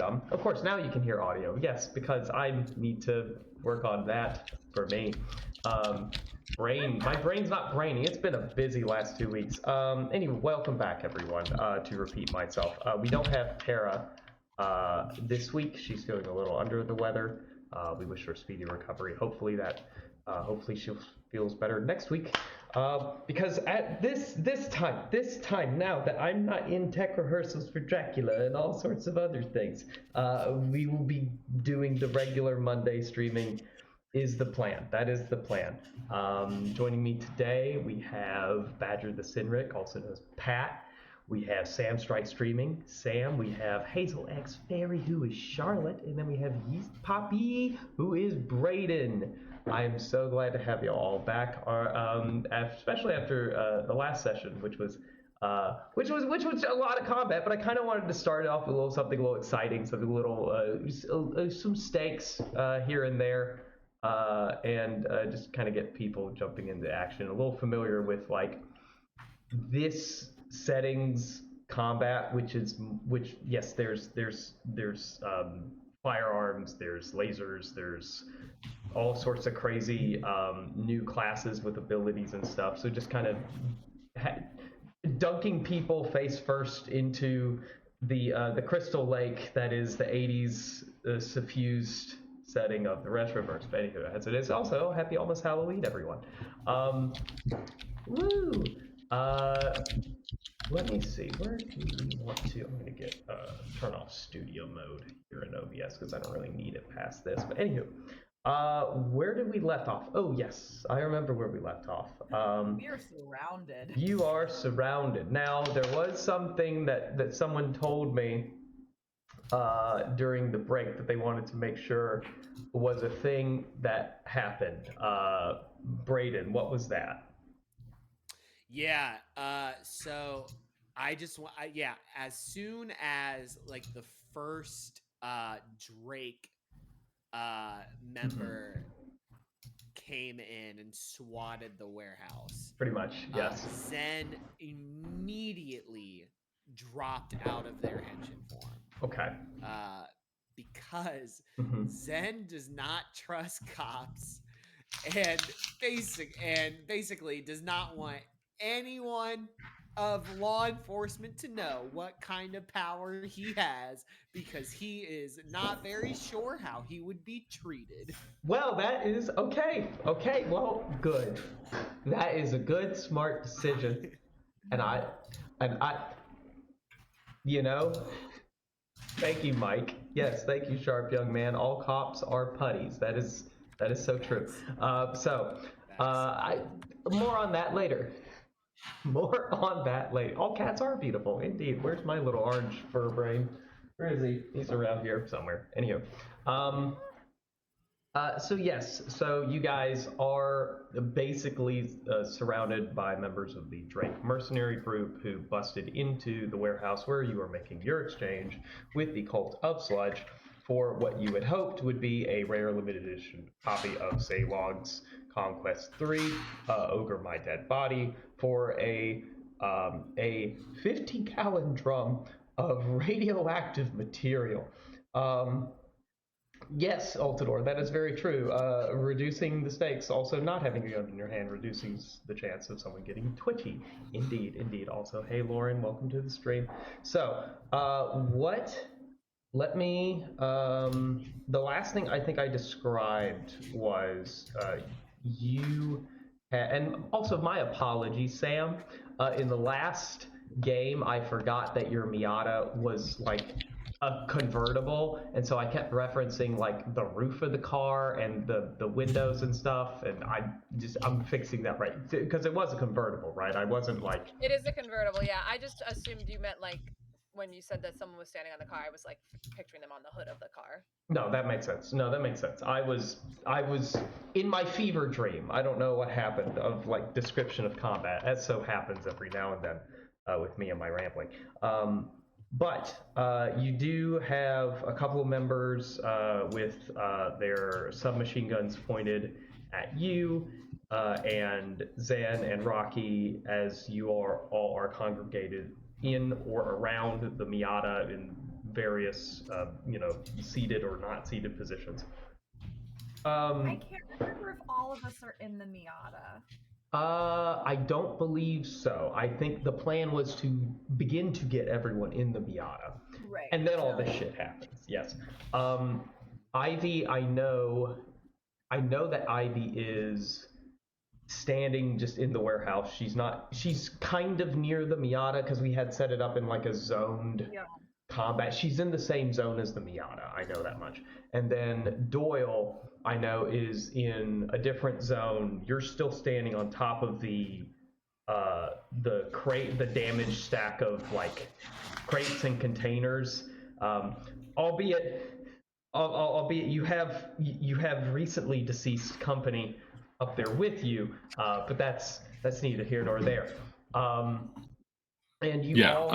dumb. Of course, now you can hear audio. Yes, because I need to work on that for me. My brain's not braining. It's been a busy last 2 weeks. Anyway, welcome back, everyone. To repeat myself, we don't have Tara this week. She's feeling a little under the weather. We wish her a speedy recovery. Hopefully she feels better next week. Because at this time now that I'm not in tech rehearsals for Dracula and all sorts of other things, we will be doing the regular Monday streaming. Is the plan. That is the plan. Joining me today, we have Badger the Sinric, also known as Pat. We have Sam Strike streaming, Sam. We have Hazel X Fairy, who is Charlotte. And then we have Yeast Poppy, who is Brayden. I am so glad to have you all back, especially after the last session, which was a lot of combat. But I kind of wanted to start off with something a little exciting, something a little, some stakes here and there. And just kind of get people jumping into action, a little familiar with like this settings combat, which yes, there's firearms, there's lasers, there's all sorts of crazy new classes with abilities and stuff. So just kind of dunking people face first into the crystal lake that is the 80s suffused setting of the Retroverse. But anyway, as it is also, happy almost Halloween, everyone. Woo! Let me see, where do we want to, I'm gonna get, turn off studio mode here in OBS because I don't really need it past this. But anywho, where did we left off? Oh yes, I remember where we left off. We are surrounded. You are surrounded. Now, there was something that someone told me during the break that they wanted to make sure was a thing that happened. Brayden, what was that? Yeah, so I just want, as soon as like the first Drake member came in and swatted the warehouse. Pretty much, yes. Zen immediately dropped out of their henshin form. Okay. Because Zen does not trust cops and basically does not want anyone of law enforcement to know what kind of power he has, because he is not very sure how he would be treated. Well, that is okay. Okay, well, good. That is a good, smart decision. And I, you know, thank you, Mike. Yes, thank you, sharp young man. All cops are putties. That is so true. More on that later. More on that later. All cats are beautiful, indeed. Where's my little orange fur brain? Where is he? He's around here somewhere. Anywho, so yes, so you guys are basically surrounded by members of the Drake mercenary group who busted into the warehouse where you were making your exchange with the Cult of Sludge for what you had hoped would be a rare limited edition copy of Saylog's Conquest 3, Ogre My Dead Body, for a 50-gallon drum of radioactive material. Yes, Altador, that is very true. Reducing the stakes, also not having a gun in your hand reduces the chance of someone getting twitchy. Indeed, indeed. Also, hey Lauren, welcome to the stream. So, the last thing I think I described was and also my apologies, Sam. In the last game, I forgot that your Miata was like a convertible, and so I kept referencing like the roof of the car and the windows and stuff, and I'm fixing that right because it was a convertible, right? I wasn't like, it is a convertible, yeah. I just assumed you meant like when you said that someone was standing on the car, I was like picturing them on the hood of the car. No, that makes sense. I was in my fever dream. I don't know what happened of like description of combat, as so happens every now and then with me and my rambling. But you do have a couple of members with their submachine guns pointed at you, and Zan and Rocky, as you all are congregated in or around the Miata in various, seated or not seated positions. I can't remember if all of us are in the Miata. I don't believe so. I think the plan was to begin to get everyone in the Miata. Right. And then all this shit happens. Yes. Ivy, I know that Ivy is standing just in the warehouse. She's kind of near the Miata because we had set it up in like a zoned combat. She's in the same zone as the Miata. I know that much. And then Doyle, I know, is in a different zone. You're still standing on top of the crate, the damaged stack of like crates and containers. Albeit you have recently deceased company up there with you, but that's neither here nor there. And you all.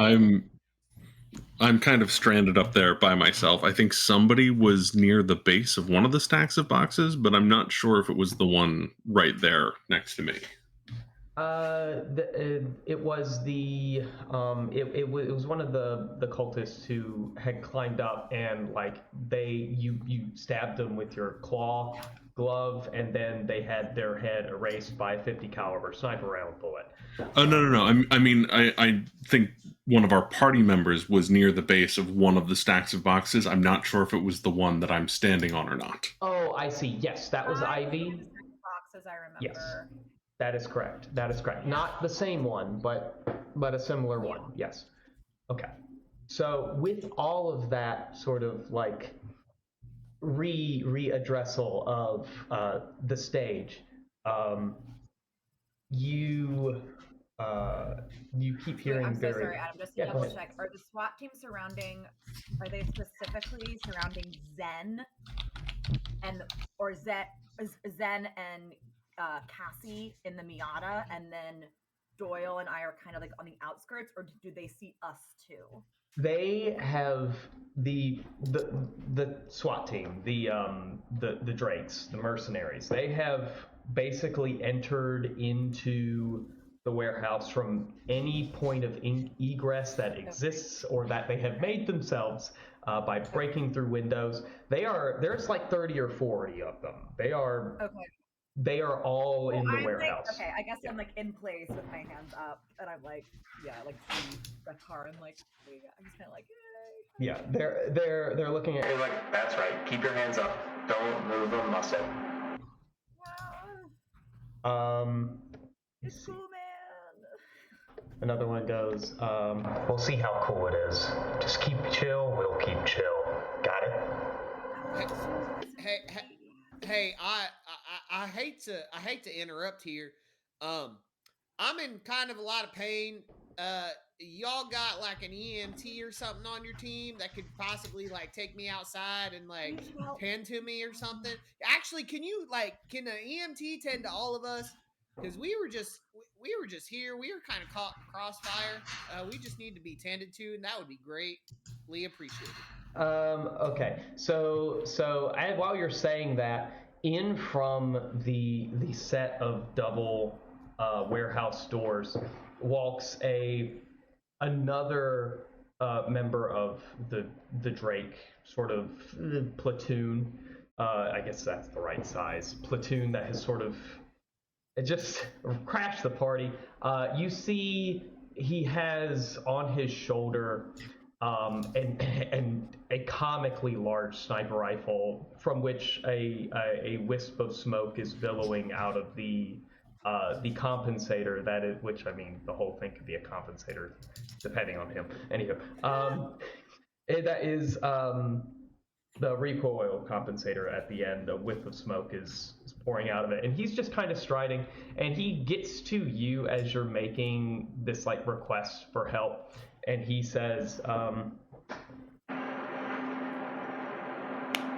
I'm kind of stranded up there by myself. I think somebody was near the base of one of the stacks of boxes, but I'm not sure if it was the one right there next to me. It was it was one of the cultists who had climbed up, and like you stabbed them with your claw glove, and then they had their head erased by a 50 caliber sniper round bullet. Oh no! I think one of our party members was near the base of one of the stacks of boxes. I'm not sure if it was the one that I'm standing on or not. Oh, I see. Yes, that was Ivy. Boxes, I remember. Yes. That is correct. Yeah. Not the same one, but a similar one. Yes. Okay. So with all of that sort of like readdressal of the stage, you keep hearing I'm so very. sorry, Adam. Just to double check, are the SWAT teams are they specifically surrounding Zen or Zen and Cassie in the Miata, and then Doyle and I are kind of like on the outskirts, or do they see us too? They have the SWAT team, the Drakes, the mercenaries. They have basically entered into the warehouse from any point of egress that exists or that they have made themselves by breaking through windows. There's like 30 or 40 of them. They are all in the warehouse. Like, okay, I guess I'm like in place with my hands up, and I'm like, see the car, and like, I'm just kind of like, yay. Yeah, they're looking at you like, that's right. Keep your hands up. Don't move a muscle. It's cool, man. Another one goes, we'll see how cool it is. Just keep chill. We'll keep chill. Got it? Hey, I hate to interrupt here. I'm in kind of a lot of pain. Y'all got like an EMT or something on your team that could possibly like take me outside and like tend to me or something? Actually, can an EMT tend to all of us? Because we were just here. We were kind of caught in crossfire. We just need to be tended to, and that would be greatly appreciated. Okay. So while you're saying that, in from the set of double warehouse doors walks another member of the Drake sort of platoon. I guess that's the right size platoon that has sort of just crashed the party. You see, he has on his shoulder and a comically large sniper rifle from which a wisp of smoke is billowing out of the compensator. Which I mean, the whole thing could be a compensator depending on him. Anywho, that is the recoil compensator at the end. A whiff of smoke is pouring out of it, and he's just kind of striding, and he gets to you as you're making this like request for help, and he says,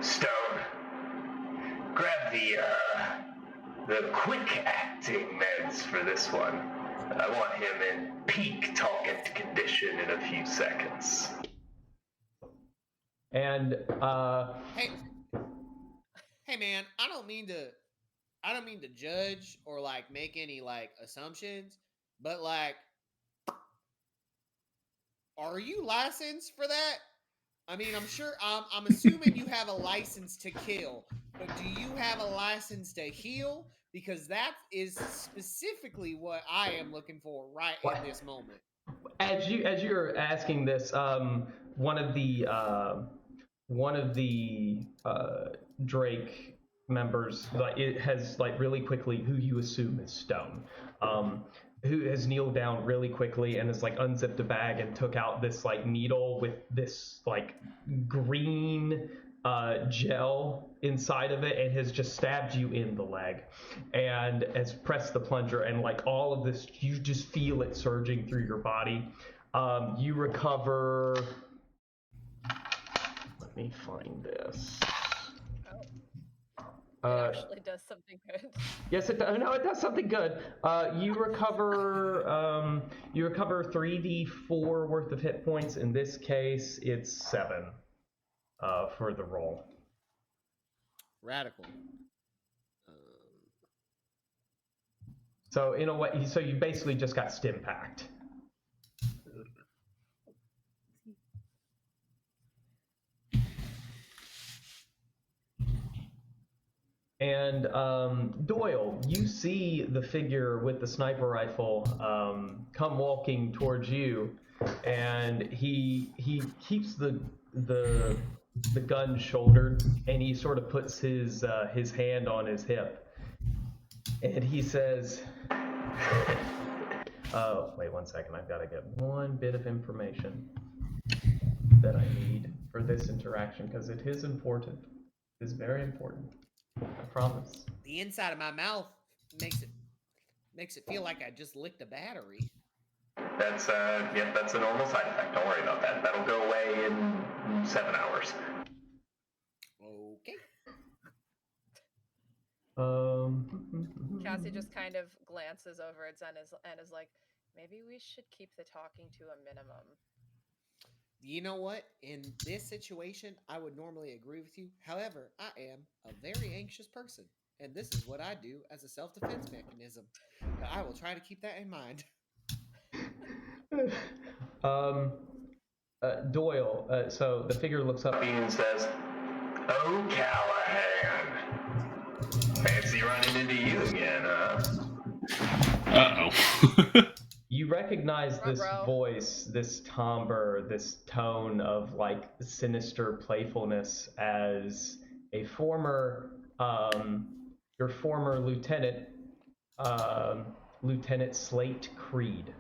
Stone, grab the quick acting meds for this one. I want him in peak talking condition in a few seconds. And hey man, I don't mean to judge or like make any like assumptions, but like, are you licensed for that? I mean, I'm sure. I'm assuming you have a license to kill, but do you have a license to heal? Because that is specifically what I am looking for right What? in this moment. As you're asking this, one of the Drake members, like, it has, like, really quickly, who you assume is Stone, who has kneeled down really quickly and has, like, unzipped a bag and took out this, like, needle with this, like, green gel inside of it, and has just stabbed you in the leg and has pressed the plunger, and, like, all of this, you just feel it surging through your body. You recover. Let me find this. It actually does something good. Yes, it does. No, it does something good. You recover 3d4 worth of hit points. In this case, it's 7 for the roll. Radical. So in a way, so you basically just got stim packed. And Doyle, you see the figure with the sniper rifle come walking towards you, and he keeps the gun shouldered, and he sort of puts his hand on his hip, and he says, "Oh, wait 1 second. I've got to get one bit of information that I need for this interaction because it is important. It is very important. I promise." The inside of my mouth makes it feel like I just licked a battery. That's that's a normal side effect. Don't worry about that. That'll go away in 7 hours. Okay. Cassie just kind of glances over at Zen and is like, maybe we should keep the talking to a minimum. You know what? In this situation, I would normally agree with you. However, I am a very anxious person, and this is what I do as a self-defense mechanism. But I will try to keep that in mind. Doyle, so the figure looks up And says, "Oh, Callahan, fancy running into you again, huh?" Uh-oh. You recognize this Ruh-roh. voice, this timbre, this tone of, like, sinister playfulness as a former, your former lieutenant, Lieutenant Slate Creed.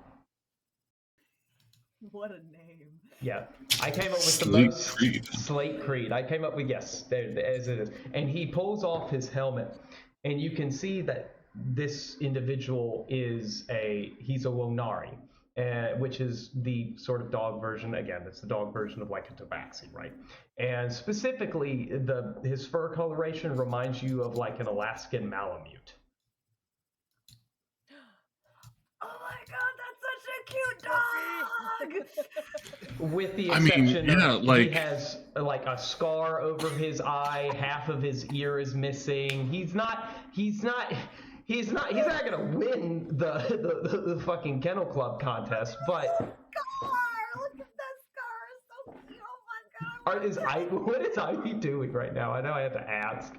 What a name. Yeah, I came up with the Slate most Creed. Slate Creed. I came up with, yes, there, as it is. And he pulls off his helmet, and you can see that this individual he's a Wonari, which is the sort of dog version. Again, it's the dog version of, like, a tabaxi, right? And specifically, his fur coloration reminds you of, like, an Alaskan Malamute. Oh my god, that's such a cute dog! With the I mean, exception yeah, of like- he has, like, a scar over his eye, half of his ear is missing. He's not gonna win the fucking Kennel Club contest, but Scar! Look at that scar! It's so cute! Oh my god! what is Ivy doing right now? I know I have to ask.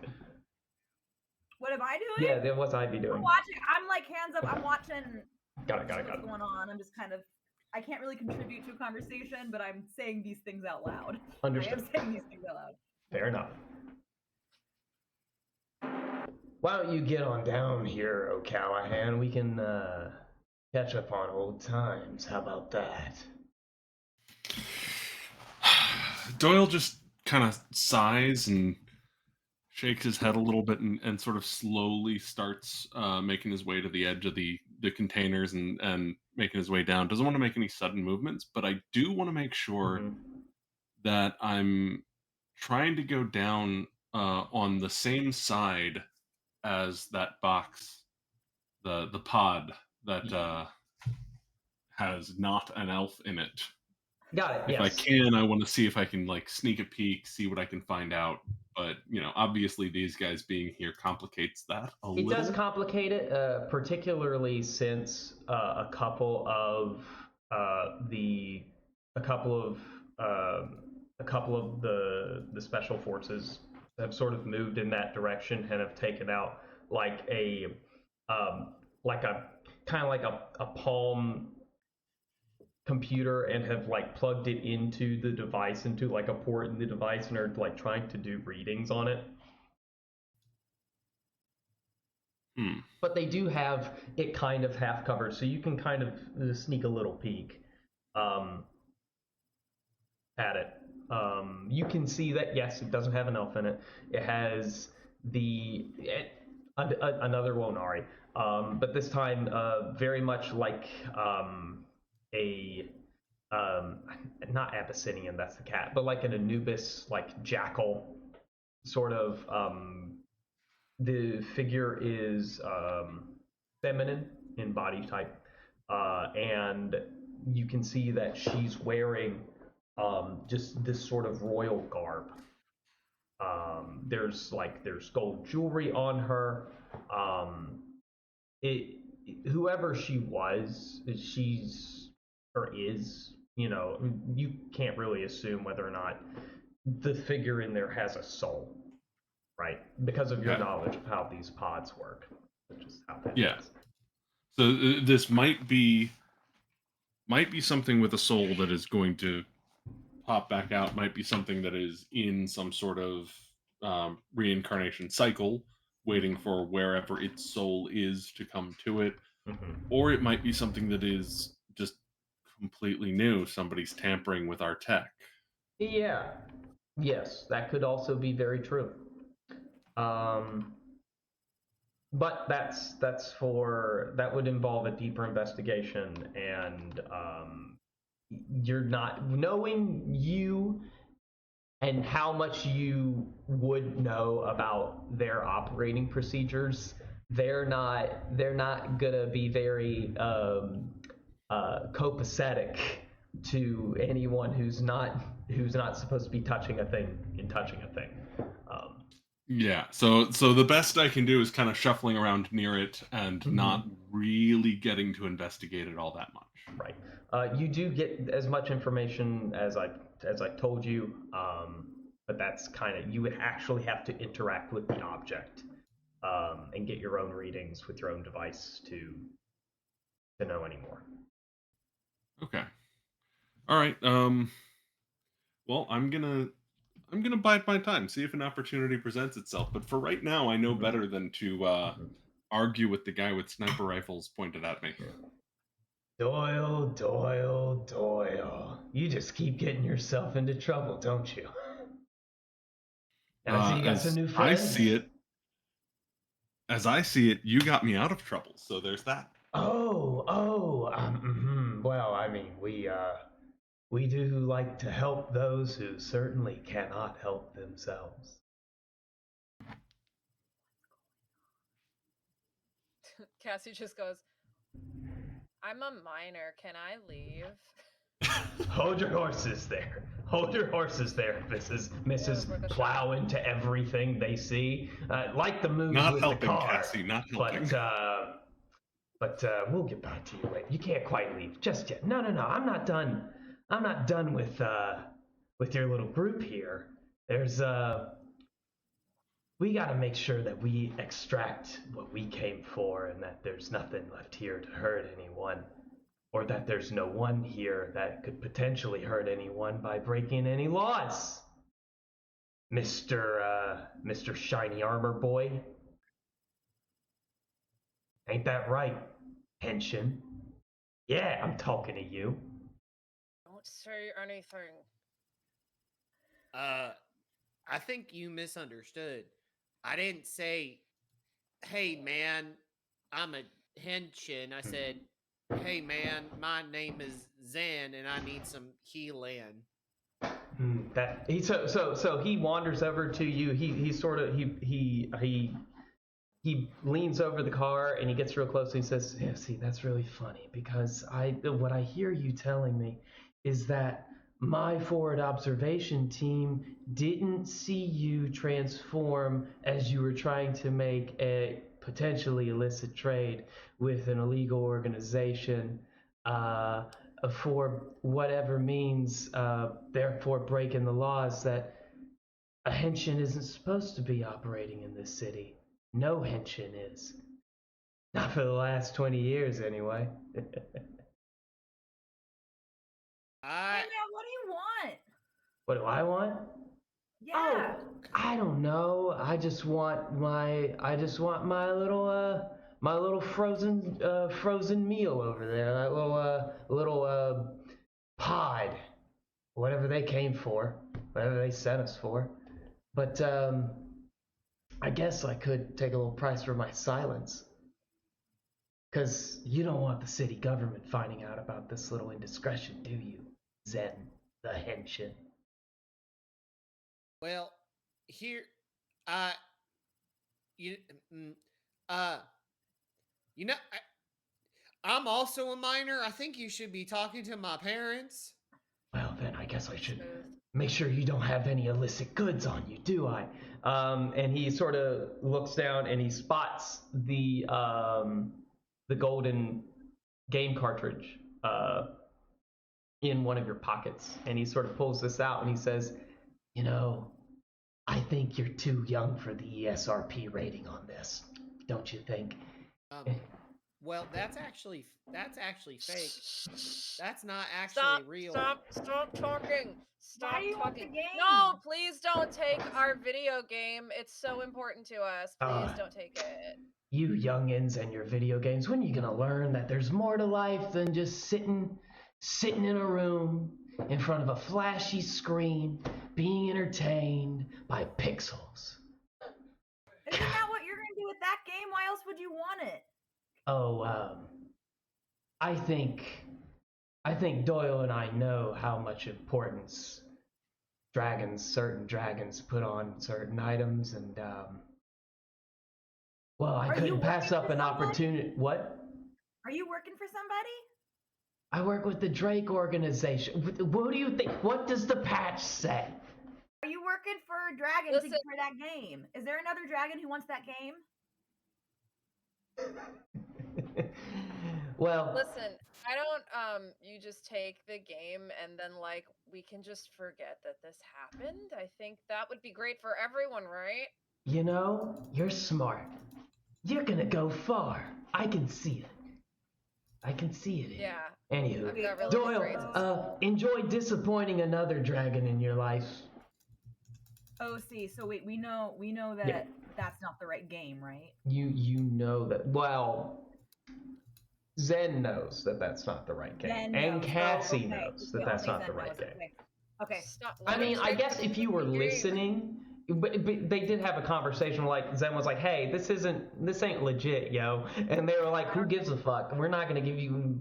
What am I doing? Yeah, then what's Ivy I'm doing? watching. I'm like hands up. I'm watching Got what's it. going on. I'm just kind of. I can't really contribute to a conversation, but I'm saying these things out loud. Understood. I am saying these things out loud. Fair enough. Why don't you get on down here, O'Callahan? We can catch up on old times. How about that? Doyle just kind of sighs and shakes his head a little bit and sort of slowly starts making his way to the edge of the containers and making his way down. Doesn't want to make any sudden movements, but I do want to make sure that I'm trying to go down on the same side as that box, the pod that has not an elf in it. Got it. If I Yes. can, I want to see if I can, like, sneak a peek, see what I can find out. But, you know, obviously these guys being here complicates that a It little. does complicate it, particularly since a couple of couple of the special forces have sort of moved in that direction and have taken out like a kind of like a Palm computer and have like plugged it into the device, into like a port in the device, and are like trying to do readings on it. But they do have it kind of half covered, so you can kind of sneak a little peek at it. You can see that, yes, it doesn't have an elf in it. It has another Wonari, but this time very much like a not Abyssinian, that's the cat, but like an Anubis, like jackal sort of. The figure is feminine in body type, and you can see that she's wearing just this sort of royal garb. There's gold jewelry on her. Whoever she was, she's or is, you can't really assume whether or not the figure in there has a soul, right? Because of your knowledge of how these pods work, which is how that is. So this might be something with a soul that is going to pop back out. Might be something that is in some sort of reincarnation cycle, waiting for wherever its soul is to come to it. Or it might be something that is just completely new. Somebody's tampering with our tech. Yeah. Yes, that could also be very true. But that would involve a deeper investigation, and you're not knowing you and how much you would know about their operating procedures. They're not gonna be very copacetic to anyone who's not supposed to be touching a thing. Yeah, so the best I can do is kind of shuffling around near it and not really getting to investigate it all that much. Right. You do get as much information as I told you, but that's kind of, you would actually have to interact with the object and get your own readings with your own device to know any more. Okay. All right. Well, I'm gonna bide my time, see if an opportunity presents itself. But for right now, I know better than to argue with the guy with sniper rifles pointed at me. Doyle. You just keep getting yourself into trouble, don't you? And I see you got some new friends. As I see it, you got me out of trouble, so there's that. Well, I mean, we do like to help those who certainly cannot help themselves. Cassie just goes, I'm a minor. Can I leave? Hold your horses there. Mrs. Plow into everything they see. Like the movie not with helping, the car. Cassie, not helping. But we'll get back to you later. You can't quite leave just yet. No. I'm not done. I'm not done with your little group here. There's we got to make sure that we extract what we came for, and that there's nothing left here to hurt anyone, or that there's no one here that could potentially hurt anyone by breaking any laws. Mr. Shiny Armor Boy. Ain't that right, Henshin? Yeah, I'm talking to you. Don't say anything. I think you misunderstood. I didn't say, hey man, I'm a henshin. I said, hey man, my name is Zen and I need some healing. So he wanders over to you. He leans over the car and he gets real close and he says, "Yeah, see, that's really funny because what I hear you telling me is that my forward observation team didn't see you transform as you were trying to make a potentially illicit trade with an illegal organization for whatever means, therefore breaking the laws, that a henshin isn't supposed to be operating in this city. No henshin is. Not for the last 20 years, anyway. I Hey man, what do you want? What do I want? Yeah. Oh, I don't know. I just want my little frozen meal over there. That little pod, whatever they came for, whatever they sent us for. But I guess I could take a little price for my silence. 'Cause you don't want the city government finding out about this little indiscretion, do you, Zen, the henshin? well, here, uh, you, mm, uh, you know, I'm also a minor. I think you should be talking to my parents. Well, then I guess I should Smooth. make sure you don't have any illicit goods on you, do I? And he sort of looks down and he spots the golden game cartridge in one of your pockets, and he sort of pulls this out and he says, "You know, I think you're too young for the ESRP rating on this, don't you think?" Um, well, that's actually fake. That's not actually Stop! real. Stop talking! Stop Why do you want the talking! game? No, please don't take our video game. It's so important to us. Please don't take it. You youngins and your video games, when are you gonna learn that there's more to life than just sitting in a room in front of a flashy screen, being entertained by pixels? Isn't that what you're gonna do with that game? Why else would you want it? Oh, I think Doyle and I know how much importance certain dragons put on certain items, and well, I Are you couldn't pass working up for an somebody? opportunity. What? Are you working for somebody? I work with the Drake organization. What do you think? What does the patch say? Are you working for a dragon Listen. for that game? Is there another dragon who wants that game? Well, Listen, I don't you just take the game and then like we can just forget that this happened. I think that would be great for everyone, right? you know, you're smart. You're gonna go far. I can see it. I can see it in you. Yeah. Anywho, I've got really good Doyle, grades. enjoy disappointing another dragon in your life. Oh, see. So wait, we know that Yeah. that's not the right game, right? You know that. Well, Zen knows that that's not the right game, Zen and knows. Cassie Okay. knows Okay, that that's only not the Zen right knows. game. Okay. Stop. I let mean, him I take guess the if you were game. listening, but they did have a conversation. Like Zen was like, "Hey, this ain't legit, yo," and they were like, "Who gives a fuck? We're not gonna give you.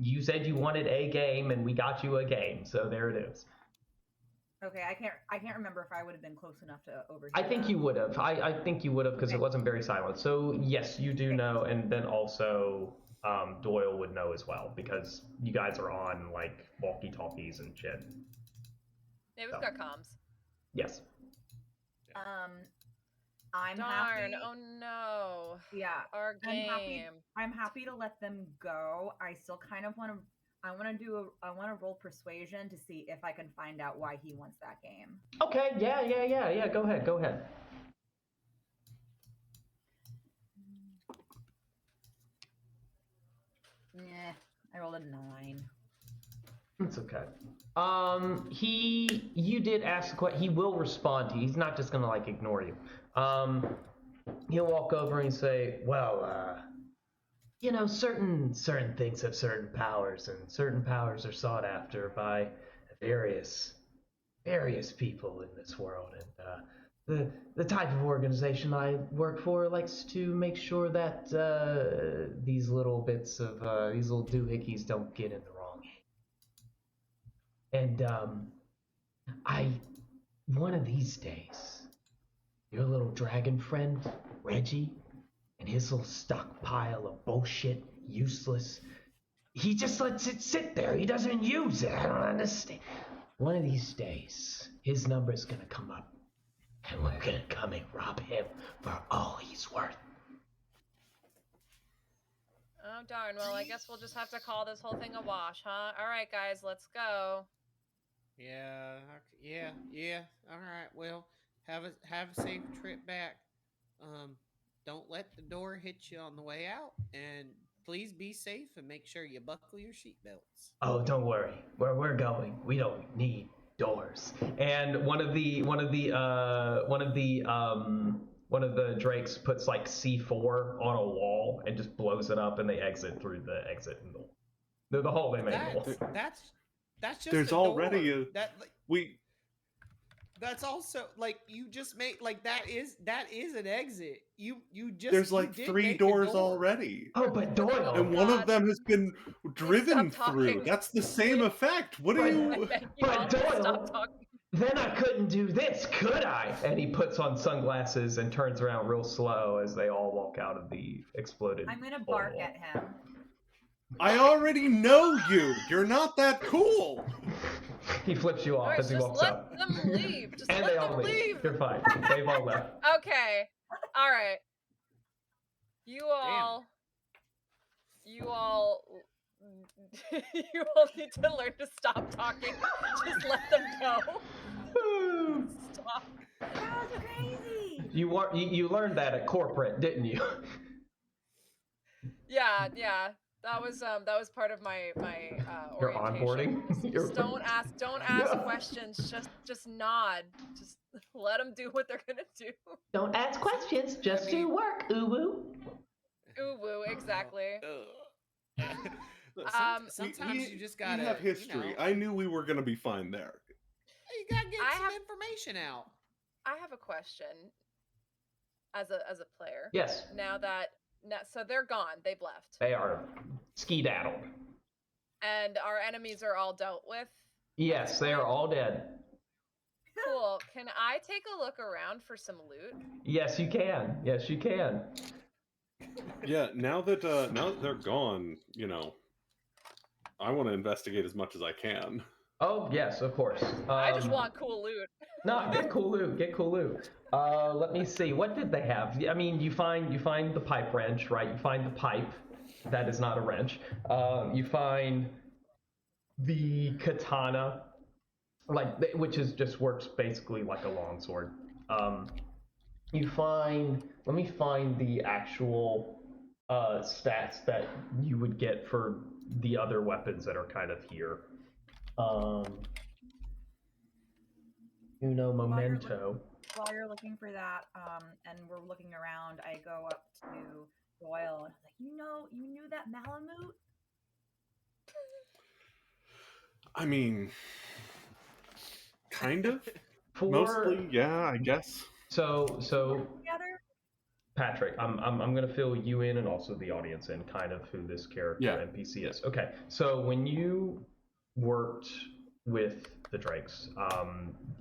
You said you wanted a game, and we got you a game, so there it is." Okay, I can't remember if I would have been close enough to overhear. I think that. you would have. I think you would have because it Okay. wasn't very silent. So yes, you do know, and then also Doyle would know as well because you guys are on like walkie-talkies and shit. Yeah, we've got comms. Yes. I'm Darn! happy. Oh no! Yeah, Our I'm happy. game. I'm happy to let them go. I still kind of want to. I want to roll persuasion to see if I can find out why he wants that game. Okay. Yeah. Go ahead. Yeah, I rolled a 9. It's okay. You did ask the question. He will respond to you. He's not just gonna like ignore you. He'll walk over and say, "Well, you know, certain things have certain powers, and certain powers are sought after by various people in this world. And the type of organization I work for likes to make sure that these little bits of these little doohickeys don't get in the wrong hands. And one of these days, your little dragon friend Reggie and his little stockpile of bullshit, useless. He just lets it sit there. He doesn't use it. I don't understand. One of these days, his number's gonna come up, and we're gonna come and rob him for all he's worth." Oh darn. Well, I guess we'll just have to call this whole thing a wash, huh? All right, guys, let's go. Yeah, yeah. All right. Well, have a safe trip back. Don't let the door hit you on the way out, and please be safe and make sure you buckle your seatbelts. Oh, don't worry. Where we're going, we don't need doors. And one of the drakes puts like C4 on a wall and just blows it up, and they exit through the exit in the hole they made. That's just There's a door. already a we. That's also like you just made like that is an exit. You just There's you like did 3 make a doors door. already. Oh, but Doyle. And one of them has been driven stop through. talking. That's the same effect. What are But- you? I beg you But all to Doyle- stop talking. Then I couldn't do this, could I? And he puts on sunglasses and turns around real slow as they all walk out of the exploded. I'm gonna hole. bark at him. I already know you. You're not that cool. He flips you off Alright, as he just walks let up. them leave. Just And let they all them leave. leave. You're fine. They've all left. Okay. All right. You all you all need to learn to stop talking. Just let them go. Stop. That was crazy. You learned that at corporate, didn't you? Yeah. That was part of my Your orientation. onboarding? Just don't ask questions. Just nod. Just let them do what they're gonna do. Don't ask questions, just do work, uwu. Ooh woo, exactly. Look, Sometimes you just gotta. We have history. You know, I knew we were gonna be fine there. you gotta get I some have- information out. I have a question as a player. Yes, So they're gone. They've left. they are ski-daddled. And our enemies are all dealt with. Yes, they are all dead. Cool. Can I take a look around for some loot? Yes, you can. Yes, you can. Yeah, now that they're gone, I want to investigate as much as I can. Oh, yes, of course. I just want cool loot. No, get cool loot. Get cool loot. Let me see. What did they have? I mean, you find the pipe wrench, right? You find the pipe. That is not a wrench. You find the katana, which just works basically like a longsword. You find. Let me find the actual stats that you would get for the other weapons that are kind of here. Uno momento. While you're looking for that, and we're looking around, I go up to Doyle and I'm like, you knew that Malamute? I mean, kind of. For, Mostly, yeah, I guess. So Together? Patrick, I'm gonna fill you in and also the audience in kind of who this character Yeah. NPC is. Okay, so when you worked with the Drakes,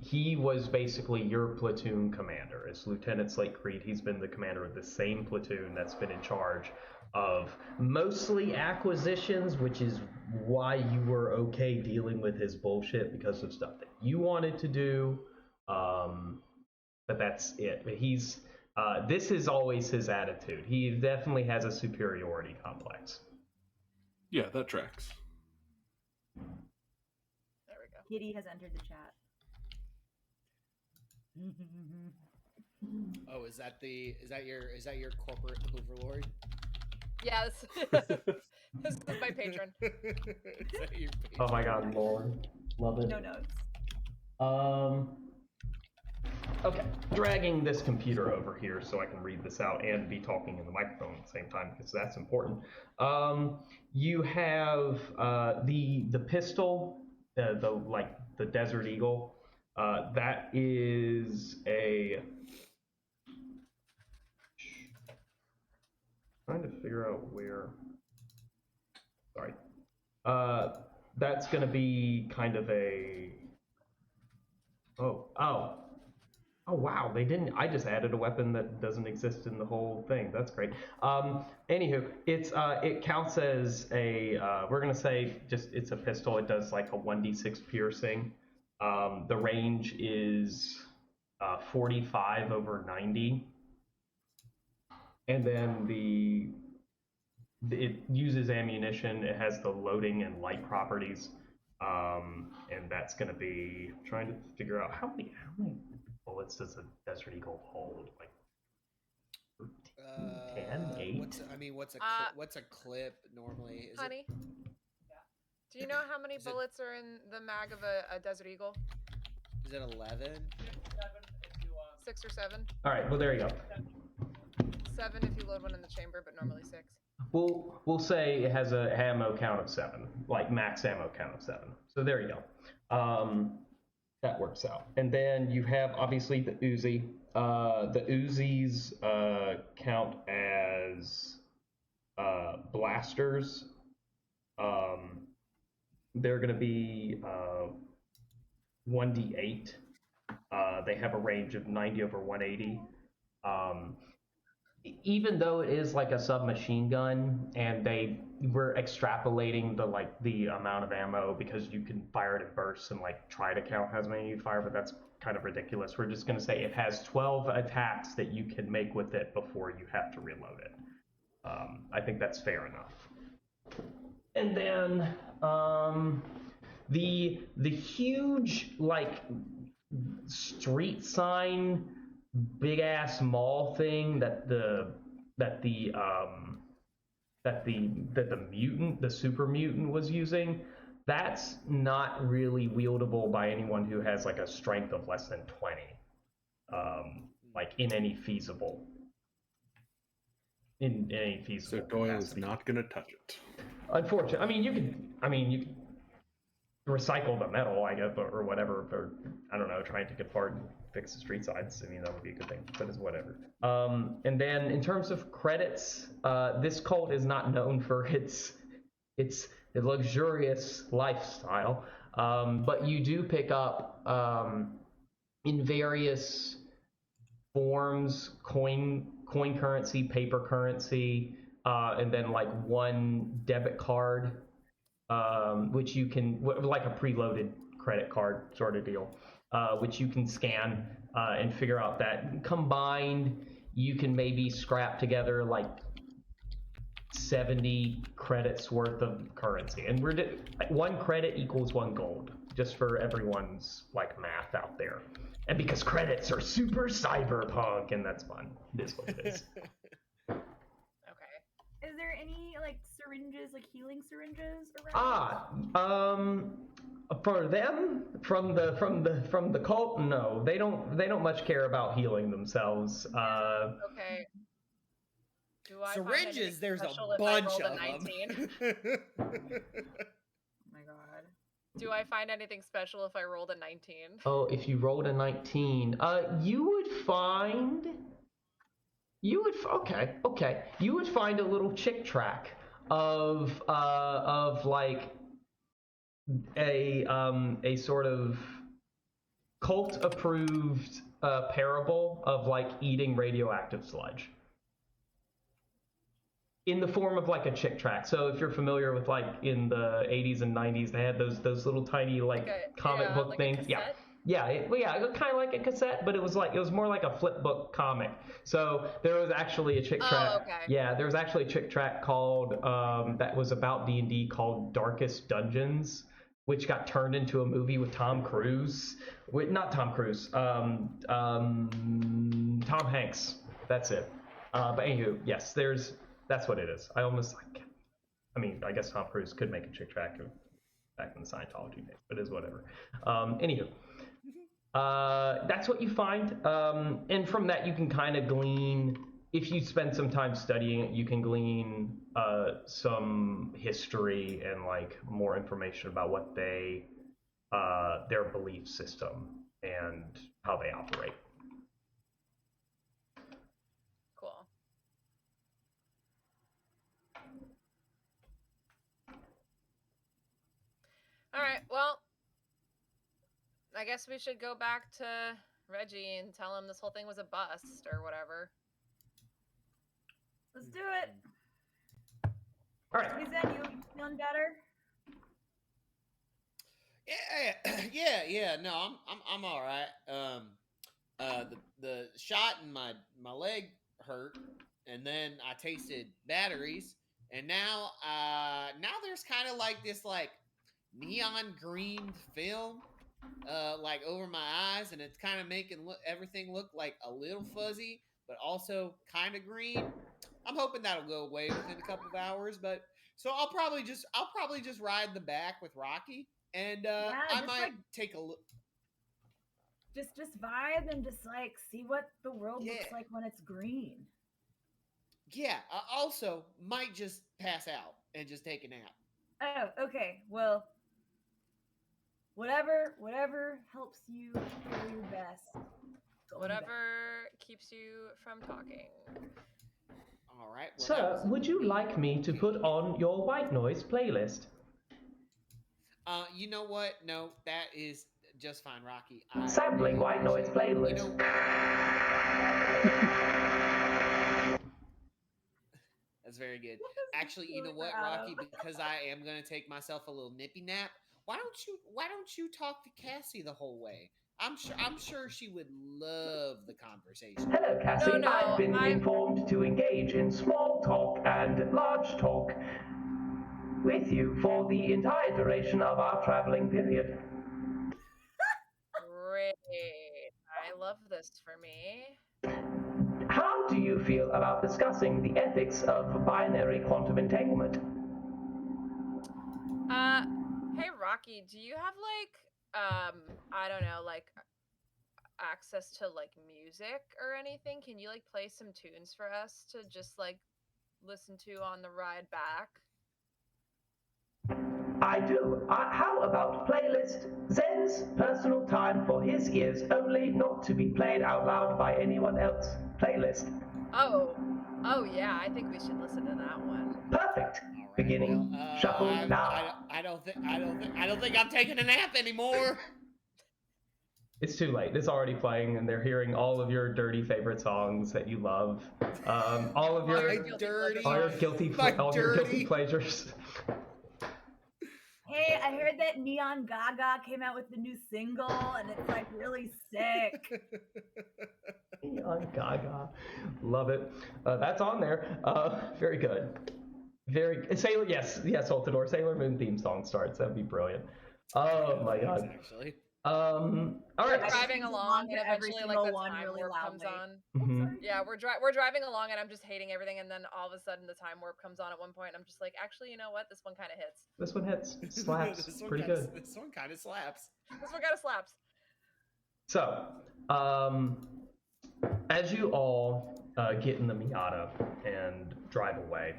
he was basically your platoon commander. It's Lieutenant Slate Creed. He's been the commander of the same platoon that's been in charge of mostly acquisitions, which is why you were okay dealing with his bullshit because of stuff that you wanted to do. But that's it. He's this is always his attitude. He definitely has a superiority complex. Yeah, that tracks. There we go. Kitty has entered the chat. Oh, is that your corporate overlord? Yeah, this is my patron. Is that your Oh my patron? god, Lord. Love it. No notes. Okay, dragging this computer over here so I can read this out and be talking in the microphone at the same time because that's important. You have the pistol, the Desert Eagle. That is a. Trying to figure out where. Sorry. That's going to be kind of a. Oh, wow, they didn't. I just added a weapon that doesn't exist in the whole thing. That's great. Anywho, it counts as a, we're going to say it's a pistol. It does like a 1d6 piercing. The range is 45 over 90. And then it uses ammunition. It has the loading and light properties, and that's going to be I'm trying to figure out how many bullets does a Desert Eagle hold? Like 13, 10, 8? What's a clip normally? Is Honey, do you know how many bullets are in the mag of a Desert Eagle? Is it 11? 6 or 7? All right, well there you go. 7 if you load one in the chamber, but normally 6. We'll say it has a ammo count of 7, like max ammo count of 7. So there you go. That works out. And then you have obviously the Uzi. The Uzis count as blasters. They're going to be 1d8. They have a range of 90 over 180. Even though it is like a submachine gun, and they were extrapolating the amount of ammo because you can fire it in bursts and like try to count how many you fire, but that's kind of ridiculous. We're just going to say it has 12 attacks that you can make with it before you have to reload it. I think that's fair enough. And then the huge like street sign big ass mall thing that the mutant, the super mutant, was using, that's not really wieldable by anyone who has like a strength of less than 20, like in any feasible So Doyle is not going to touch it. Unfortunately, you could recycle the metal, I guess, or whatever, or I don't know, try and take it apart and fix the street sides. That would be a good thing, but it's whatever. And then in terms of credits, this cult is not known for its luxurious lifestyle, but you do pick up in various forms coin currency, paper currency, and then like one debit card, which you can, like a preloaded credit card sort of deal, which you can scan and figure out that combined you can maybe scrap together like 70 credits worth of currency, and one credit equals 1 gold, just for everyone's like math out there. And because credits are super cyberpunk, and that's fun. It is what it is. Okay. Is there any like syringes, like healing syringes around? For them, from the cult, no, they don't much care about healing themselves. Okay. Do I Syringes, there's a special if I bunch rolled a of 19? them. Oh my god. Do I find anything special if I rolled a 19? Oh, if you rolled a 19, you would find you would find a little chick track of like a sort of cult approved parable of like eating radioactive sludge in the form of like a chick track. So if you're familiar with like in the 80s and 90s, they had those little tiny like comic book like things. It was kind of like a cassette, but it was more like a flip book comic. So there was actually a chick track. Oh, okay. Yeah, there was actually a chick track called that was about D&D called Darkest Dungeons, which got turned into a movie with Tom Cruise. Not Tom Cruise. Tom Hanks. That's it. But anywho, yes, that's what it is. I guess Tom Cruise could make a chick track back in the Scientology days, but it is whatever. Anywho, that's what you find. And from that, you can kind of glean, if you spend some time studying it, you can glean some history and like more information about what their belief system and how they operate. Cool. All right. Well, I guess we should go back to Reggie and tell him this whole thing was a bust or whatever. Let's do it. All right. Hey Zen, you feeling better? Yeah. No, I'm all right. The shot in my leg hurt, and then I tasted batteries, And now there's kind of like this like neon green film like over my eyes, and it's kind of making everything look like a little fuzzy, but also kind of green. I'm hoping that'll go away within a couple of hours, but so I'll probably just ride the back with Rocky, and Yeah, I just might like take a look. just vibe and just like see what the world Yeah. looks like when it's green. Yeah, I also might just pass out and just take a nap. Oh, okay. Well, whatever helps you feel your best. Go on back. Whatever keeps you from talking. All right. Well, that Sir, was would you like me to put on your white noise playlist? You know what? No, that is just fine, Rocky. Sampling white noise playlist. You know, that's very good. Actually, you know what, Rocky? Because I am gonna take myself a little nippy nap. Why don't you talk to Cassie the whole way? I'm sure she would love the conversation. Hello, Cassie. No, I've been I'm- informed to engage in small talk and large talk with you for the entire duration of our traveling period. Great. I love this for me. How do you feel about discussing the ethics of binary quantum entanglement? Hey Rocky, do you have like I don't know, like access to like music or anything? Can you like play some tunes for us to just like listen to on the ride back? I do. How about playlist Zen's personal time for his ears only, not to be played out loud by anyone else? Playlist. Oh yeah, I think we should listen to that one. Perfect. All right, Beginning. well, Shuffle now. I don't think I'm taking a nap anymore. It's too late. It's already playing, and they're hearing all of your dirty favorite songs that you love. All of your My guilty dirty, all your guilty my all your guilty dirty. pleasures. Hey, I heard that Neon Gaga came out with the new single, and it's like really sick. Neon Gaga, love it. That's on there. Very good. Very Sailor. Yes, Ultador. Sailor Moon theme song starts. That'd be brilliant. Oh my Thanks, god. actually. All We're right. driving along, and to every eventually, like single the one time really warp comes loudly. on. Mhm. Yeah, we're driving along, and I'm just hating everything, and then all of a sudden, the time warp comes on at one point. And I'm just like, actually, you know what? This one kind of hits. This one hits. Slaps. This one Pretty kinda- good. This one kind of slaps. This one kind of slaps. So, as you all get in the Miata and drive away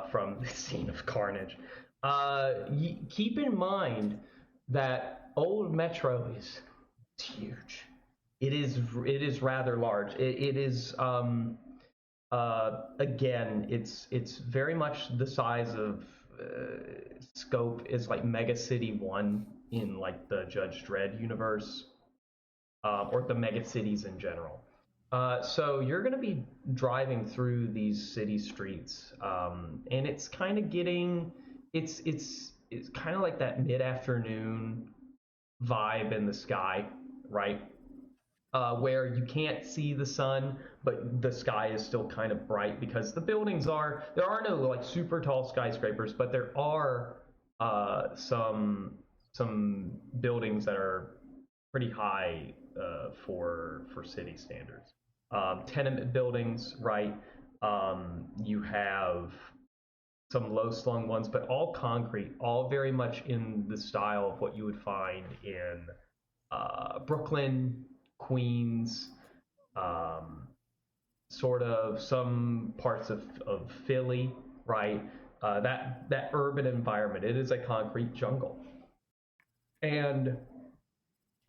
from the scene of carnage, keep in mind that Old Metro is huge. It is rather large. It is again, it's very much the size of scope is like Mega City 1 in like the Judge Dredd universe, or the mega cities in general. So you're going to be driving through these city streets, and it's kind of getting it's kind of like that mid-afternoon vibe in the sky, right? Where you can't see the sun, but the sky is still kind of bright because there are no like super tall skyscrapers, but there are some buildings that are pretty high for city standards. Tenement buildings, right? You have some low slung ones, but all concrete, all very much in the style of what you would find in Brooklyn, Queens, sort of some parts of Philly, right? That urban environment. It is a concrete jungle, and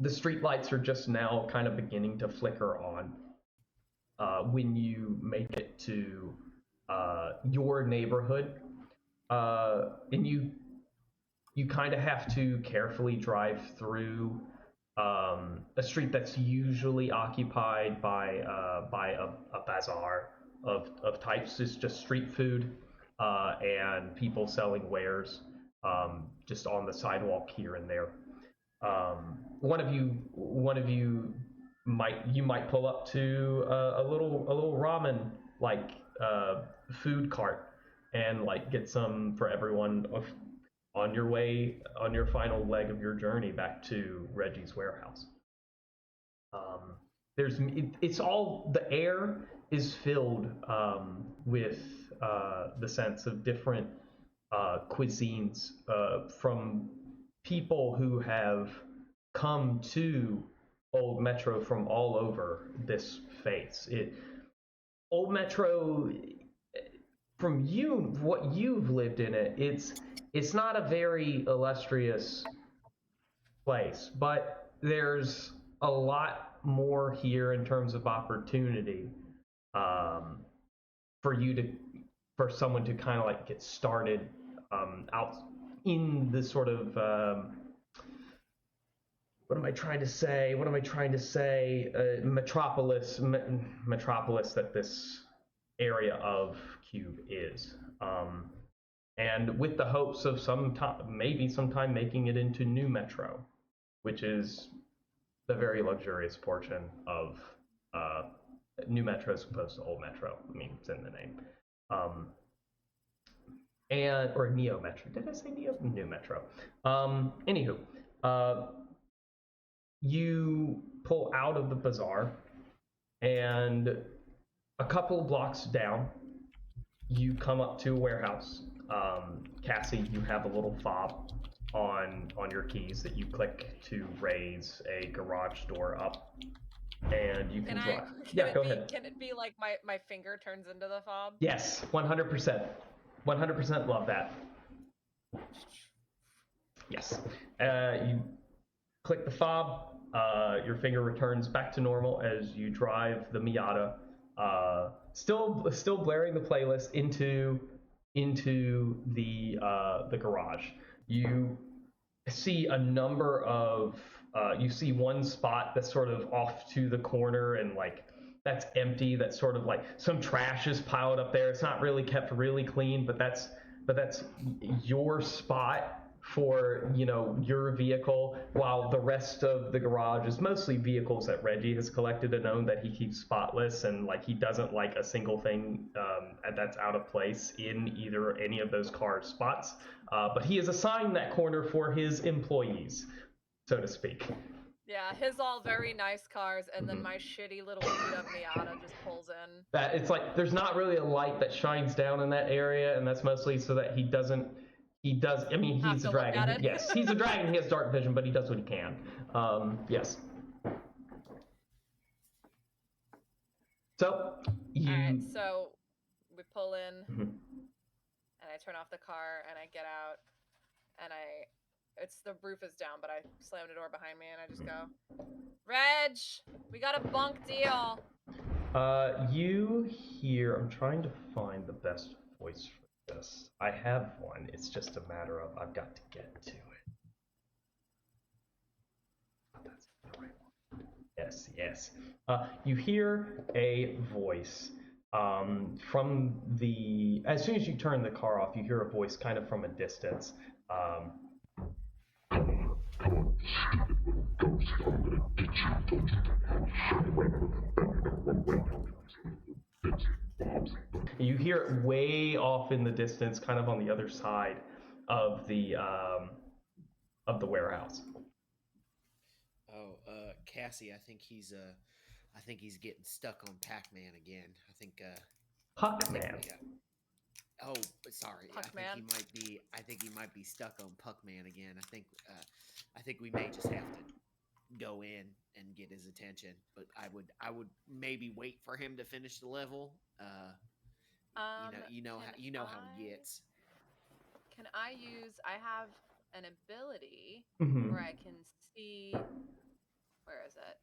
the street lights are just now kind of beginning to flicker on when you make it to your neighborhood, and you kind of have to carefully drive through a street that's usually occupied by a bazaar of types. It's just street food and people selling wares just on the sidewalk here and there. One of you might pull up to a little ramen like food cart, and like get some for everyone on your final leg of your journey back to Reggie's warehouse. It's all, the air is filled with the sense of different cuisines from people who have come to Old Metro from all over this face. Old Metro, from what you've lived in it, it's not a very illustrious place, but there's a lot more here in terms of opportunity for someone to kind of like get started out in this sort of what am I trying to say? Metropolis that this area of Cube is. And with the hopes of maybe sometime making it into New Metro, which is the very luxurious portion of New Metro as opposed to Old Metro. I mean, it's in the name. Or Neo Metro. Did I say Neo? New Metro. Anywho, you pull out of the bazaar, and a couple blocks down, you come up to a warehouse. Cassie, you have a little fob on your keys that you click to raise a garage door up, and you can drive. Go ahead. Can it be like my finger turns into the fob? Yes, 100%. 100% love that. Yes. You click the fob. Your finger returns back to normal as you drive the Miata. Still blaring the playlist into the garage. You see a number of you see one spot that's sort of off to the corner and like that's empty. That's sort of like some trash is piled up there. It's not really kept really clean, but that's your spot for your vehicle, while the rest of the garage is mostly vehicles that Reggie has collected and owned that he keeps spotless, and like he doesn't like a single thing that's out of place in any of those car spots, but he has assigned that corner for his employees, so to speak. Yeah, his all very nice cars, and then my shitty little beat up Miata just pulls in. That it's like there's not really a light that shines down in that area, and that's mostly so that he does. I mean, he's a dragon. Yes, he's a dragon. He has dark vision, but he does what he can. Yes. So you. All right, so we pull in, and I turn off the car, and I get out, and the roof is down, but I slam the door behind me, and I just go, Reg, we got a bunk deal. You hear. I'm trying to find the best voice for this. I have one. It's just a matter of I've got to get to it. Oh, that's the right one. Yes. You hear a voice from the. As soon as you turn the car off, you hear a voice kind of from a distance. You hear it way off in the distance, kind of on the other side of the warehouse. Oh, Cassie, I think he's getting stuck on Pac-Man again. Puck-Man. Oh, sorry. Puck-Man. I think he might be stuck on Puck-Man again. I think we may just have to go in and get his attention. But I would maybe wait for him to finish the level. You know how he gets. Can I have an ability Mm-hmm. where I can see, where is it?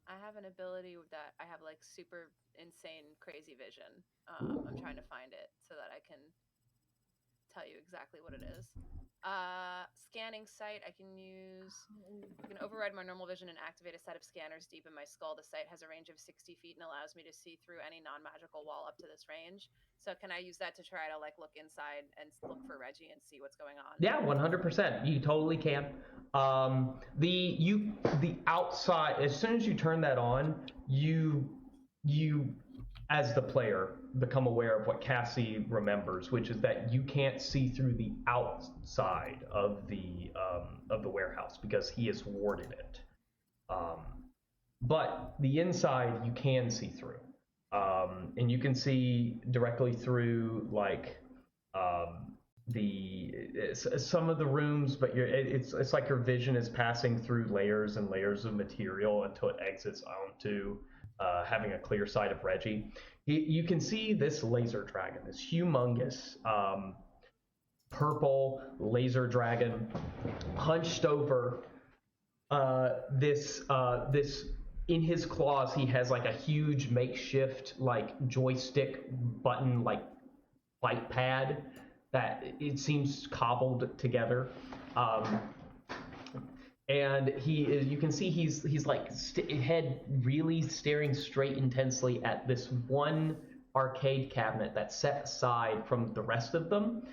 I have an ability that I have like super insane crazy vision. I'm trying to find it so that I can tell you exactly what it is. Scanning sight, I can override my normal vision and activate a set of scanners deep in my skull. The sight has a range of 60 feet and allows me to see through any non-magical wall up to this range. So can I use that to try to like look inside and look for Reggie and see what's going on? Yeah, 100%. You totally can. The outside, as soon as you turn that on, you as the player, become aware of what Cassie remembers, which is that you can't see through the outside of the warehouse because he has warded it. But the inside you can see through, and you can see directly through like some of the rooms, but it's like your vision is passing through layers and layers of material until it exits onto having a clear sight of Reggie. You can see this laser dragon, this humongous purple laser dragon, hunched over. This in his claws he has like a huge makeshift like joystick button like fight pad that it seems cobbled together, and you can see he's like head really staring straight intensely at this one arcade cabinet that's set aside from the rest of them.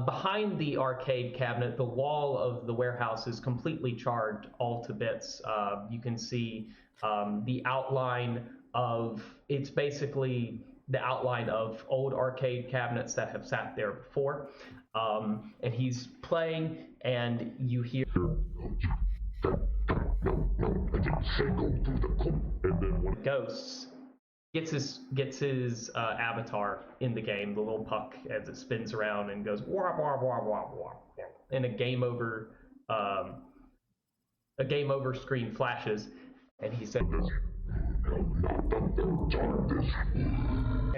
Behind the arcade cabinet, the wall of the warehouse is completely charred all to bits. You can see the outline of, it's basically the outline of old arcade cabinets that have sat there before. And he's playing, and you hear ghosts. Gets his avatar in the game, the little puck, as it spins around and goes wah wah wah wah wah, and a game over screen flashes, and he said,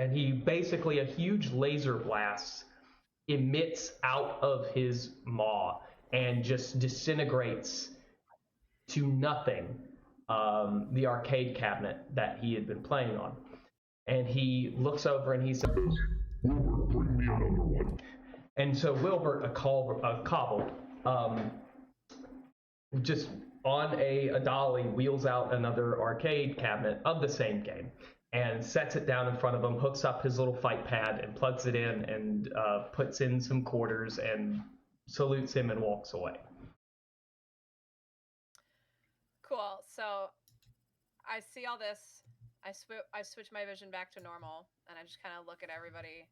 and he basically, a huge laser blast emits out of his maw and just disintegrates to nothing the arcade cabinet that he had been playing on. And he looks over and he says, "Wilbur, bring me another one." And so Wilbur, cobbled, just on a dolly, wheels out another arcade cabinet of the same game and sets it down in front of him, hooks up his little fight pad and plugs it in, and puts in some quarters and salutes him and walks away. Cool. So I see all this. I switch my vision back to normal, and I just kind of look at everybody,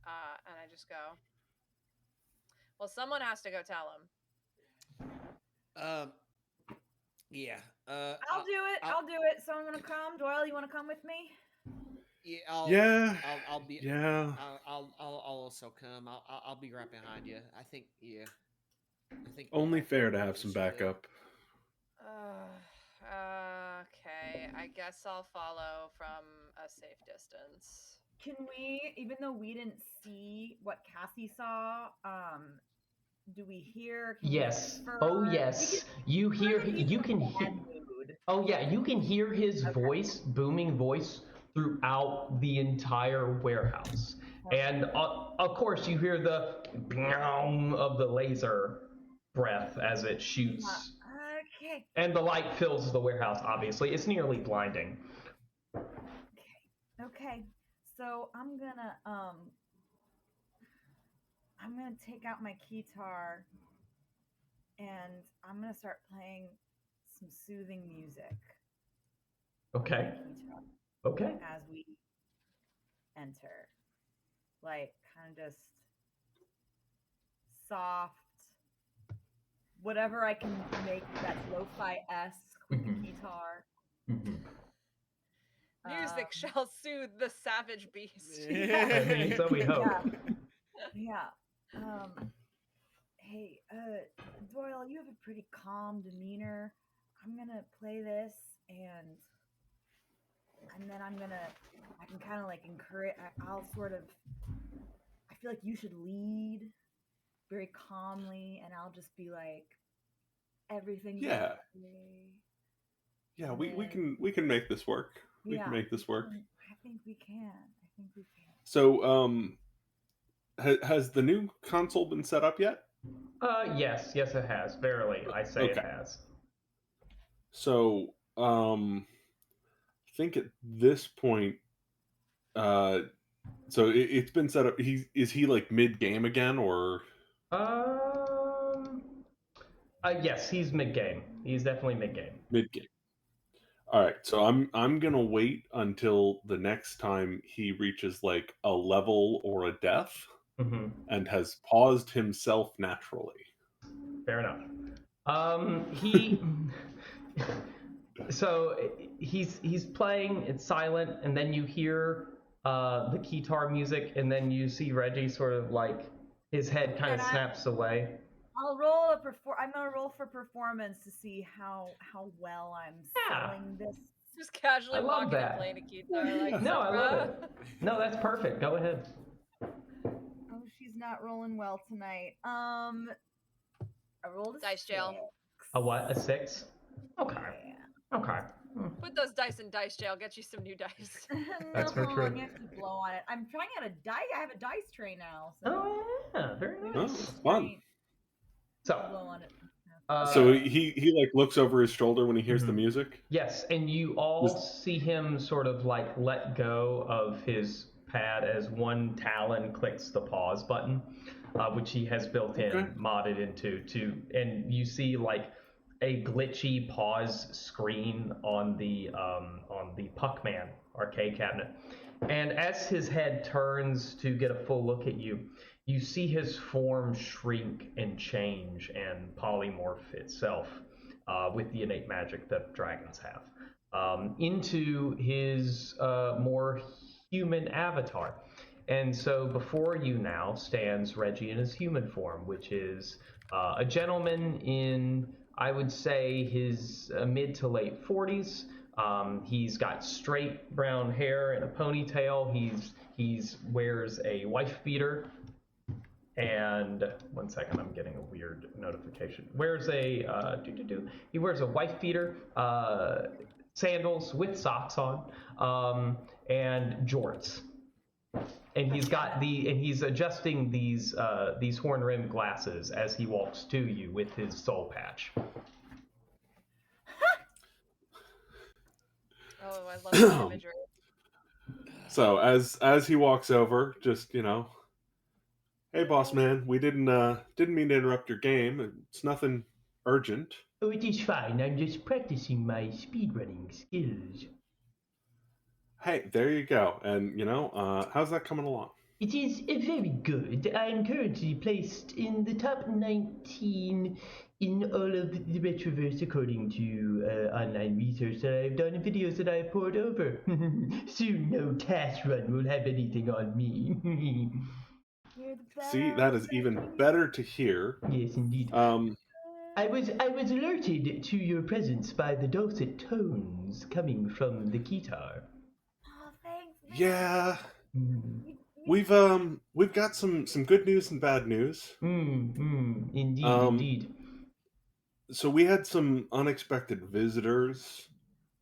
and I just go, well, someone has to go tell him. Yeah. I'll do it. I'll do it. Someone want to come? Doyle, you want to come with me? Yeah. Yeah. I'll be. Yeah. I'll also come. I'll be right behind you. I think. Yeah. I think. Only fair to have some backup. Okay, I guess I'll follow from a safe distance. Can we, even though we didn't see what Cassie saw, do we hear? Yes. Infer? Oh yes. You hear. You can hear. Mood. Oh yeah. You can hear his voice, booming voice, throughout the entire warehouse, and of course you hear the of the laser breath as it shoots. Okay. And the light fills the warehouse, obviously. It's nearly blinding. Okay. So I'm gonna take out my keytar and I'm gonna start playing some soothing music. Okay. Okay. As we enter. Like kind of just soft, whatever I can make that's lo-fi-esque with the guitar. Music shall soothe the savage beast. I mean, so we hope. Yeah. Hey, Doyle, you have a pretty calm demeanor. I'm gonna play this, and then I can kind of like encourage. I'll sort of. I feel like you should lead very calmly, and I'll just be like, everything. Yeah. Yeah, we can make this work. We can make this work. I think we can. So, has the new console been set up yet? Yes, it has. Verily, I say it has. So, I think at this point, so it's been set up. Is he like mid game again, or? Yes, he's mid game. He's definitely mid game. Mid game. All right, so I'm gonna wait until the next time he reaches like a level or a death Mm-hmm. and has paused himself naturally. Fair enough. He. So he's playing. It's silent, and then you hear the guitar music, and then you see Reggie sort of like his head kind of And snaps away. I'll roll I'm gonna roll for performance to see how well I'm Yeah. selling this. Just casually I love walking that. and playing a guitar. Like, No, I love bruh. it. No, that's perfect. Go ahead. Oh, she's not rolling well tonight. I rolled a Dice jail. 6. A what? A 6? Okay. Yeah. Okay. Put those dice in dice jail. Get you some new dice. That's for No, true. I have to blow on it. I'm trying out a die. I have a dice tray now. So Oh yeah, very Oh, nice. it's fun. So, blow on it. So he like looks over his shoulder when he hears the Mhm. music. yes, and you all see him sort of like let go of his pad as one talon clicks the pause button, which he has built in, Okay. modded into, and you see like a glitchy pause screen on the Puckman arcade cabinet. And as his head turns to get a full look at you, you see his form shrink and change and polymorph itself with the innate magic that dragons have into his more human avatar. And so before you now stands Reggie in his human form, which is a gentleman in, I would say, his mid to late 40s. He's got straight brown hair and a ponytail. He's wears a wife beater. And 1 second, I'm getting a weird notification. Wears a He wears a wife beater, sandals with socks on, and jorts. And he's adjusting these horn rimmed glasses as he walks to you with his soul patch. Oh, I love that imagery. So as he walks over, just hey boss man, we didn't mean to interrupt your game. It's nothing urgent. Oh, it is fine. I'm just practicing my speedrunning skills. Hey, there you go. And how's that coming along? It is very good. I'm currently placed in the top 19 in all of the Retroverse according to online research that I've done and videos that I've poured over. Soon no task run will have anything on me. You're the best. See, that is even better to hear. Yes, indeed. I was alerted to your presence by the dulcet tones coming from the guitar. Oh, thanks, man. Yeah, Mm. we've got some good news and bad news. Indeed, indeed. So we had some unexpected visitors.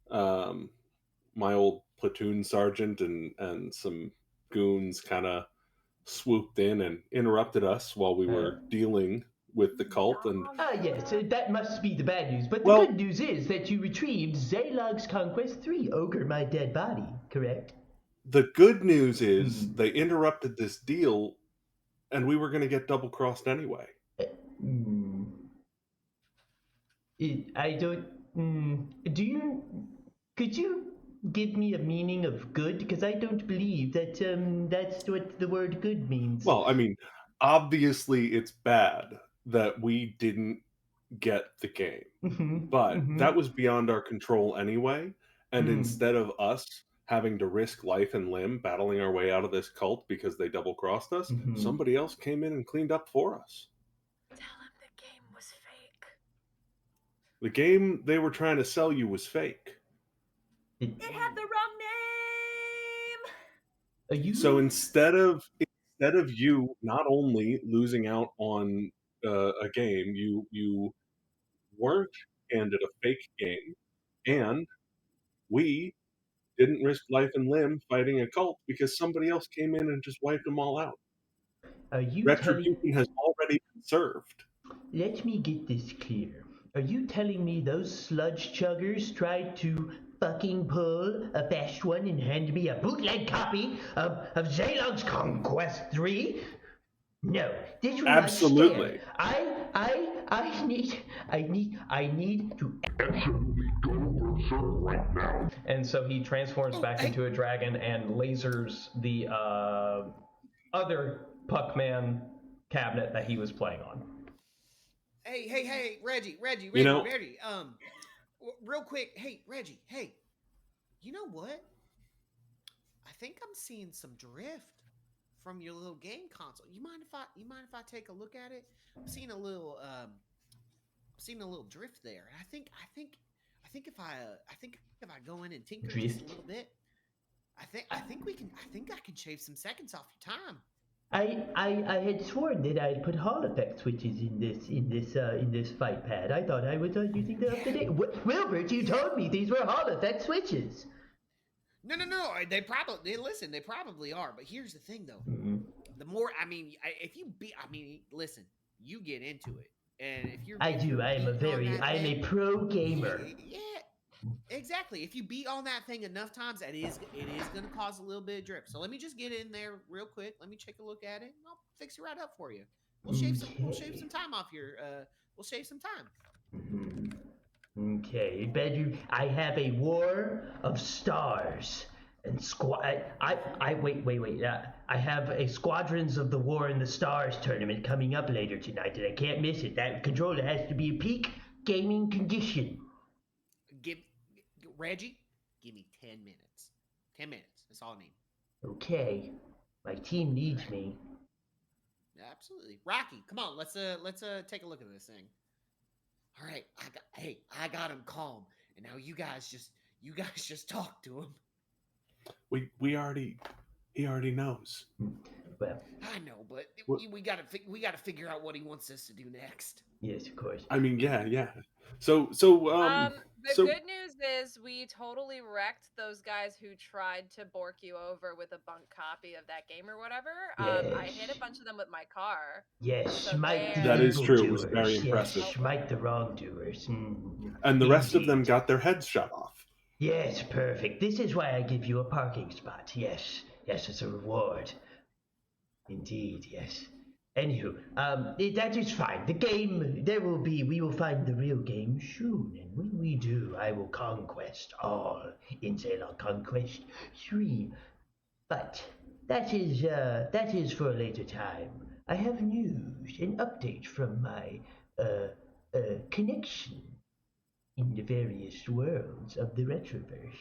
My old platoon sergeant and some goons kind of swooped in and interrupted us while we were dealing with the cult. And Yes, that must be the bad news. But Well- the good news is that you retrieved Zalog's Conquest 3, Ogre My Dead Body, correct? the good news is they interrupted this deal, and we were going to get double crossed anyway. I don't. Could you give me a meaning of good? Because I don't believe that that's what the word good means. Well, I mean, obviously it's bad that we didn't get the game, but that was beyond our control anyway. And instead of us having to risk life and limb battling our way out of this cult because they double crossed us, somebody else came in and cleaned up for us. Tell him the game was fake. The game they were trying to sell you was fake. It had the wrong name. So instead of you not only losing out on a game, you weren't handed a fake game, and we didn't risk life and limb fighting a cult because somebody else came in and just wiped them all out. Retribution has already been served. Let me get this clear. Are you telling me those sludge chuggers tried to fucking pull a fast one and hand me a bootleg copy of Zalog's Conquest 3? No, this will Absolutely. not stand. I need to Absolutely go berserk right now. And so he transforms back into a dragon and lasers the other Puckman cabinet that he was playing on. Hey, Reggie, You know- real quick, hey, Reggie, hey, you know what? I think I'm seeing some drift from your little game console. You mind if I take a look at it? I'm seeing a little drift there. I think if I go in and tinker just Drift? a little bit, I think I can shave some seconds off your time. I had sworn that I'd put Hall effect switches in this fight pad. I thought I was using the up to date. Wilbert, you told me these were Hall effect switches. No. They probably are. But here's the thing, though. Mm-hmm. The more, listen, you get into it, and if you're, I do. I am a pro gamer. Yeah, exactly. If you beat on that thing enough times, it is going to cause a little bit of drift. So let me just get in there real quick. Let me take a look at it, and I'll fix it right up for you. We'll shave some time off your. We'll shave some time. Mm-hmm. Okay, Bedroom. I have a war of stars and wait. I have a Squadrons of the War in the Stars tournament coming up later tonight, and I can't miss it. That controller has to be a peak gaming condition. Reggie, give me 10 minutes. 10 minutes. That's all I need. Okay, my team needs me. Absolutely, Rocky. Come on, let's take a look at this thing. All right, I got him calm, and now you guys just talk to him. He already knows. Well, I know, but we gotta figure out what he wants us to do next. yes, of course. I mean, yeah. So The so good news is we totally wrecked those guys who tried to bork you over with a bunk copy of that game or whatever. I hit a bunch of them with my car. Yes, So smite the That is evildoers. true. It was very impressive. Yes, smite the wrongdoers. and the rest of them Indeed. got their heads shot off. Yes, perfect. This is why I give you a parking spot. Yes, it's a reward. Indeed, yes. Anywho, that is fine. The game, we will find the real game soon, and when we do, I will conquest all in Zalon Conquest 3. But that is for a later time. I have news, an update from my connection in the various worlds of the Retroverse.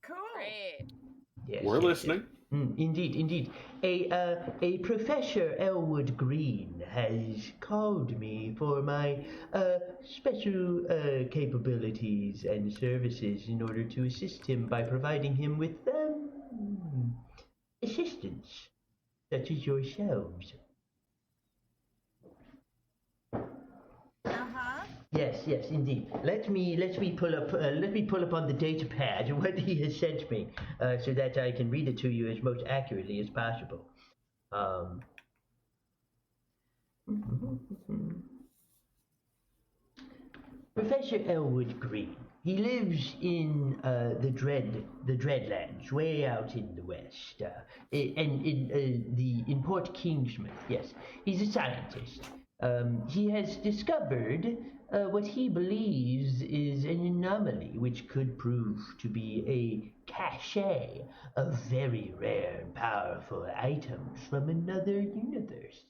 Cool. Great. Yes, We're yes, listening. yes. Indeed. A Professor Elwood Green has called me for my special capabilities and services in order to assist him by providing him with assistance, such as yourselves. Yes, indeed. Let me pull up on the data pad what he has sent me, so that I can read it to you as most accurately as possible. Professor Elwood Green. He lives in the Dreadlands, way out in the west, and in Port Kingsmouth. Yes, he's a scientist. He has discovered what he believes is an anomaly which could prove to be a cache of very rare and powerful items from another universe.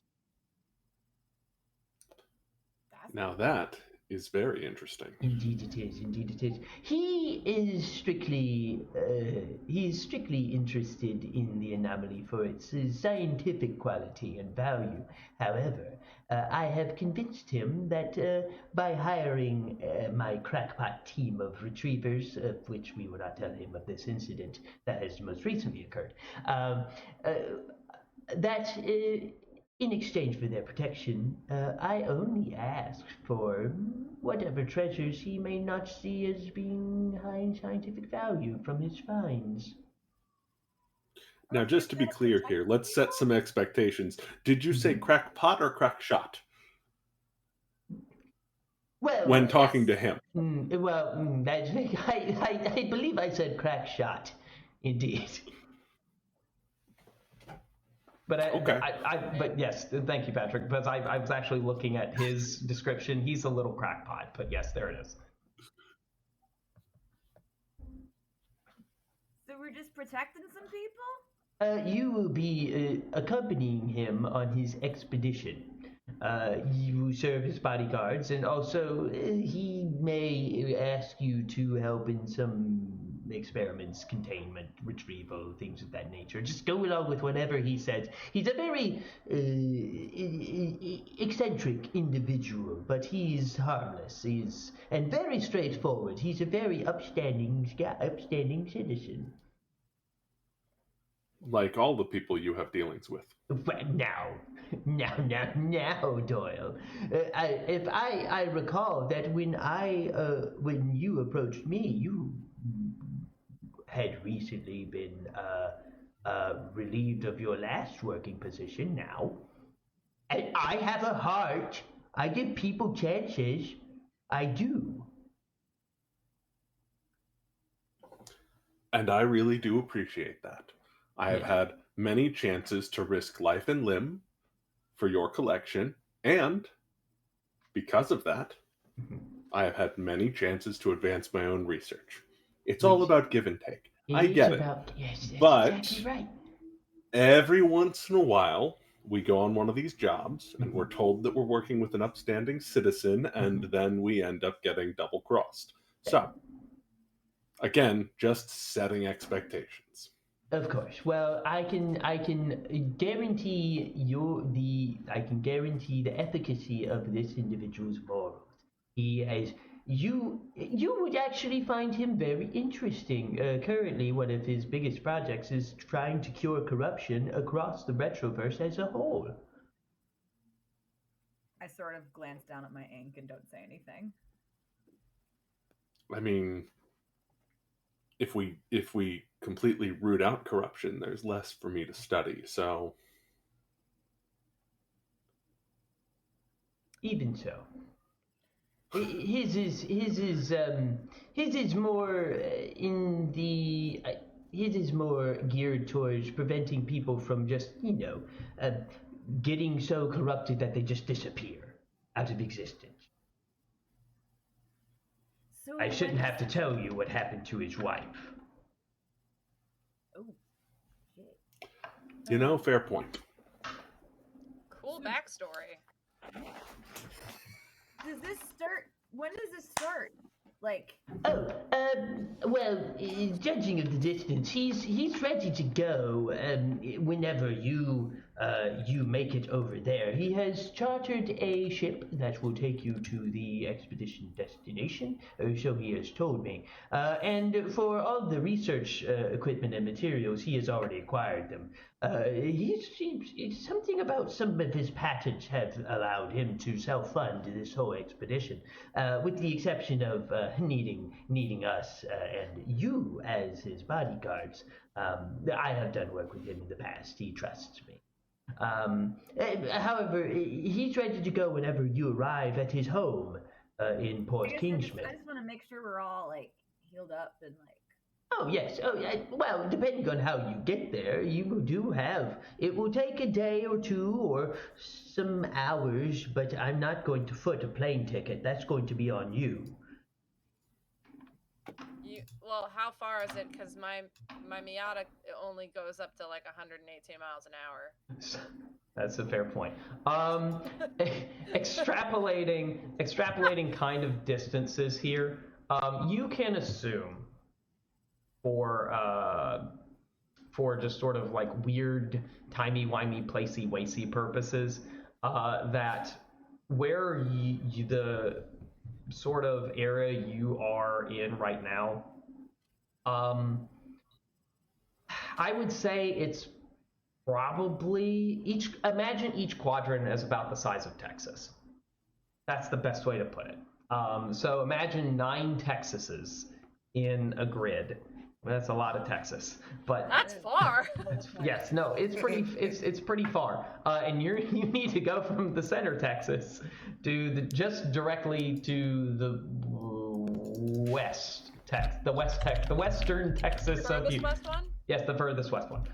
Now that is very interesting. Indeed it is. He is strictly interested in the anomaly for its scientific quality and value. However, I have convinced him that by hiring my crackpot team of retrievers, of which we will not tell him of this incident that has most recently occurred, that in exchange for their protection, I only ask for whatever treasures he may not see as being high in scientific value from his finds. Now, just to be clear here, let's set some expectations. Did you say crack pot or crack shot Well, when talking to him? I believe I said crack shot, indeed. Okay. But yes, thank you, Patrick. Because I was actually looking at his description. He's a little crackpot, but yes, there it is. So we're just protecting some people? You will be accompanying him on his expedition. You will serve his bodyguards, and also he may ask you to help in some experiments, containment, retrieval, things of that nature. Just go along with whatever he says. He's a very eccentric individual, but he's harmless. And very straightforward. He's a very upstanding citizen. Like all the people you have dealings with. Well, now, Doyle. If I recall that when you approached me, you had recently been relieved of your last working position. Now, and I have a heart. I give people chances. I do. And I really do appreciate that. I have had many chances to risk life and limb for your collection, and because of that, I have had many chances to advance my own research. It's all about give and take. I get it. Yes, that's But exactly right. every once in a while, we go on one of these jobs, and we're told that we're working with an upstanding citizen, and then we end up getting double-crossed. So, again, just setting expectations. Of course. Well, I can guarantee the efficacy of this individual's morals. He has you would actually find him very interesting. Currently, one of his biggest projects is trying to cure corruption across the Retroverse as a whole. I sort of glance down at my ink and don't say anything. I mean, if we completely root out corruption, there's less for me to study. So Even so, his is more his is more geared towards preventing people from just getting so corrupted that they just disappear out of existence. So I shouldn't have to tell you what happened to his wife. Oh, shit. fair point. Cool backstory. Does this start? When does this start? Like, Judging of the distance, he's ready to go whenever you make it over there. He has chartered a ship that will take you to the expedition destination, or so he has told me. And for all the research equipment and materials, he has already acquired them. It's something about some of his patents have allowed him to self-fund this whole expedition, with the exception of needing us and you as his bodyguards. I have done work with him in the past. He trusts me. However, he's ready to go whenever you arrive at his home in Port Kingsmith. I just want to make sure we're all like healed up and like. Oh, yes. Oh, well, depending on how you get there, you do have. It will take a day or two or some hours, but I'm not going to foot a plane ticket. That's going to be on you. Well, how far is it? Because my Miata only goes up to like 118 miles an hour. That's a fair point. Extrapolating kind of distances here, you can assume for just sort of like weird timey-wimey placey-wacey purposes, that where the sort of area you are in right now, I would say it's probably imagine each quadrant as about the size of Texas. That's the best way to put it. So imagine 9 Texases in a grid. That's a lot of Texas, but that's far. Yes, no, it's pretty far, and you need to go from the center Texas to just directly to the western Texas of you. West one? Yes, the furthest west one.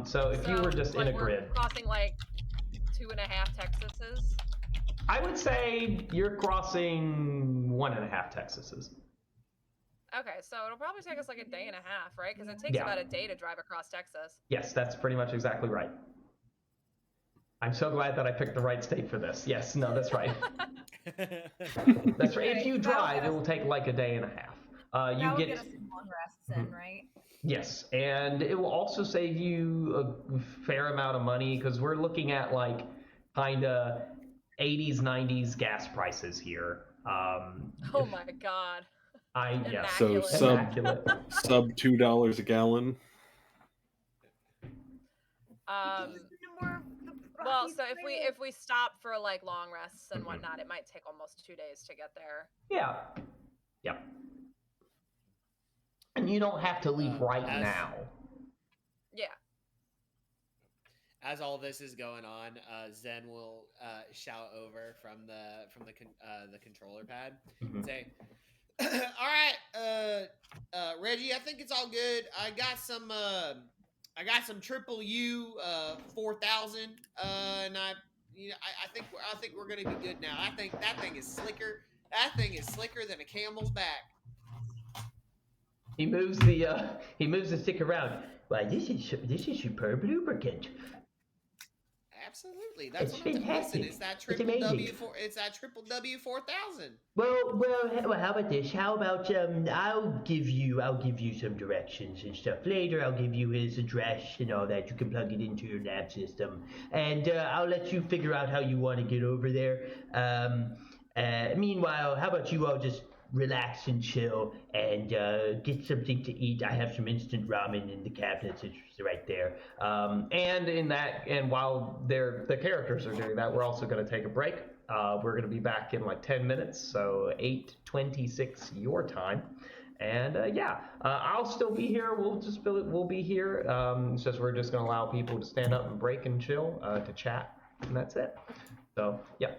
So if you were just in a we're grid, crossing like 2.5 Texases. I would say you're crossing 1.5 Texases. Okay, so it'll probably take us like a day and a half, right? Because it takes Yeah. about a day to drive across Texas. Yes, that's pretty much exactly right. I'm so glad that I picked the right state for this. Yes, no, that's right. That's right. If you drive, it will take like a day and a half. That You would get get us some long rests in, right? yes, and it will also save you a fair amount of money because we're looking at like kind of 80s, 90s gas prices here. Oh my god. Yeah. So Immaculate. sub $2 a gallon. Well, so if we stop for like long rests and whatnot, it might take almost 2 days to get there. Yeah. Yeah. And you don't have to leave right now. Yeah. As all this is going on, Zen will shout over from the controller pad and say, "All right, Reggie, I think it's all good. I got some triple U 4000, and I think we're gonna be good now. I think that thing is slicker. That thing is slicker than a camel's back." He moves the stick around. Why, this is superb lubricant. Absolutely, that's It's what I'm fantastic. Listen, it's that It's triple amazing. triple W 4000. Well, how about this? How about I'll give you some directions and stuff later. I'll give you his address and all that. You can plug it into your nav system, and I'll let you figure out how you want to get over there. Meanwhile, how about you all just relax and chill and get something to eat. I have some instant ramen in the cabinets. It's right there. And while the characters are doing that, we're also going to take a break. We're going to be back in like 10 minutes, so 8:26 your time. And I'll still be here. We'll be here. It's just we're just going to allow people to stand up and break and chill to chat, and that's it. So yeah.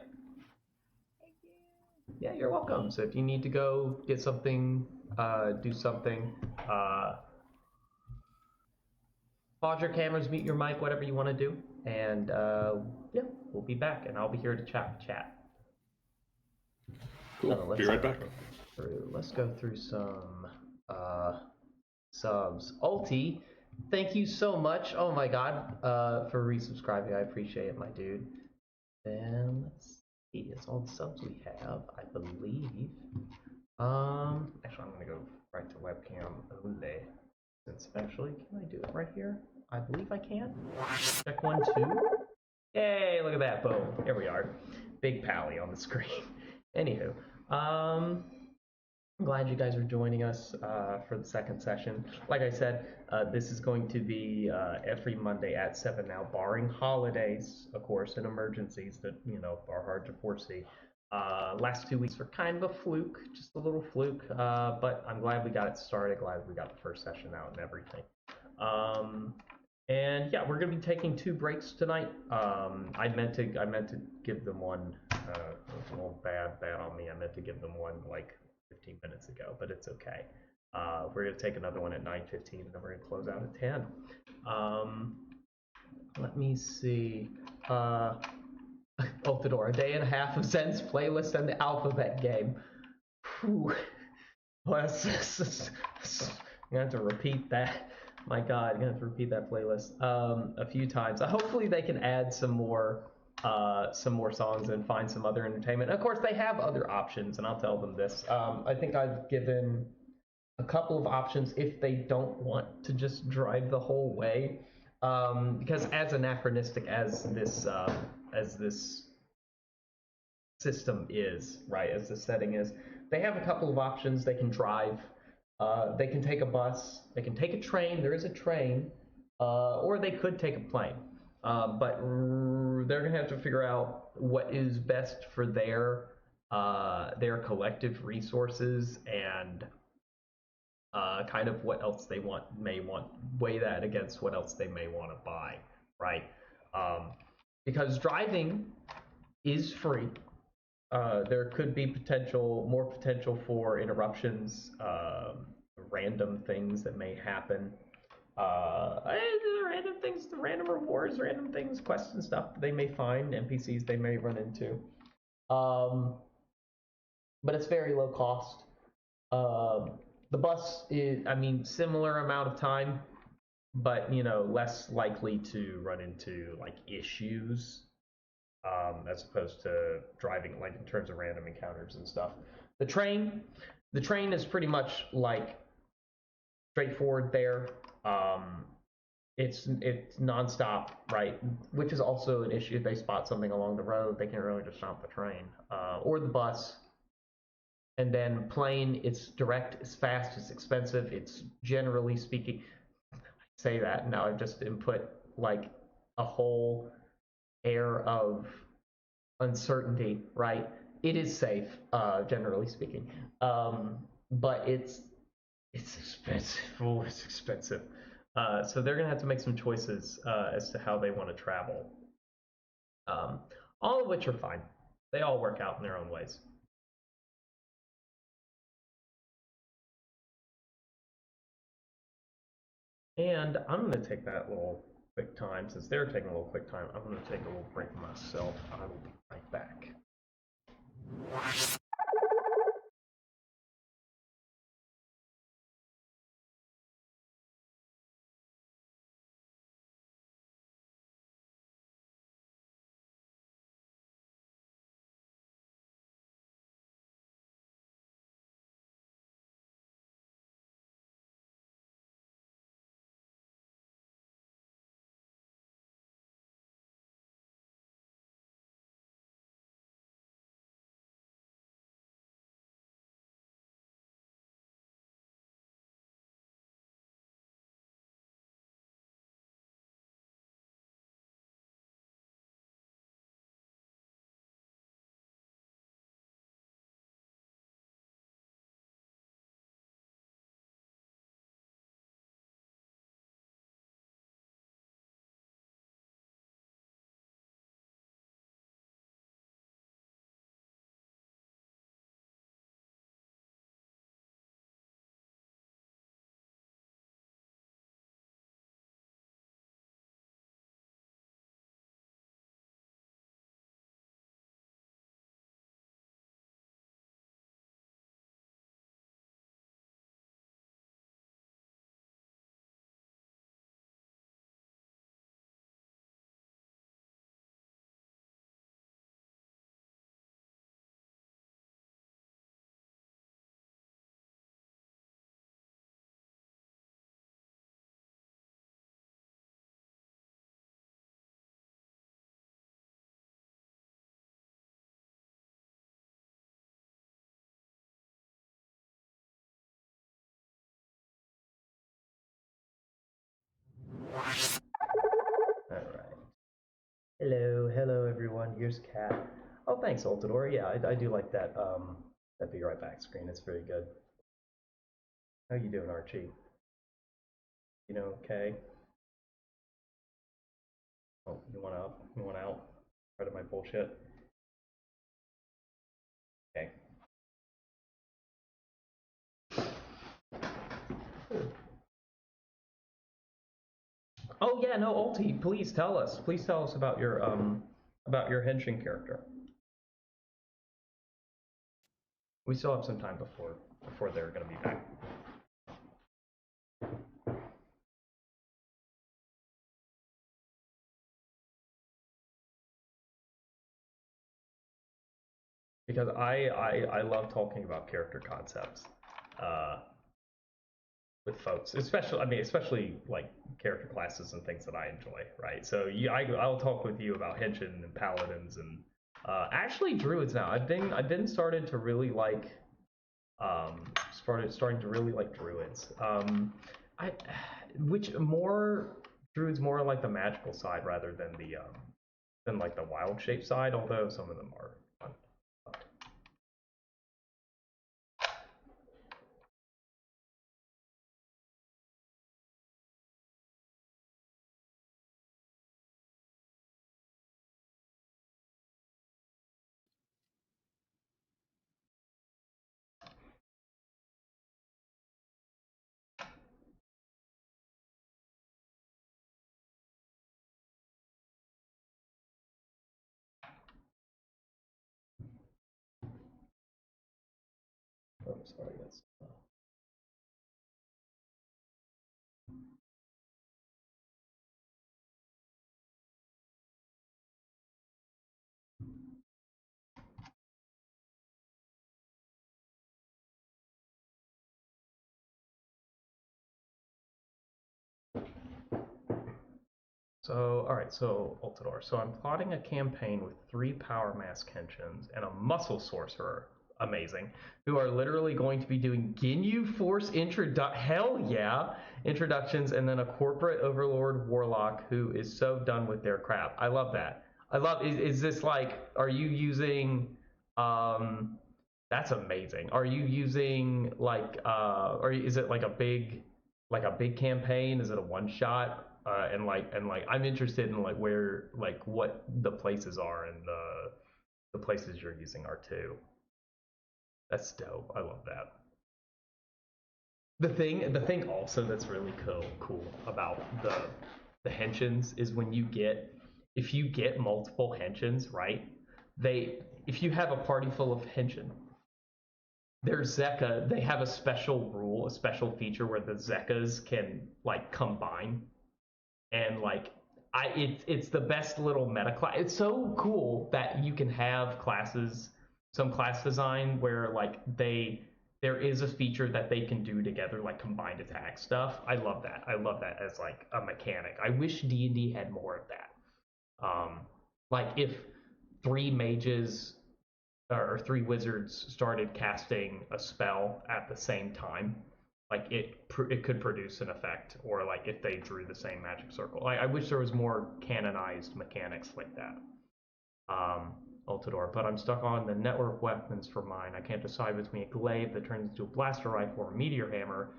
Yeah, you're welcome. So if you need to go get something, do something, pause your cameras, mute your mic, whatever you want to do, and we'll be back, and I'll be here to chat. Cool. Be right back. Let's go through some subs. Ulti, thank you so much. Oh my god, for resubscribing. I appreciate it, my dude. Then let's see, it's all the subs we have, I believe. Actually, I'm gonna go right to webcam only. Since actually, can I do it right here? I believe I can. Check 1, 2. Yay! Look at that. Boom. Here we are. Big Pally on the screen. Anywho, I'm glad you guys are joining us for the second session. Like I said, this is going to be every Monday at 7 now, barring holidays, of course, and emergencies that, are hard to foresee. Last 2 weeks were kind of a fluke, just a little fluke, but I'm glad we got it started, glad we got the first session out and everything. And yeah, we're gonna be taking 2 breaks tonight. I meant to give them one. It was a little bad on me. I meant to give them one like 15 minutes ago, but it's okay. We're gonna take another one at 9:15, and then we're gonna close out at 10. Let me see. Ultador, a day and a half of Zen's playlist and the alphabet game. Whew. Well, I'm gonna have to repeat that. My God, I'm gonna have to repeat that playlist a few times. Hopefully, they can add some more songs and find some other entertainment. Of course, they have other options, and I'll tell them this. I think I've given a couple of options if they don't want to just drive the whole way, because as anachronistic as this system is, right, as the setting is, they have a couple of options. They can drive, they can take a bus, they can take a train, there is a train, or they could take a plane. But they're gonna have to figure out what is best for their collective resources and kind of what else they may want, weigh that against what else they may want to buy, right? Because driving is free. There could be more potential for interruptions, random things that may happen. random things, random rewards, random things, quests and stuff they may find, NPCs they may run into. But it's very low cost. The bus is, I mean, similar amount of time, but less likely to run into like issues, as opposed to driving, like in terms of random encounters and stuff. The train, is pretty much like straightforward there. It's nonstop, right? Which is also an issue. If they spot something along the road, they can really just stop the train or the bus. And then plane, it's direct, it's fast, it's expensive. It's generally speaking, I say that now I've just input like a whole air of uncertainty, right? It is safe, generally speaking, but it's expensive. Oh, it's expensive. So they're gonna have to make some choices as to how they want to travel. All of which are fine. They all work out in their own ways. And I'm gonna take that little quick time, since they're taking a little quick time, I'm gonna take a little break myself. I will be right back. All right. Hello everyone. Here's Kat. Oh, thanks, Altador. Yeah, I do like that. That be right back screen. It's very good. How you doing, Archie? Okay. Oh, you want up? You want out? Part of my bullshit. Okay. Oh yeah, no, Alti, please tell us. Please tell us about your henshin character. We still have some time before they're gonna be back. Because I love talking about character concepts with folks, especially like character classes and things that I enjoy, right? So I'll talk with you about henshin and paladins and actually druids now. I've been started to really like starting to really like druids. I which more druids more like the magical side rather than like the wild shape side, although some of them are fun. sorry, that's. So, alright, so Ultidor. So I'm plotting a campaign with 3 Power Mask Henchins and a Muscle Sorcerer, amazing, who are literally going to be doing Ginyu Force hell yeah, introductions, and then a Corporate Overlord Warlock who is so done with their crap. I love that. Is this like, are you using, that's amazing. Are you using like, or is it like a big campaign? Is it a one shot? And I'm interested in like where like what the places are and the places you're using are too. That's dope. I love that. The thing also that's really cool about the henchins is when you get, if you get multiple henchins, right? If you have a party full of henshin, their Zeka, they have a special rule, a special feature where the Zekas can like combine, and like it's the best little meta class. It's so cool that you can have classes, some class design where like there is a feature that they can do together, like combined attack stuff. I love that. I love that as like a mechanic. I wish D&D had more of that. Like if 3 mages or 3 wizards started casting a spell at the same time, like it could produce an effect, or like if they drew the same magic circle. I wish there was more canonized mechanics like that. Ultidor, but I'm stuck on the network weapons for mine. I can't decide between a glaive that turns into a blaster rifle or a meteor hammer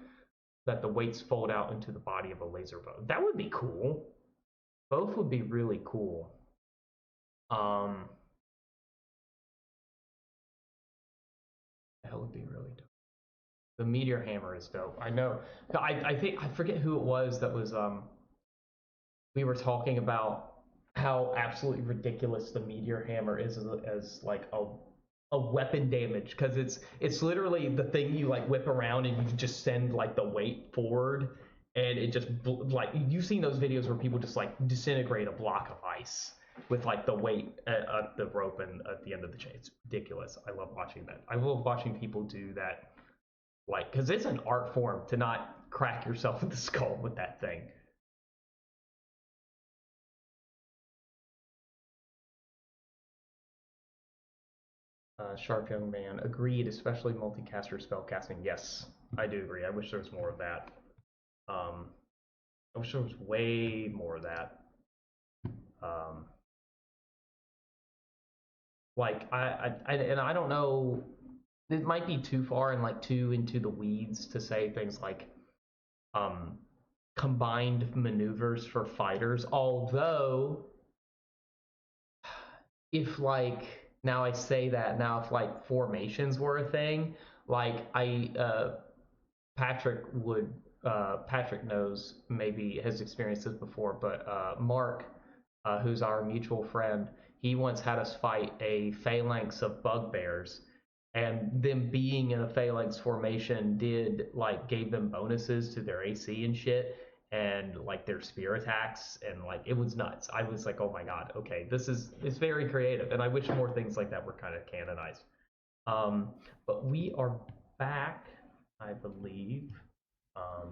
that the weights fold out into the body of a laser bow. That would be cool. Both would be really cool. That would be really dope. The meteor hammer is dope. I know. I think I forget who it was that was we were talking about how absolutely ridiculous the meteor hammer is as like a weapon damage, because it's literally the thing you like whip around and you just send like the weight forward, and it just like you've seen those videos where people just like disintegrate a block of ice with like the weight at the rope and at the end of the chain. It's ridiculous. I love watching that. I love watching people do that, like, because it's an art form to not crack yourself in the skull with that thing. Sharp young man. Agreed, especially multicaster spellcasting. Yes, I do agree. I wish there was more of that. I wish there was way more of that. Like and I don't know. It might be too far and like too into the weeds to say things like combined maneuvers for fighters. Although, if like now I say that now, if like formations were a thing, like Patrick would Patrick knows, maybe has experienced this before, but Mark, who's our mutual friend, he once had us fight a phalanx of bugbears, and them being in a phalanx formation gave them bonuses to their AC and shit, and like their spear attacks, and like it was nuts. I was like, oh my god, okay, it's very creative, and I wish more things like that were kind of canonized. But we are back, I believe. I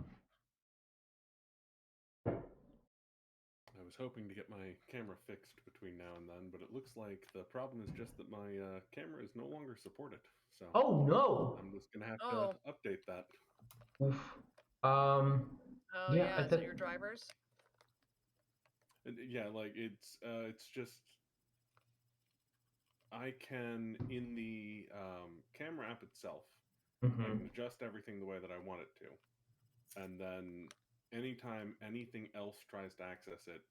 was hoping to get my camera fixed between now and then, but it looks like the problem is just that my camera is no longer supported. So Oh no! I'm just gonna have to update that. Oof. Oh Yeah, yeah, so your drivers? Yeah, like it's just I can, in the camera app itself, I can adjust everything the way that I want it to, and then anytime anything else tries to access it,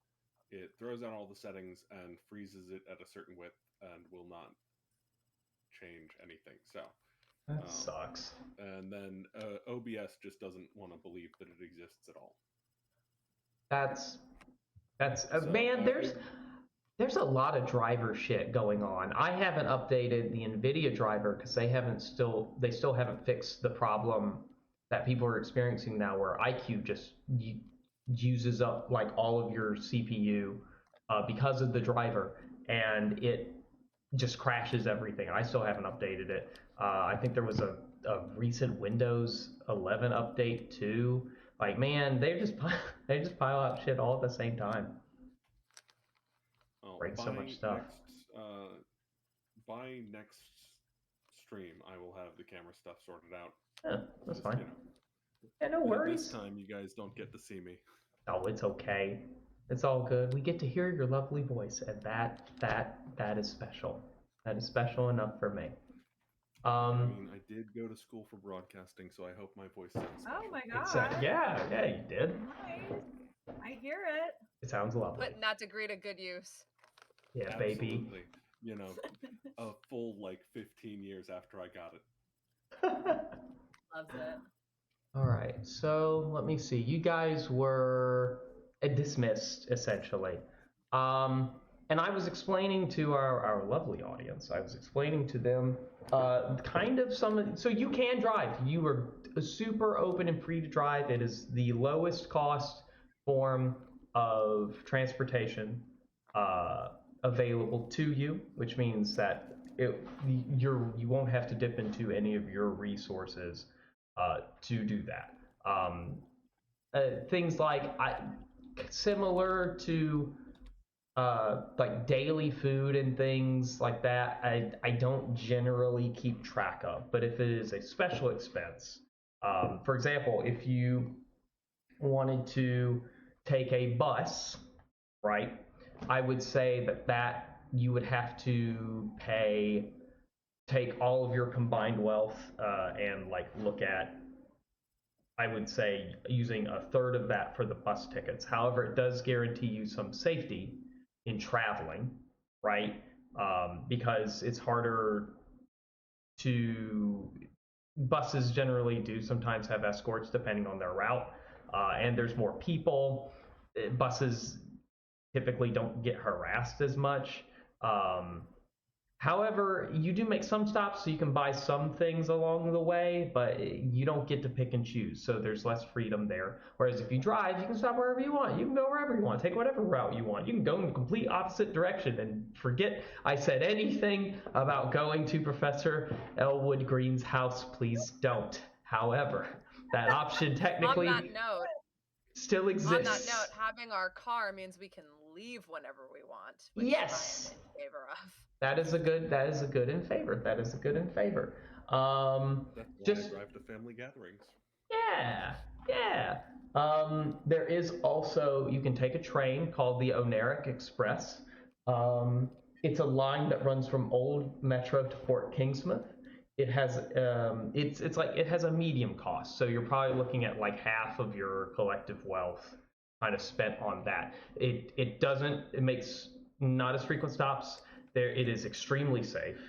it throws out all the settings and freezes it at a certain width and will not change anything. So that sucks. And then OBS just doesn't want to believe that it exists at all. That's So, man. There's a lot of driver shit going on. I haven't updated the NVIDIA driver because they still haven't fixed the problem that people are experiencing now, where iCube just uses up like all of your CPU because of the driver, and it just crashes everything. I still haven't updated it. I think there was a recent Windows 11 update too. Like, man, they just pile out shit all at the same time. Oh, Break so much stuff. By next stream, I will have the camera stuff sorted out. Yeah, that's Just, fine. you know. Yeah, no This worries. time, you guys don't get to see me. Oh, it's okay. It's all good. We get to hear your lovely voice, and that is special. That is special enough for me. I mean, I did go to school for broadcasting, so I hope my voice sounds special. Oh my god. Yeah, you did. Nice. I hear it. It sounds lovely. Putting that degree to good use. Yeah, baby. Absolutely. You know, a full, 15 years after I got it. Loves it. All right, so let me see. You guys were dismissed, essentially. And I was explaining to our lovely audience, I was explaining to them kind of so you can drive. You are super open and free to drive. It is the lowest cost form of transportation available to you, which means that you won't have to dip into any of your resources to do that. Things like similar to like daily food and things like that, I don't generally keep track of. But if it is a special expense, for example, if you wanted to take a bus, right, I would say that you would have to take all of your combined wealth and look at, I would say, using a third of that for the bus tickets. However, it does guarantee you some safety in traveling, right? Because it's harder buses generally do sometimes have escorts depending on their route, and there's more people. Buses typically don't get harassed as much. However, you do make some stops, so you can buy some things along the way, but you don't get to pick and choose, so there's less freedom there. Whereas if you drive, you can stop wherever you want. You can go wherever you want, take whatever route you want. You can go in the complete opposite direction, and forget I said anything about going to Professor Elwood Green's house. Please don't. However, that option technically On that note, still exists. On that note, having our car means we can leave whenever we want. Which Yes. I am in favor of. That is a good in favor. That is a good in favor. That's why I drive to family gatherings. Yeah. There is also, you can take a train called the Oneric Express. It's a line that runs from Old Metro to Fort Kingsmouth. It has it has a medium cost, so you're probably looking at half of your collective wealth kind of spent on that. It makes not as frequent stops. It is extremely safe,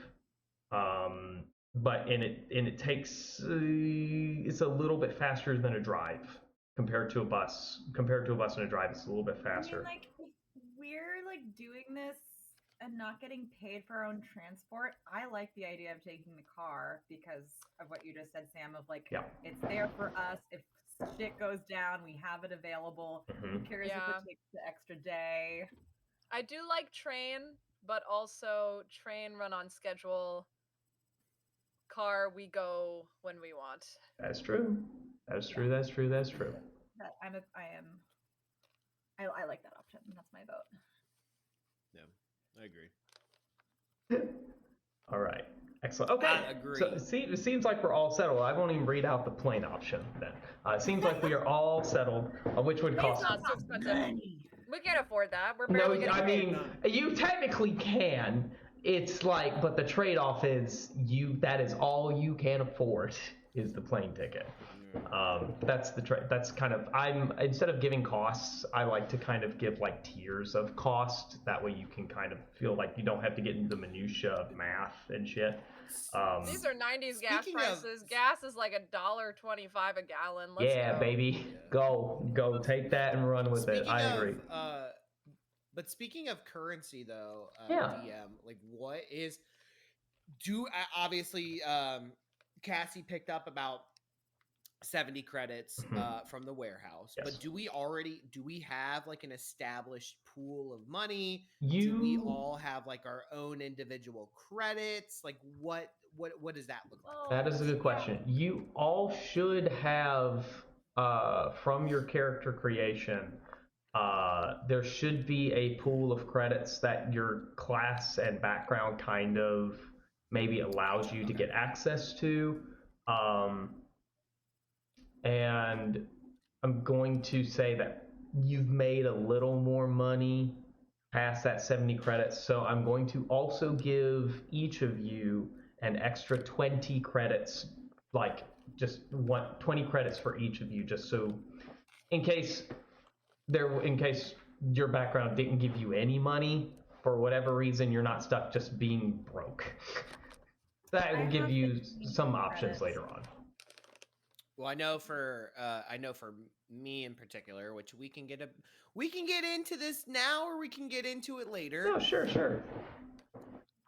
but it takes it's a little bit faster than a drive compared to a bus. Compared to a bus and a drive, it's a little bit faster. I mean, if we're doing this and not getting paid for our own transport, I like the idea of taking the car because of what you just said, Sam. Of it's there for us. If shit goes down, we have it available. Who cares if it takes the extra day? I do like train, but also train run on schedule. Car, we go when we want. That's true. That's true. I like that option. That's my vote. Yeah, I agree. All right. Excellent. Okay. I agree. So it seems like we're all settled. I won't even read out the plane option then. It seems like we are all settled, which would cost. It's not so expensive. We can't afford that. We're barely getting paid. You technically can. It's but the trade-off is that is all you can afford is the plane ticket. That's the trade. That's kind of, instead of giving costs, I like to kind of give tiers of cost. That way you can kind of feel like you don't have to get into the minutia of math and shit. These are 90s gas prices. Gas is $1.25 a gallon. Let's go. Baby. Go take that and run with it. I agree. But speaking of currency, though, Yeah. DM, like, what is? Obviously, Cassie picked up about 70 credits from the warehouse. Yes. But do we have like an established pool of money? Do we all have like our own individual credits? Like what does that look like? That is a good question. You all should have, from your character creation, there should be a pool of credits that your class and background kind of maybe allows you to get access to. And I'm going to say that you've made a little more money past that 70 credits. So I'm going to also give each of you an extra 20 credits, like just 20 credits for each of you, just so in case your background didn't give you any money for whatever reason, you're not stuck just being broke. That will give you some options later on. Well, I know for me in particular, which we can get into this now, or we can get into it later. Oh, sure.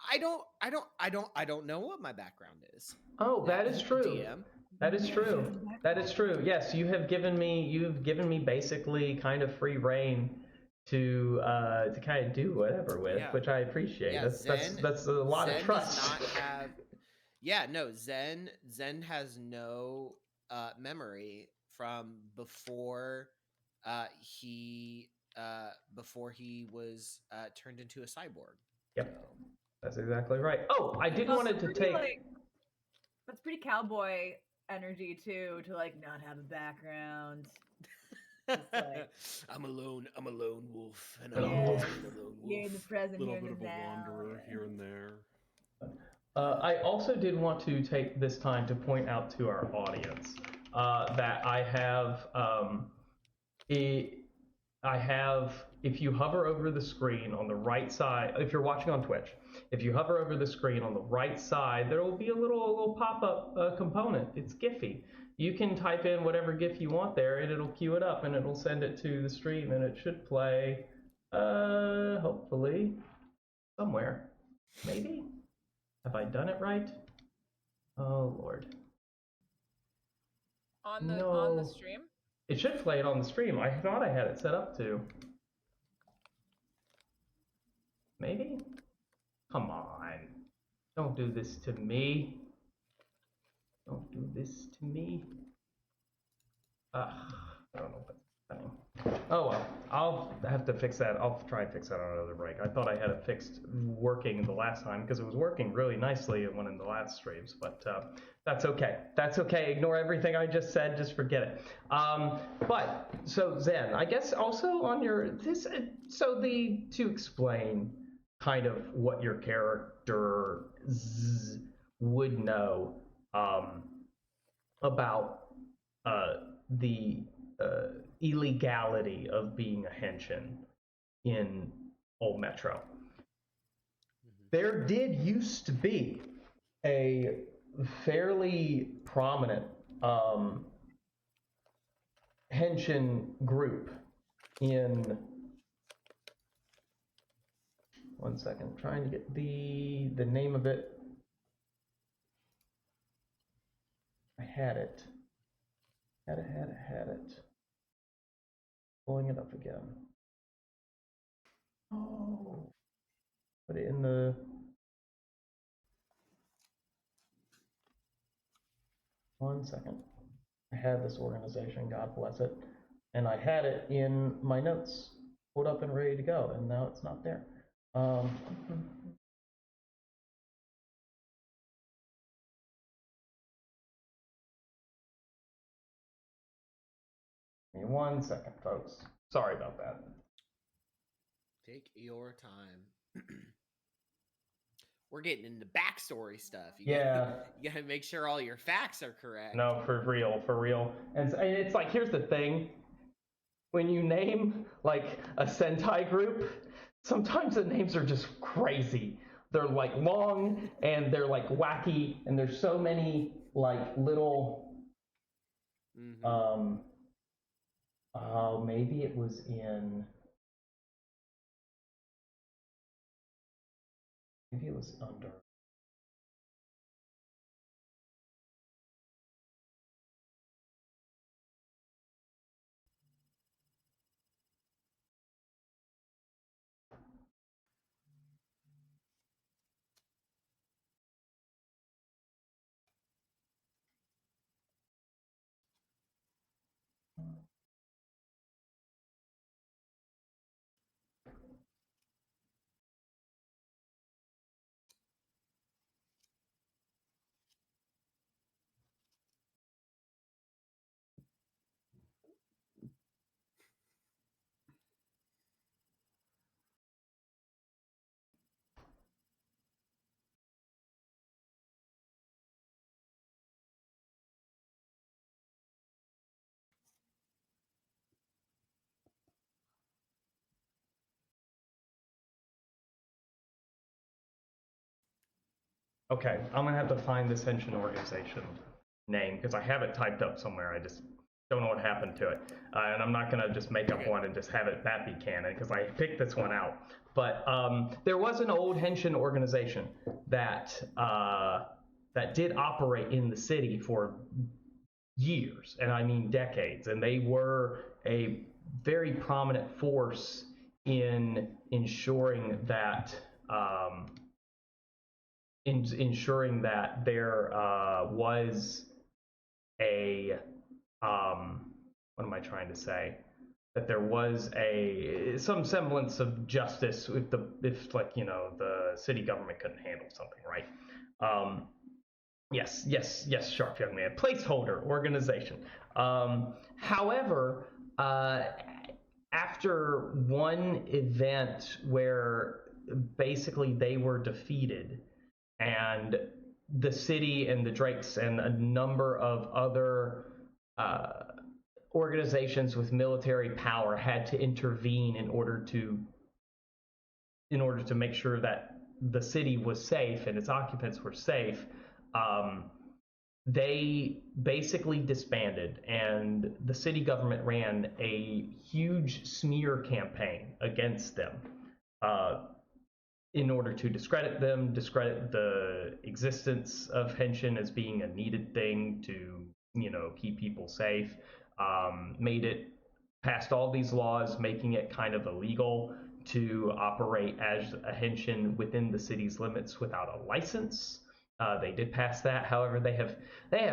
I don't know what my background is. Oh, that is true. DM. That is true. Yes, you have given me basically kind of free reign to kind of do whatever with, which I appreciate. Yeah, that's a lot Zen of trust. Does not have, Zen has no memory from before he was turned into a cyborg. Yep. So. That's exactly right. Oh, I did wanted to take. That's pretty cowboy energy too, to like not have a background. Like, I'm a lone wolf, and I'm a lone wolf. You're in the present, Little you're in bit the of a now. wanderer here and there. I also did want to take this time to point out to our audience that I have, if you hover over the screen on the right side, if you're watching on Twitch, if you hover over the screen on the right side, there will be a little pop-up component. It's Giphy. You can type in whatever GIF you want there, and it'll queue it up, and it'll send it to the stream, and it should play, hopefully, somewhere. Maybe? Have I done it right? Oh, Lord. On the stream? It should play it on the stream. I thought I had it set up to. Maybe? Come on. Don't do this to me. Don't do this to me. I don't know what's happening. Oh well, I'll have to fix that. I'll try and fix that on another break. I thought I had it fixed working the last time because it was working really nicely in one of the last streams, but that's okay. That's okay. Ignore everything I just said. Just forget it. But so Zen, I guess also on your to explain kind of what your character would know about the illegality of being a henchman in Old Metro. Mm-hmm. There did used to be a fairly prominent henchman group in. One second, trying to get the name of it. I had it. Had it. Pulling it up again. Oh. Put it in the. One second. I had this organization, God bless it. And I had it in my notes, pulled up and ready to go, and now it's not there. Give me 1 second, folks. Sorry about that. Take your time. We're getting into backstory stuff. You gotta make sure all your facts are correct. No, for real. And it's like, here's the thing. When you name like a Sentai group, sometimes the names are just crazy. They're like long and they're like wacky, and there's so many like little maybe it was in Maybe it was under. Okay, I'm gonna have to find this Henshin organization name because I have it typed up somewhere. I just don't know what happened to it, and I'm not gonna just make up one and just have it that be canon because I picked this one out. But there was an old Henshin organization that that did operate in the city for years, and I mean decades, and they were a very prominent force in ensuring that. Ensuring that there was a what am I trying to say? That there was some semblance of justice if like the city government couldn't handle something, right? Yes, sharp young man. Placeholder organization. However, after one event where basically they were defeated, and the city and the Drakes and a number of other organizations with military power had to intervene in order to make sure that the city was safe and its occupants were safe. They basically disbanded, and the city government ran a huge smear campaign against them. In order to discredit them, discredit the existence of Henshin as being a needed thing to, keep people safe, passed all these laws, making it kind of illegal to operate as a Henshin within the city's limits without a license. They did pass that. However, they have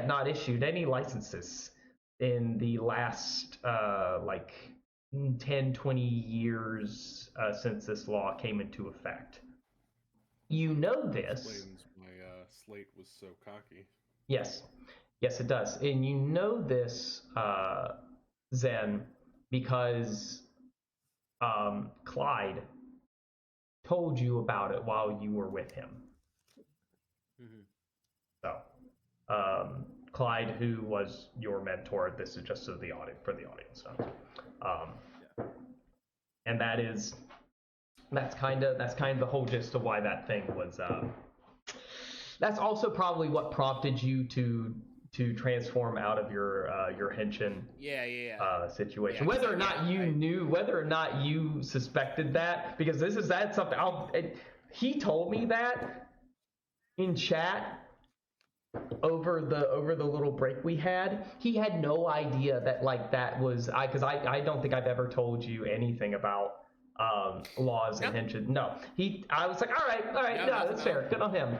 not issued any licenses in the last 10, 20 years since this law came into effect. You know this. Explains why Slate was so cocky. Yes, it does. And you know this, Zen, because Clyde told you about it while you were with him. Mm-hmm. So, Clyde, who was your mentor, this is just so the audience knows. And that's kind of the whole gist of why that thing was. That's also probably what prompted you to transform out of your Henshin situation. Yeah, whether or not you knew, whether or not you suspected that, because that's something. He told me that in chat over the little break we had. He had no idea that that was because I don't think I've ever told you anything about laws and Henshin. No, I was like, all right, no, that's fair. Good on him.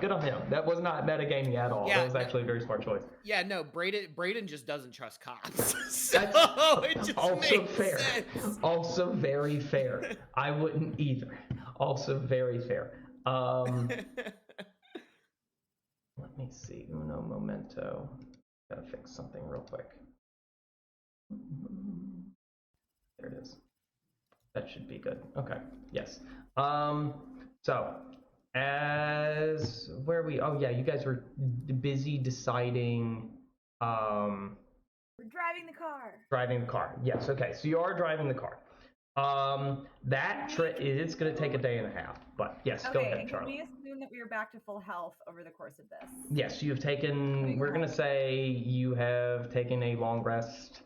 That was not metagaming at all. Yeah, that was actually a very smart choice. Yeah, no, Braden just doesn't trust cops. So That's it just also makes fair. sense. Also very fair. I wouldn't either. Also very fair. Let me see. Uno momento. Gotta fix something real quick. There it is. That should be good. Okay. Yes. So as where we? Oh yeah, you guys were busy deciding. We're driving the car. Driving the car. Yes. Okay. So you are driving the car. That trip is going to take a day and a half. But yes, Okay, go ahead, and Charlie. can we assume that we are back to full health over the course of this? Yes, you have taken. Okay, We're go going to ahead. say you have taken a long rest.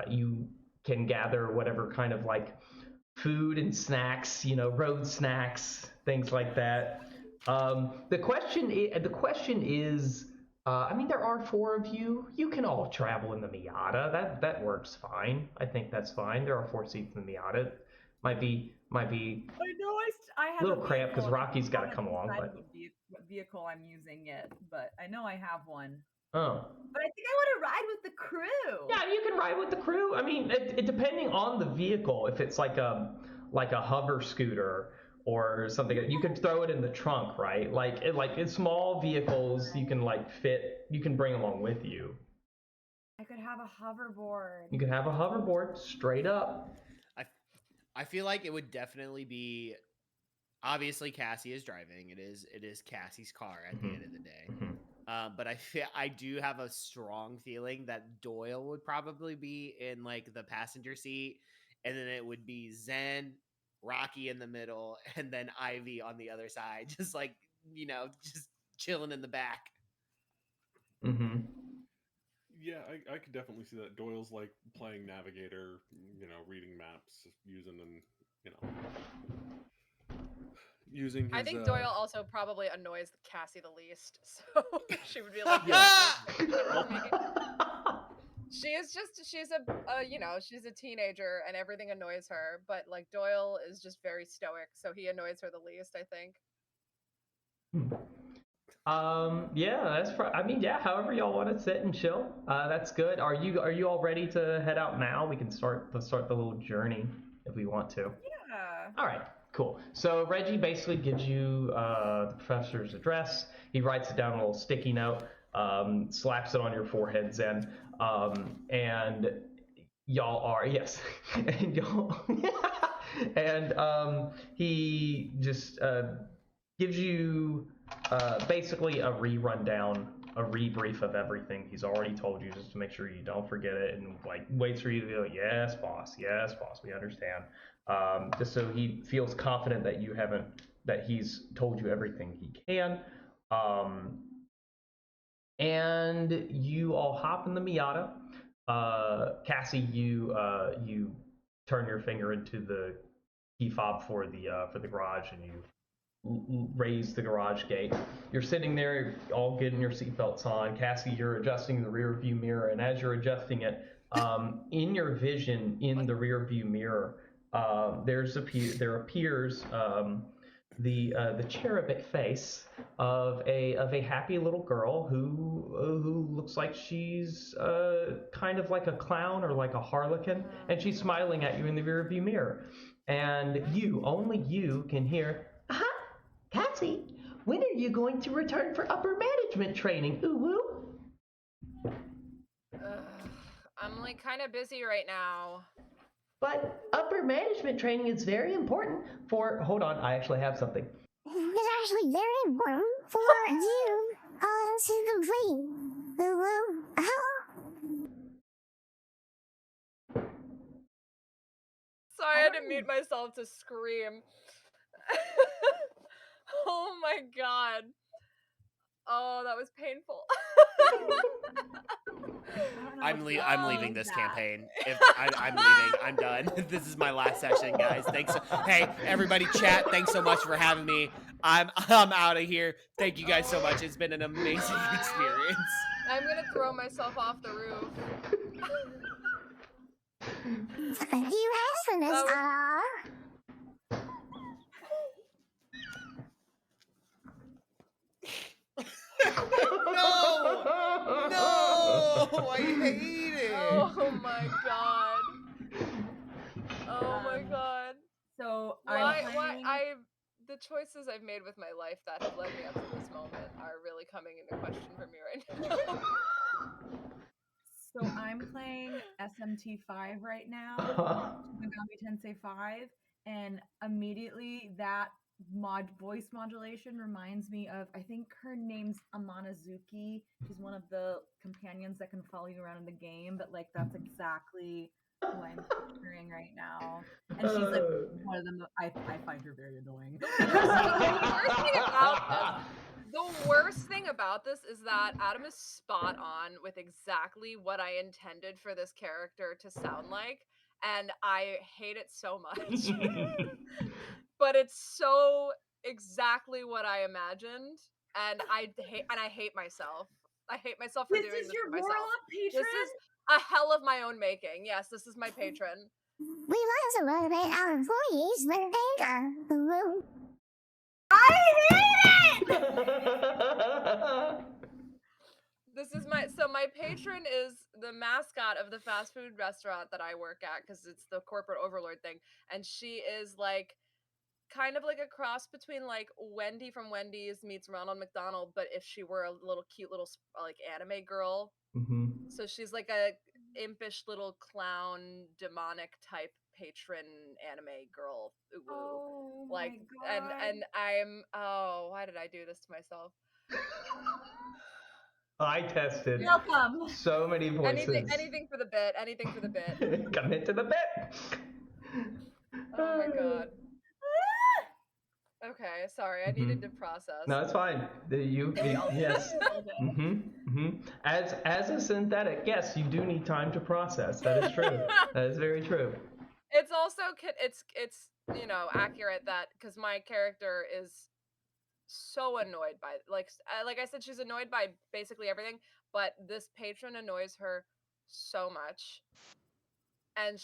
You can gather whatever kind of food and snacks, road snacks, things like that. The question is, I mean, there are 4 of you. You can all travel in the Miata. That works fine. I think that's fine. There are 4 seats in the Miata. Might be I know I have little a cramped 'cause vehicle, and I Rocky's gotta haven't come along, decided but- what vehicle I'm using yet, but I know I have one. oh. But I think I want to ride with the crew. Yeah, you can ride with the crew. I mean, it depending on the vehicle. If it's like a hover scooter or something, you can throw it in the trunk, right? Like in small vehicles, you can you can bring along with you. I could have a hoverboard. You can have a hoverboard straight up. I feel like it would definitely be. Obviously, Cassie is driving. It is Cassie's car at the end of the day. But I do have a strong feeling that Doyle would probably be in like the passenger seat, and then it would be Zen, Rocky in the middle, and then Ivy on the other side, just like just chilling in the back. Mm-hmm. Yeah, I could definitely see that. Doyle's like playing navigator, reading maps, using using his, I think Doyle also probably annoys Cassie the least, so she would be like, she's a teenager and everything annoys her, but like Doyle is just very stoic, so he annoys her the least, I think. Yeah, I mean, yeah, however y'all want to sit and chill, that's good. Are you all ready to head out now? We can start the little journey if we want to. Yeah. All right, cool. So Reggie basically gives you the professor's address. He writes it down on a little sticky note, slaps it on your forehead, Zen, and y'all are, yes, and y'all, and he just gives you basically a rebrief of everything he's already told you, just to make sure you don't forget it, and like waits for you to be like, yes, boss, we understand. Just so he feels confident that he's told you everything he can. And you all hop in the Miata. Cassie, you turn your finger into the key fob for the garage, and you raise the garage gate. You're sitting there, all getting your seatbelts on. Cassie, you're adjusting the rear view mirror, and as you're adjusting it, in your vision in the rear view mirror, there appears the cherubic face of a happy little girl who looks like she's kind of like a clown or like a harlequin, and she's smiling at you in the rear view mirror. And only you can hear, "Aha, Cassie, when are you going to return for upper management training? Ooh woo." I'm like kind of busy right now. But upper management training is very important for. Hold on, I actually have something. It's actually very important for you to complete. Sorry, I had to mute myself to scream. Oh my god. Oh, that was painful. I'm leaving this campaign. I'm leaving. I'm done. This is my last session, guys. Thanks. Hey, everybody, chat. Thanks so much for having me. I'm out of here. Thank you guys so much. It's been an amazing experience. I'm gonna throw myself off the roof. You asked for this, No, I hate it. Oh my god. Oh my god. So the choices I've made with my life that have led me up to this moment are really coming into question for me right now. So I'm playing SMT5 right now, Megami Tensei 5, and immediately that voice modulation reminds me of, I think her name's Amanazuki. She's one of the companions that can follow you around in the game, but like that's exactly who I'm picturing right now. And she's like one of them. I find her very annoying. The worst thing about this is that Adam is spot on with exactly what I intended for this character to sound like. and I hate it so much. But it's so exactly what I imagined, and I hate myself. I hate myself for This doing is this your to myself. warlock patron? This is a hell of my own making. Yes, this is my patron. We want to motivate our employees with anger. Ooh. I hate it! This is my patron is the mascot of the fast food restaurant that I work at because it's the corporate overlord thing, and she is like kind of like a cross between like Wendy from Wendy's meets Ronald McDonald, but if she were a little cute little like anime girl. Mm-hmm. So she's like a impish little clown demonic type patron anime girl. Ooh, Oh like my God. and I'm why did I do this to myself? I tested Welcome. so many voices. Anything for the bit. Anything for the bit. Come into the bit. Oh my God. Okay, sorry. I needed to process. No, it's fine. Yes. As a synthetic, yes, you do need time to process. That is true. That is very true. It's also it's accurate that because my character is so annoyed by like I said, she's annoyed by basically everything, but this patron annoys her so much, and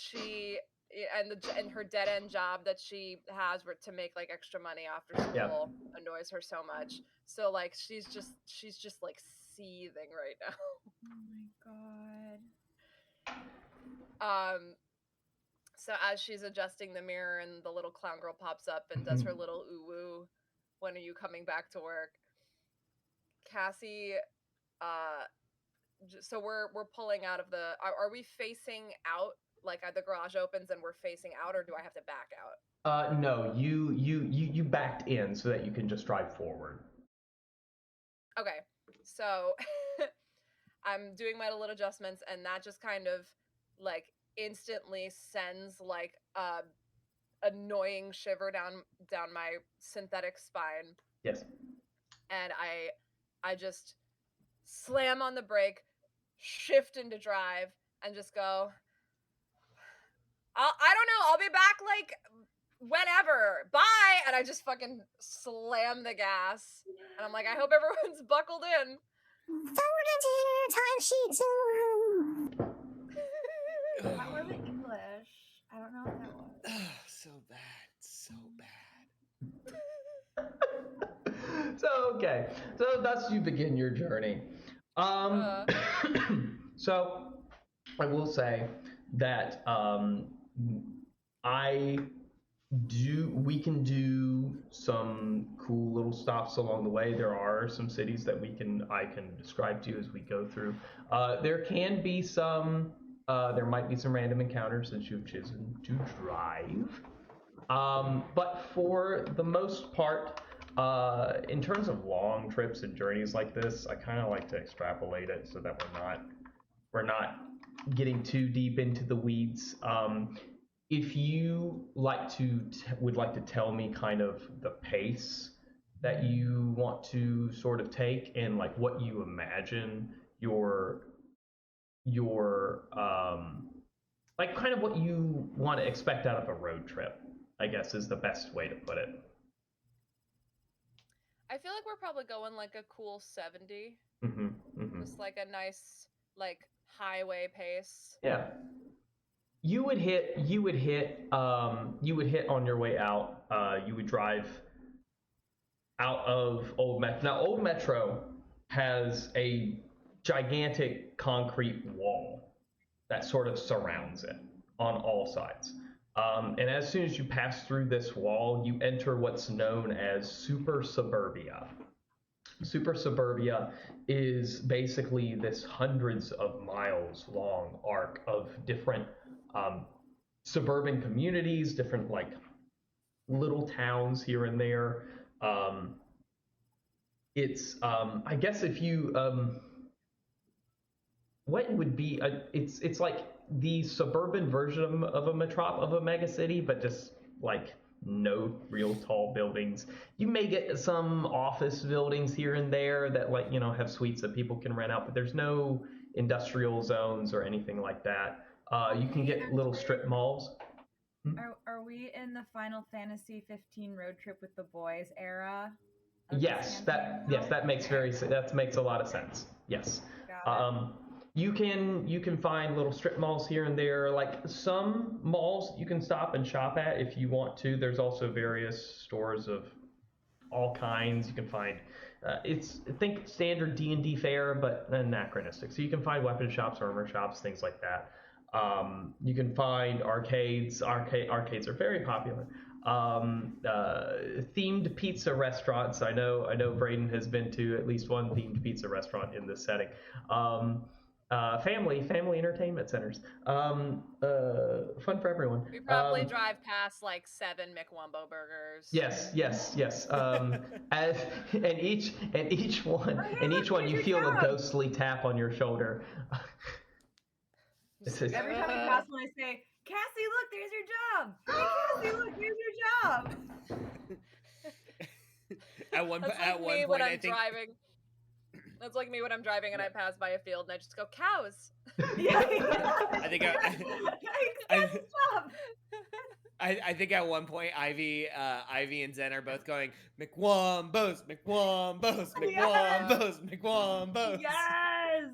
and her dead end job that she has to make like extra money after school annoys her so much. So like she's just like seething right now. Oh my God. So as she's adjusting the mirror and the little clown girl pops up and does her little ooh woo, when are you coming back to work? Cassie, so we're pulling out of the. Are we facing out? Like the garage opens and we're facing out, or do I have to back out? No, you backed in so that you can just drive forward. Okay, so I'm doing my little adjustments, and that just kind of like instantly sends like a annoying shiver down my synthetic spine. Yes. And I just slam on the brake, shift into drive, and just go. I don't know. I'll be back like whenever. Bye. And I just fucking slam the gas, and I'm like, I hope everyone's buckled in. Forward into your timesheet soon. That wasn't English. I don't know what that was. So bad. So okay. So thus you begin your journey. So I will say that we can do some cool little stops along the way. There are some cities that I can describe to you as we go through. There can be some there might be some random encounters since you've chosen to drive. But for the most part, in terms of long trips and journeys like this, I kind of like to extrapolate it so that we're not getting too deep into the weeds. If you would like to tell me kind of the pace that you want to sort of take and like what you imagine your like kind of what you want to expect out of a road trip, I guess is the best way to put it. I feel like we're probably going like a cool 70. Just like a nice like highway pace. Yeah. You would hit on your way out. You would drive out of Old Metro. Now, Old Metro has a gigantic concrete wall that sort of surrounds it on all sides. And as soon as you pass through this wall, you enter what's known as Super Suburbia. Super Suburbia is basically this hundreds of miles long arc of different suburban communities, different like little towns here and there. It's I guess if you what would be it's like the suburban version of a mega city, but just like no real tall buildings. You may get some office buildings here and there that like have suites that people can rent out, but there's no industrial zones or anything like that. You can get little strip malls. Are we in the Final Fantasy 15 road trip with the boys era? of this Yes, campaign that now? makes a lot of sense. Yes. Got it. You can find little strip malls here and there. Like some malls you can stop and shop at if you want to. There's also various stores of all kinds. You can find think standard D&D fare, but anachronistic. So you can find weapon shops, armor shops, things like that. You can find arcades. Arcades are very popular. Themed pizza restaurants. I know Braden has been to at least one themed pizza restaurant in this setting. Family entertainment centers. Fun for everyone. We probably drive past like 7 McWumbo burgers. Yes. And each one you feel a ghostly tap on your shoulder. Every time I pass one, I say, Cassie, look, there's your job. Hey, Cassie, look, there's your job. At one That's like me point, when I I'm think driving. That's like me when I'm driving and I pass by a field and I just go, cows. I think I think at one point Ivy and Zen are both going McWumbos, McWumbos, McWumbos, McWumbos. Yes.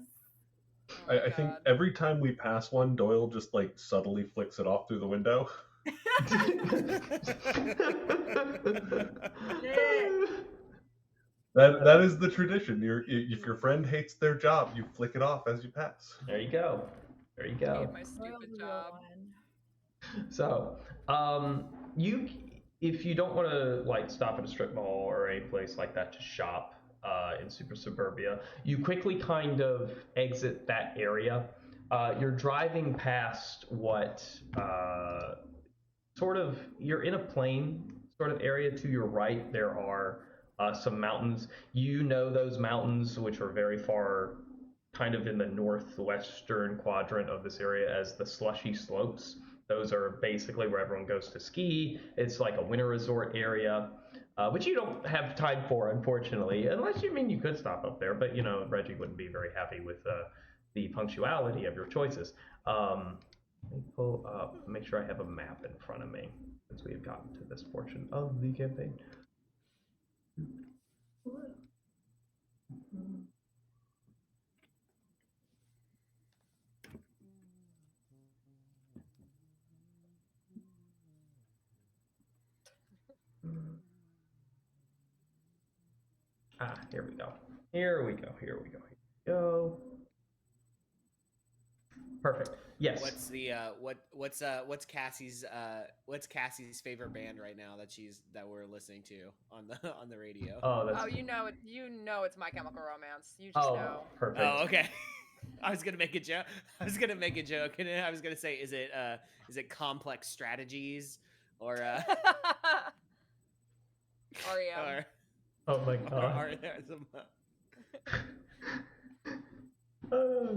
Oh I think every time we pass one, Doyle just like subtly flicks it off through the window. That is the tradition. If your friend hates their job, you flick it off as you pass. There you go. I hate my stupid job. So, if you don't want to like stop at a strip mall or a place like that to shop in Super Suburbia, you quickly kind of exit that area. You're driving past what you're in a plain sort of area. To your right, there are some mountains. You know those mountains, which are very far, kind of in the northwestern quadrant of this area, as the Slushy Slopes. Those are basically where everyone goes to ski. It's like a winter resort area, which you don't have time for, unfortunately, unless you could stop up there. But Reggie wouldn't be very happy with the punctuality of your choices. Let me pull up, make sure I have a map in front of me, since we have gotten to this portion of the campaign. Here we go. Perfect. Yes. What's Cassie's favorite band right now that we're listening to on the radio? Oh, you know it's My Chemical Romance. You just know. Perfect. Oh, okay. I was gonna make a joke. And I was gonna say, is it Complex Strategies or REM? Oh my god.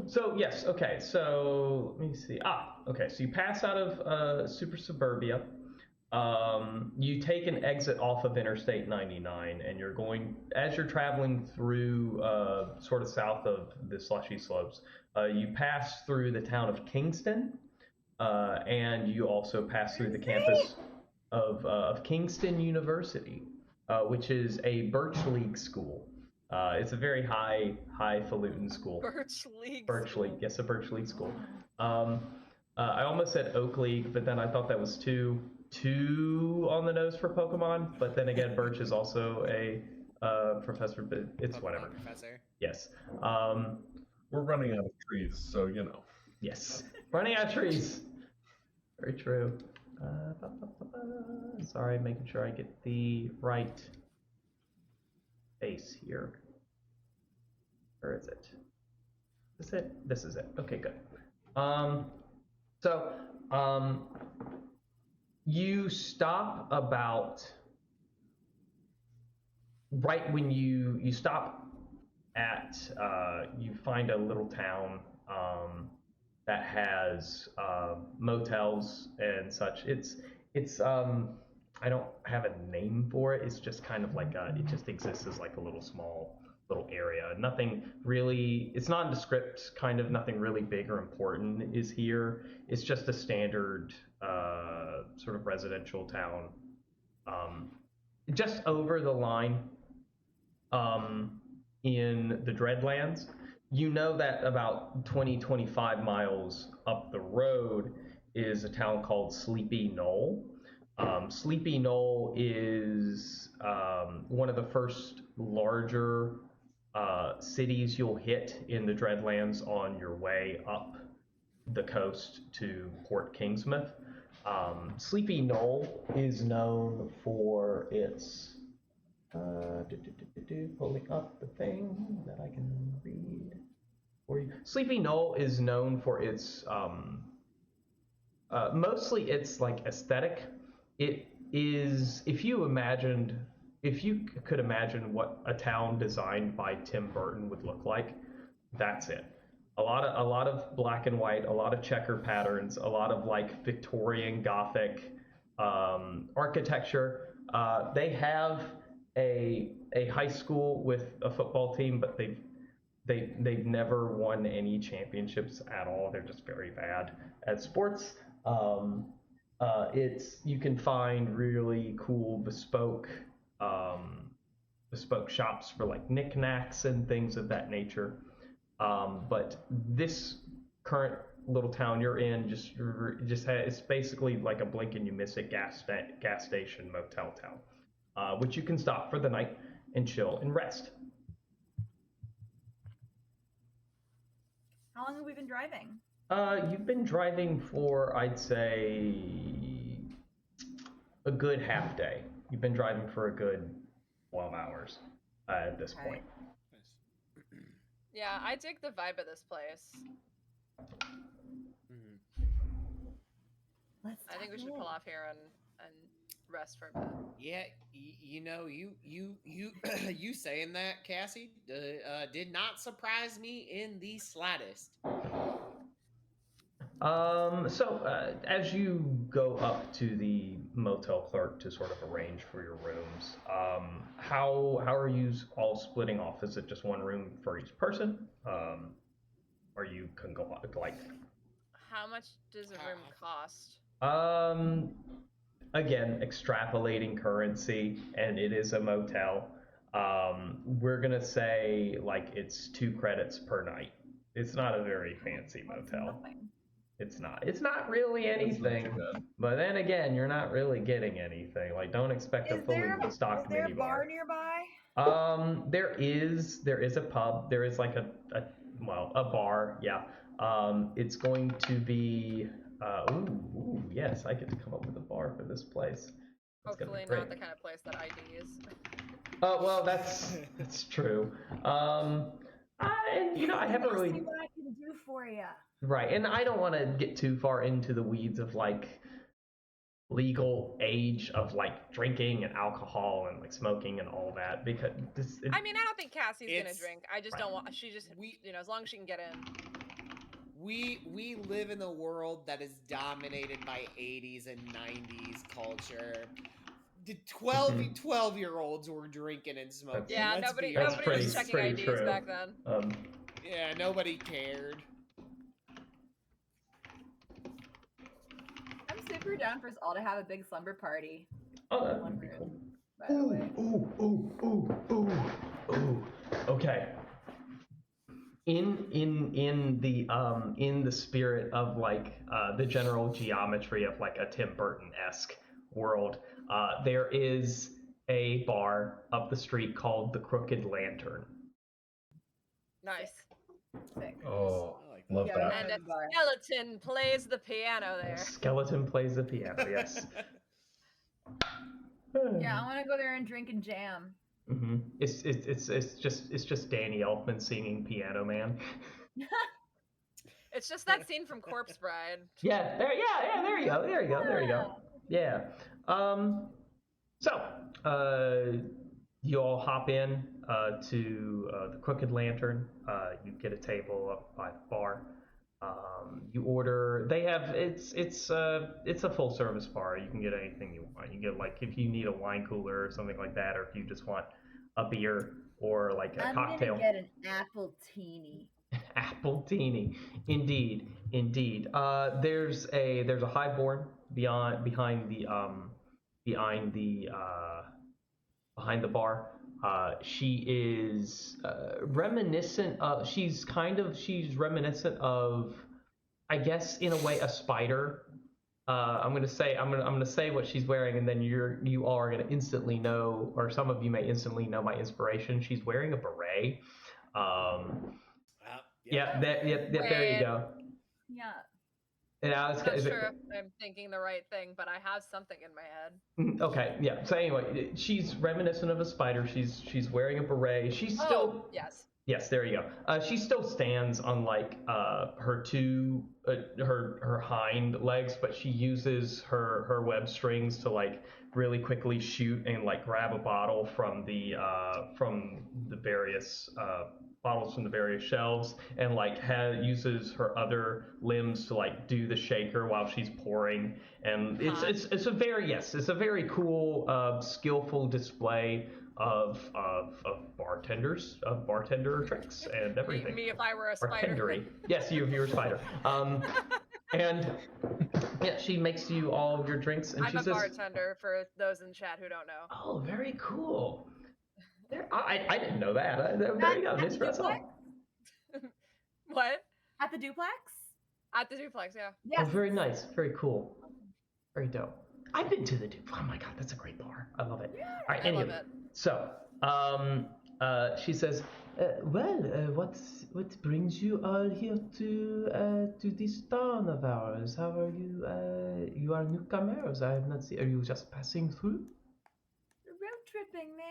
So yes, okay. So let me see. Okay. So you pass out of Super Suburbia. You take an exit off of Interstate 99, and as you're traveling through sort of south of the Slushy Slopes, you pass through the town of Kingston, and you also pass through the campus of Kingston University, which is a Birch League school. It's a very highfalutin school. Birch League. Yes, a Birch League school. I almost said Oak League, but then I thought that was too on the nose for Pokemon. But then again, Birch is also a professor, but it's Pokemon whatever. Professor. Yes. We're . running out of trees, so Yes, running out of trees. Very true. Sorry, making sure I get the right base here. Where is it? Is this it? This is it. Okay, good. You stop about right when you stop at you find a little town that has motels and such. It's I don't have a name for it. It's just kind of like it just exists as like a little small little area. Nothing really, it's nondescript, kind of nothing really big or important is here. It's just a standard sort of residential town. Just over the line in the Dreadlands, you know that about 20-25 miles up the road is a town called Sleepy Knoll. Sleepy Knoll is one of the first larger cities you'll hit in the Dreadlands on your way up the coast to Port Kingsmouth. Sleepy Knoll is known for its pulling up the thing that I can read for you. Sleepy Knoll is known for its mostly its like aesthetic. It is, if you could imagine what a town designed by Tim Burton would look like, that's it. A lot of black and white, a lot of checker patterns, a lot of like Victorian Gothic architecture. They have a high school with a football team, but they've never won any championships at all. They're just very bad at sports. You can find really cool bespoke shops for like knickknacks and things of that nature. But this current little town you're in it's basically like a blink and you miss it gas station motel town, which you can stop for the night and chill and rest. How long have we been driving? You've been driving for, I'd say, a good half day. You've been driving for a good 12 hours at this point. Yeah, I dig the vibe of this place. I think we should pull off here and rest for a bit. Yeah, you saying that, Cassie, did not surprise me in the slightest. As you go up to the motel clerk to sort of arrange for your rooms, how are you all splitting off? Is it just one room for each person? Or you can go like? How much does a room cost? Again, extrapolating currency, and it is a motel. We're gonna say like it's 2 credits per night. It's not a very fancy motel. It's not really anything. But then again, you're not really getting anything. Like, don't expect a fully stocked minibar. Is there a bar nearby? There is a pub. There is like a bar. Yeah. It's going to be. Yes, I get to come up with a bar for this place. Hopefully not the kind of place that ID is. Oh well, that's true. I haven't really. See what I can do for you. Right, and I don't want to get too far into the weeds of like legal age of like drinking and alcohol and like smoking and all that, because I don't think Cassie's gonna drink. I just don't want. She just as long as she can get in. We live in a world that is dominated by 80s and 90s culture. The 12-year-olds were drinking and smoking. Yeah, nobody was checking IDs true. Back then. Yeah, nobody cared. I'm super down for us all to have a big slumber party. Oh, that would be cool. Ooh. Okay. In the spirit of like the general geometry of like a Tim Burton-esque world, there is a bar up the street called the Crooked Lantern. Nice. Sick. Oh, love that. And a skeleton plays the piano there. Skeleton plays the piano, yes. Yeah, I want to go there and drink and jam. Mm-hmm. It's just Danny Elfman singing Piano Man. It's just that scene from Corpse Bride. Yeah, there you go. Yeah. You all hop in to the Crooked Lantern. You get a table up by the bar. You order. They have it's a full service bar. You can get anything you want. You get like if you need a wine cooler or something like that, or if you just want a beer, or like a I'm cocktail. gonna get an apple teeny. Apple teeny, indeed. There's a highborn behind the bar. She is reminiscent of. She's reminiscent of, I guess, in a way, a spider. I'm gonna say what she's wearing, and then you all are gonna instantly know, or some of you may instantly know my inspiration. She's wearing a beret. There you go. Yeah. And I was, I'm not sure if I'm thinking the right thing, but I have something in my head. Okay, yeah. So anyway, she's reminiscent of a spider. She's wearing a beret. She's still yes. There you go. She still stands on like her two her hind legs, but she uses her web strings to like really quickly shoot and like grab a bottle from the various bottles from the various shelves, and like uses her other limbs to like do the shaker while she's pouring. And it's a very cool skillful display of bartender tricks and everything. Me if I were a spider. Bartendery. Yes, you're a spider. And yeah, she makes you all of your drinks, and I'm she a says, bartender for those in chat who don't know. "Oh, very cool." I didn't know that. There you go. Espresso. What? At the duplex? At the duplex, yeah. Oh, very nice. Very cool. Very dope. I've been to the duplex. Oh my god, that's a great bar. I love it. Yeah, all right, I love it. So, she says, what brings you all here to this town of ours? How are you? You are newcomers. I have not seen. Are you just passing through? Road tripping, man.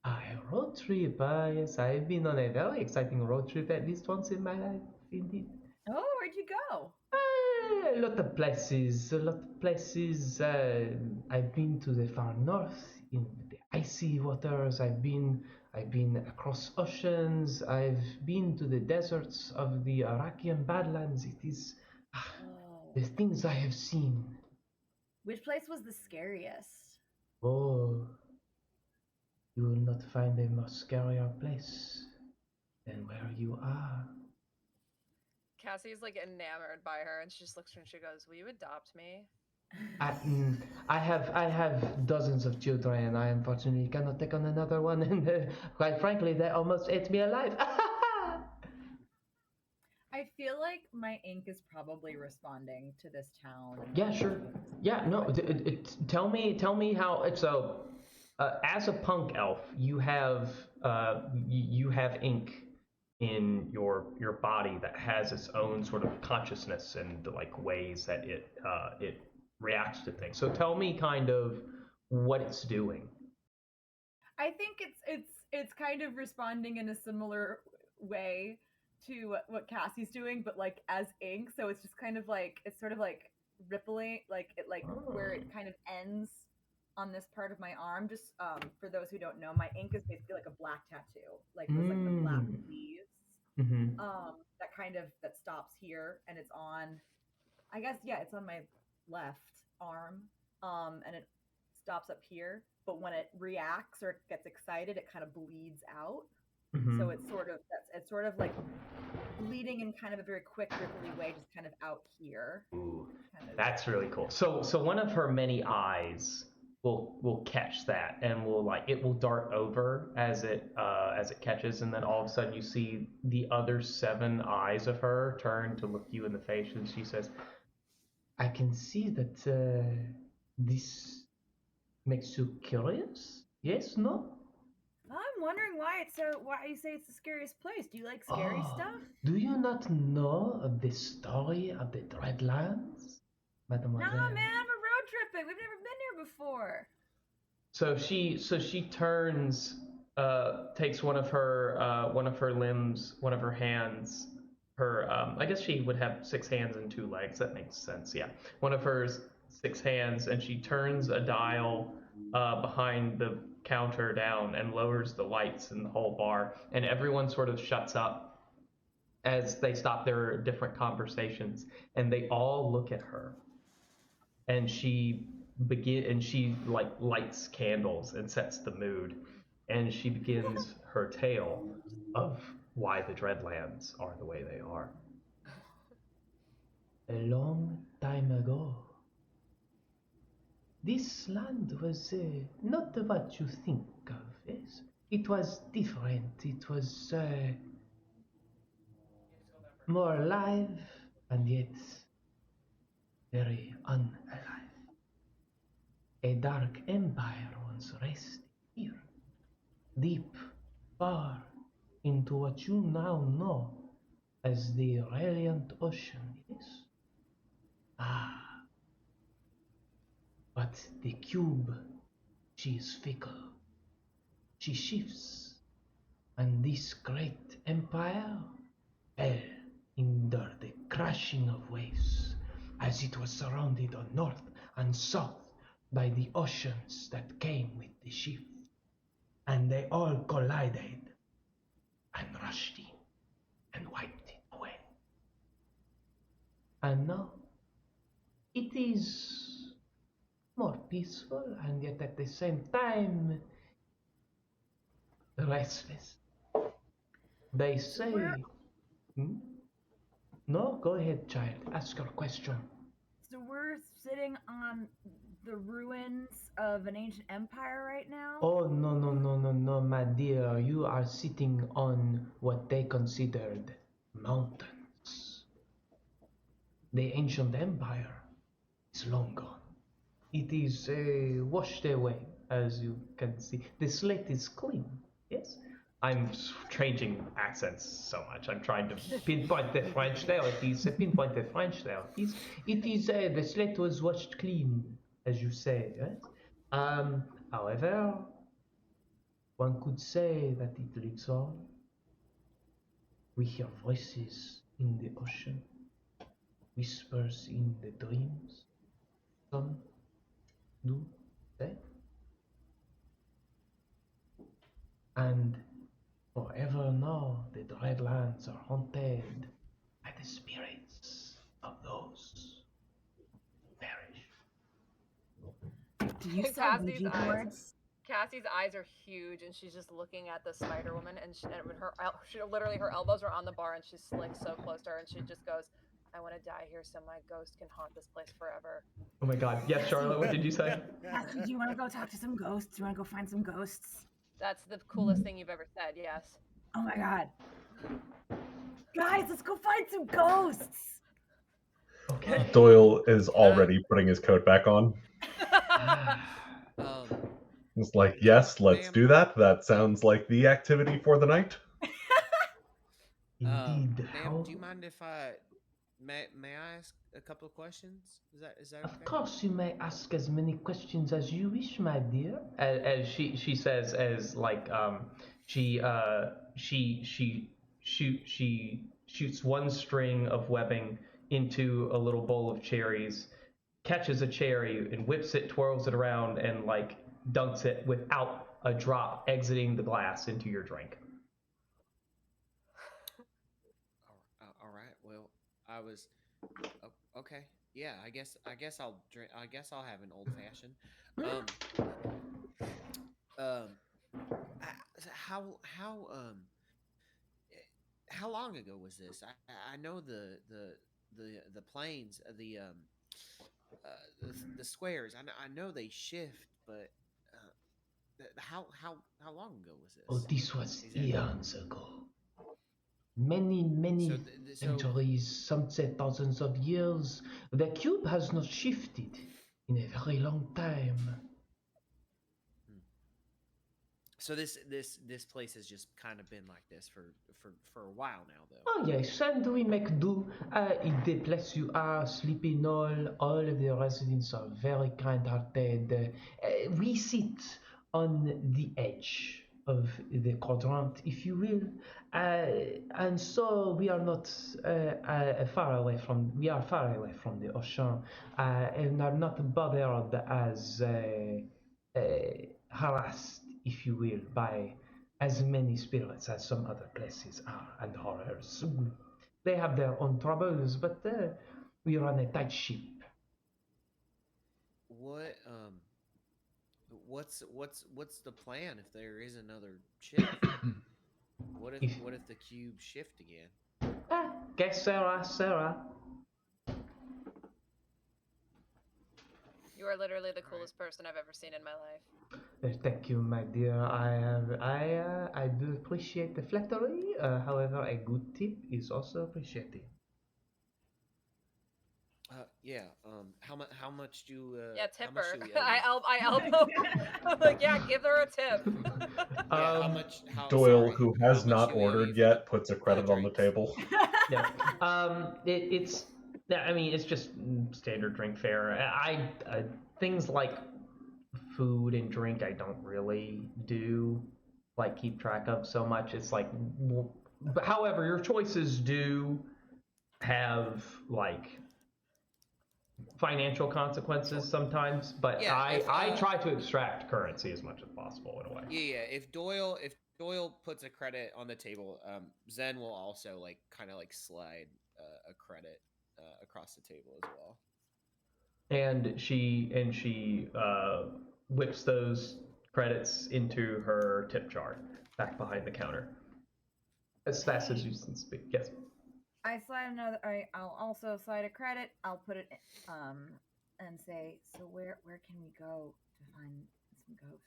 A road trip. Yes, I've been on a very exciting road trip at least once in my life, indeed. Oh, where'd you go? A lot of places. I've been to the far north in the icy waters. I've been across oceans. I've been to the deserts of the Iraqian Badlands. It is the things I have seen. Which place was the scariest? Oh, you will not find a more scarier place than where you are. Cassie's like enamored by her, and she just looks at her and she goes, "Will you adopt me?" I have dozens of children, and I unfortunately cannot take on another one. And quite frankly, they almost ate me alive. I feel like my ink is probably responding to this town. Yeah, sure. Yeah, no. Tell me how. So, as a punk elf, you have ink in your body that has its own sort of consciousness and like ways that it reacts to things. So tell me kind of what it's doing. I think it's kind of responding in a similar way to what Cassie's doing, but like as ink. So it's just kind of like it's sort of like rippling, like it where it kind of ends on this part of my arm. Just for those who don't know, my ink is basically like a black tattoo, like with like the black leaves. Mm-hmm. That stops here, and it's on, I guess, yeah, it's on my left arm, and it stops up here. But when it reacts or it gets excited, it kind of bleeds out. Mm-hmm. So it's sort of like bleeding in kind of a very quick, ripply way, just kind of out here. Ooh, that's really cool. So one of her many eyes will catch that, and it will dart over as it catches, and then all of a sudden you see the other 7 eyes of her turn to look you in the face, and she says, "I can see that this makes you curious. Yes, no?" I'm wondering why you say it's the scariest place. Do you like scary stuff? Do you not know of the story of the Dreadlands, Mademoiselle? Nah, man, we're road tripping. We've never been here before. So she turns, takes one of her limbs, one of her hands. I guess she would have 6 hands and 2 legs. That makes sense. Yeah, one of her 6 hands, and she turns a dial behind the counter down and lowers the lights in the whole bar, and everyone sort of shuts up as they stop their different conversations, and they all look at her, and she like lights candles and sets the mood, and she begins her tale of why the Dreadlands are the way they are. A long time ago, this land was not what you think of. Yes? It was different. It was more alive and yet very unalive. A dark empire once rested here, deep, far into what you now know as the Reliant Ocean, yes? Ah, but the cube, she is fickle. She shifts, and this great empire fell under the crashing of waves as it was surrounded on north and south by the oceans that came with the shift. And they all collided and rushed in and wiped it away. And now it is more peaceful and yet at the same time restless. They say. Hmm? No, go ahead, child. Ask your question. So we're sitting on the ruins of an ancient empire right now? Oh, no, no, no, no, no, my dear. You are sitting on what they considered mountains. The ancient empire is long gone. It is washed away, as you can see. The slate is clean, yes? I'm changing accents so much. I'm trying to pinpoint the French there. It is pinpoint the French there. It is the slate was washed clean, as you say, right? However, one could say that it lives on. We hear voices in the ocean, whispers in the dreams. Some do say. And forever now, the Dreadlands are haunted by the spirits of those who perish. Do you sell Cassie's Ouija eyes. boards? Cassie's eyes are huge, and she's just looking at the Spider Woman, and she literally her elbows are on the bar, and she's like so close to her, and she just goes, "I want to die here, so my ghost can haunt this place forever." Oh my god. Yes, Charlotte, what did you say? Cassie, do you want to go talk to some ghosts? Do you want to go find some ghosts? That's the coolest thing you've ever said. Yes. Oh my god. Guys, let's go find some ghosts! Okay. Doyle is already putting his coat back on. Um, It's like, yes, let's Ma'am. do that. That sounds like the activity for the night. Indeed. ma'am, do you mind if may I ask a couple of questions? Is that okay? Of course, you may ask as many questions as you wish, my dear. As she says, as like she shoots one string of webbing into a little bowl of cherries, catches a cherry and whips it, twirls it around, and like dunks it without a drop exiting the glass into your drink. All right. Well, I was okay. Yeah, I guess I'll drink. I guess I'll have an old fashioned. How long ago was this? I know the planes, the squares. I know they shift, but how long ago was this? Oh, this was Exactly. eons ago. Many So centuries, some say thousands of years. The cube has not shifted in a very long time. So this place has just kind of been like this for a while now, though. Oh yes, and we make do. In the place you are, sleeping all of the residents are very kind-hearted. We sit on the edge of the quadrant, if you will, and so we are not far away from. We are far away from the ocean, and are not bothered as harassed, if you will, by as many spirits as some other places are, and horrors. They have their own troubles, but we run a tight ship. What what's the plan if there is another shift? What if the cubes shift again? Que sera, sera. You are literally the coolest person I've ever seen in my life. Thank you, my dear. I do appreciate the flattery. However, a good tip is also appreciated. Yeah. How much do Yeah, how tip much her. do we owe I you? elbow. I'm like, yeah, give her a tip. Yeah. Um, Doyle, sorry, who how has much not do we owe you ordered for yet, puts a the credit on the drinks? table. Yeah. It's. I mean, it's just standard drink fare. Things like food and drink, I don't really do like keep track of so much. It's like, but however, your choices do have like financial consequences sometimes. But Yeah, I try to extract currency as much as possible in a way. Yeah. If Doyle puts a credit on the table, Zen will also like kind of like slide a credit across the table as well. And she whips those credits into her tip jar back behind the counter as fast as you can speak. Yes. I slide another. I'll also slide a credit. I'll put it and say, so where can we go to find some ghosts?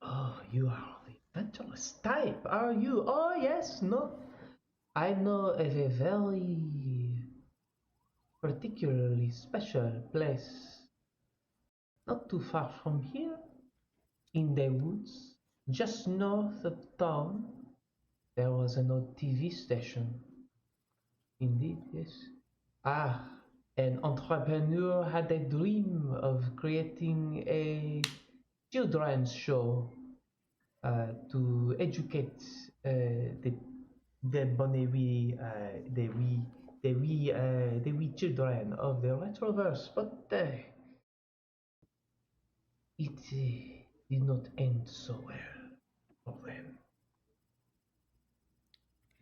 Oh, you are the adventurous type, are you? Oh yes, no. I know of a very particularly special place not too far from here, in the woods, just north of town. There was an old TV station. Indeed, yes. Ah, an entrepreneur had a dream of creating a children's show to educate the bonnery, the wee children of the retroverse, but it did not end so well for them.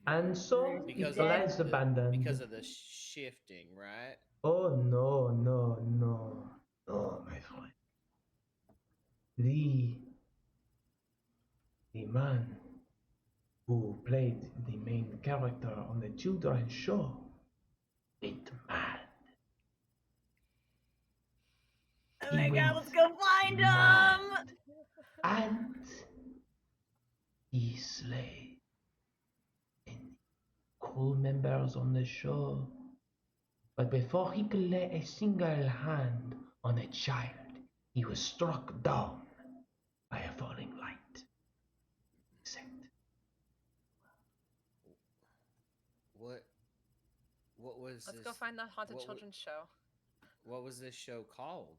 And so Because it lies of abandoned. because of the shifting, right? Oh no, no, no, no, my friend. The the man who played the main character on the children's show went mad. Oh He my went god, let's go find mad. him! And he slayed many cool members on the show. But before he could lay a single hand on a child, he was struck down by a falling light. Except What was Let's this? go find the haunted what wa- children's show. What was this show called?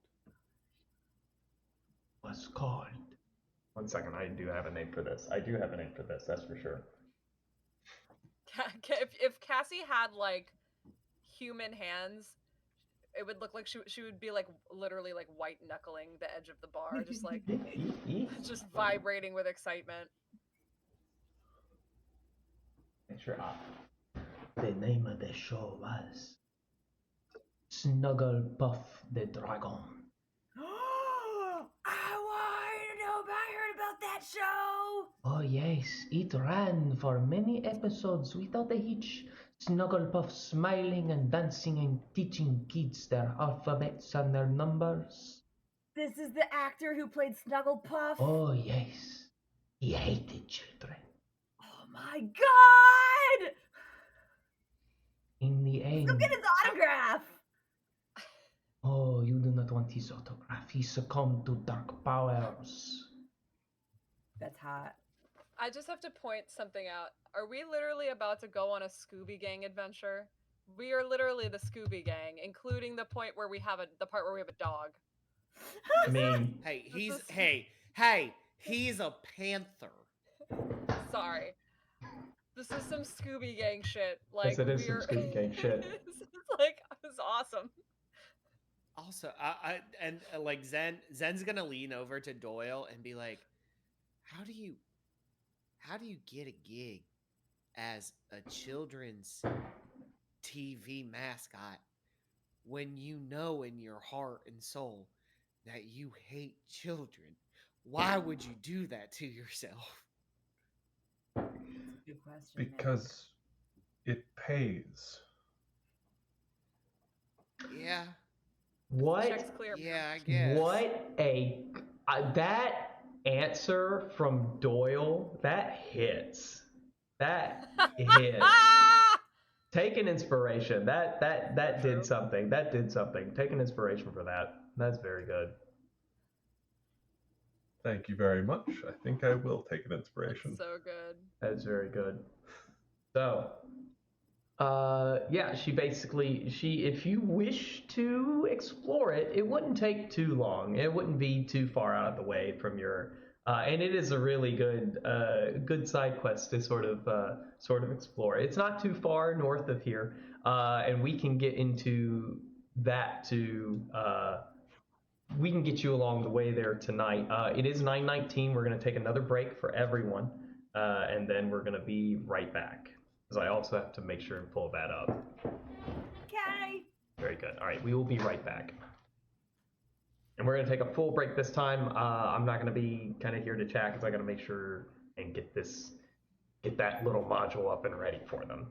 was called. One second, I do have a name for this. That's for sure. If Cassie had like human hands, it would look like she would be like literally like white knuckling the edge of the bar, just like just vibrating with excitement. Make sure the name of the show was Snuggle Puff the Dragon. I want to know about. I heard about that show. Oh yes, it ran for many episodes without a hitch. Snugglepuff smiling and dancing and teaching kids their alphabets and their numbers. This is the actor who played Snugglepuff. Oh yes, he hated children. Oh my god! In the end, Go get his autograph. oh, you do not want his autograph. He succumbed to dark powers. That's hot. I just have to point something out. Are we literally about to go on a Scooby Gang adventure? We are literally the Scooby Gang, including the point where we have the part where we have a dog. I mean, Hey, This is- he's a panther. Sorry. This is some Scooby Gang shit. Like yes, it is some we're Scooby Gang shit. It's like it was awesome. Also, like Zen's gonna lean over to Doyle and be like, how do you get a gig as a children's TV mascot when you know in your heart and soul that you hate children? Why would you do that to yourself? Good question. Nick. Because it pays. Yeah. What? Check's clear. Yeah, I guess. What a that answer from Doyle, that hits. That hits. Take an inspiration. That True. did something. That did something. Take an inspiration for that. That's very good. Thank you very much. I think I will take an inspiration. That's so good. That's very good. So, yeah, she if you wish to explore it, it wouldn't take too long. It wouldn't be too far out of the way from your, and it is a really good side quest to sort of explore. It's not too far north of here, and we can get into that we can get you along the way there tonight. It is 9:19. We're going to take another break for everyone, and then we're going to be right back. Because I also have to make sure and pull that up. Okay. Very good. All right, we will be right back. And we're going to take a full break this time. I'm not going to be kind of here to chat because I got to make sure and get that little module up and ready for them.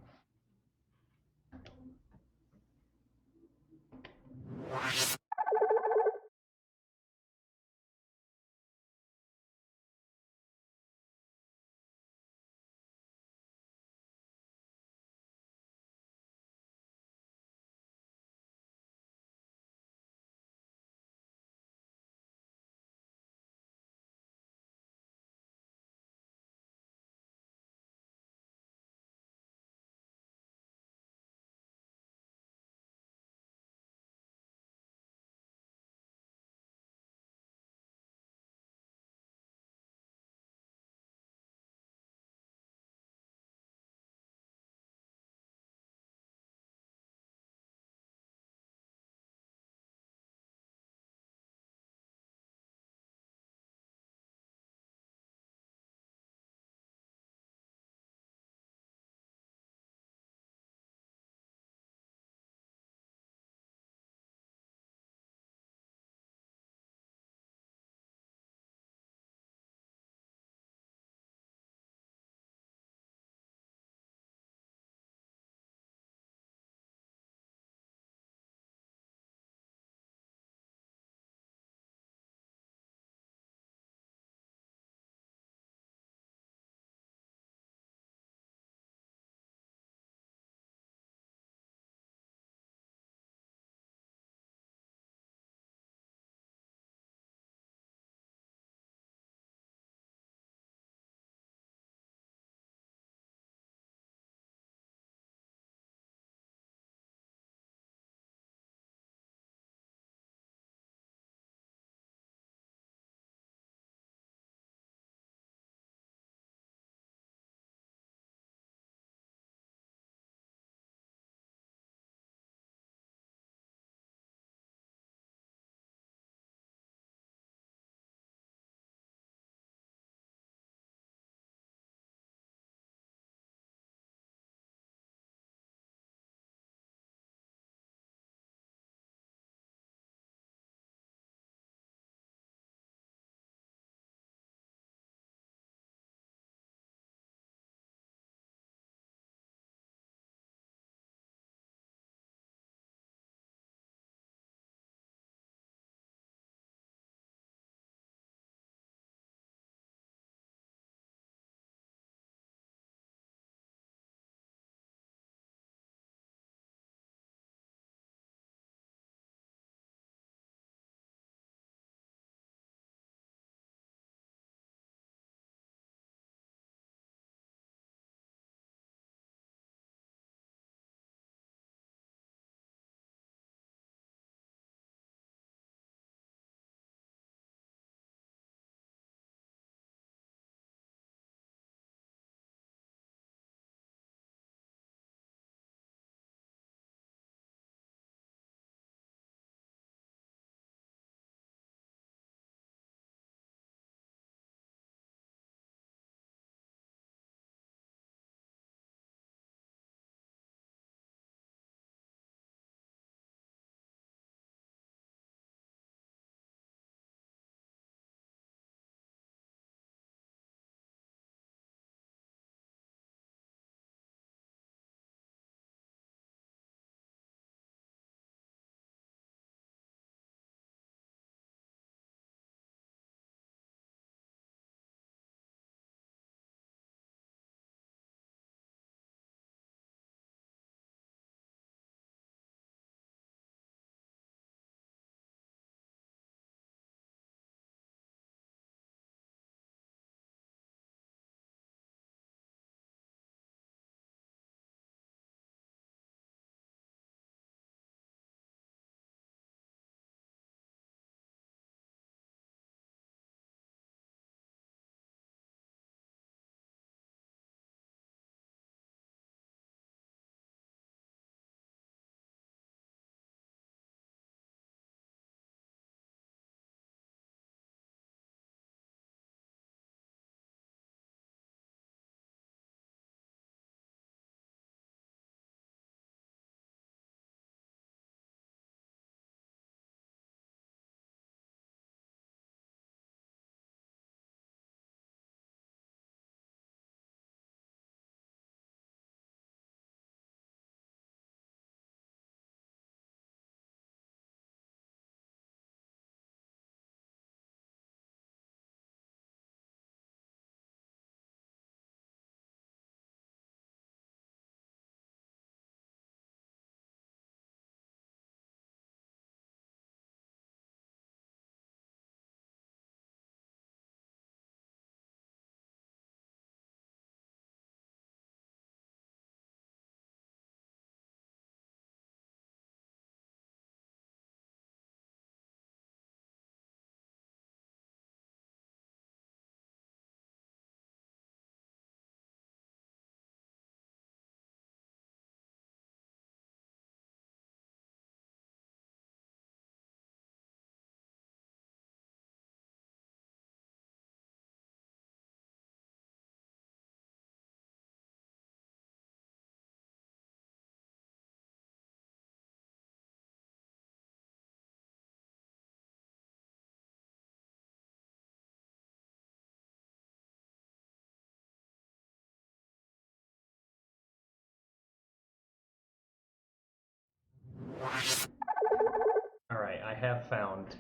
have found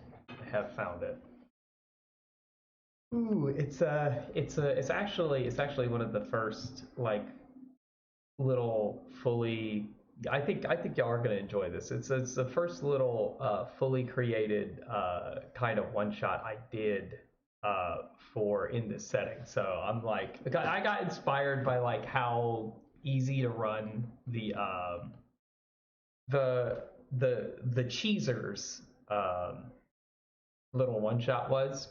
it. Ooh, it's actually one of the first like little fully. I think y'all are gonna enjoy this. It's the first little fully created kind of one shot I did for in this setting. So I'm like, I got inspired by like how easy to run the cheesers little one shot was.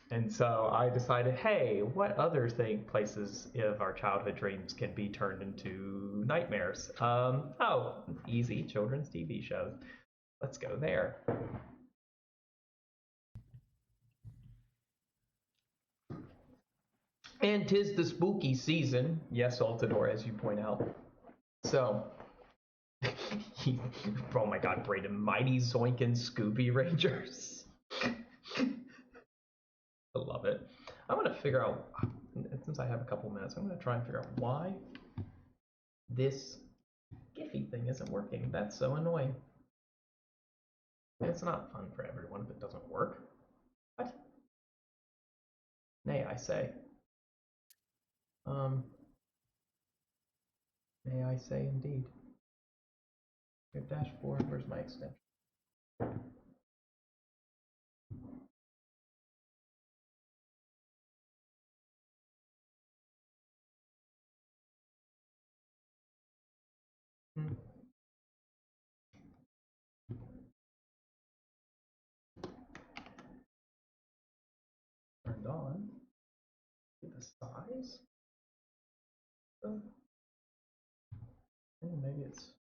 And so I decided, hey, what other places of our childhood dreams can be turned into nightmares? Oh, easy, children's TV shows. Let's go there. And 'tis the spooky season. Yes, Altador, as you point out. So, oh my god, Brayden, Mighty Zoinkin Scooby Rangers. I love it. I want to figure out, since I have a couple minutes, I'm going to try and figure out why this Giphy thing isn't working. That's so annoying. It's not fun for everyone if it doesn't work. What? Nay, I say. May I say indeed. Your dashboard, where's my extension? Turned on. Get the size. Maybe it's.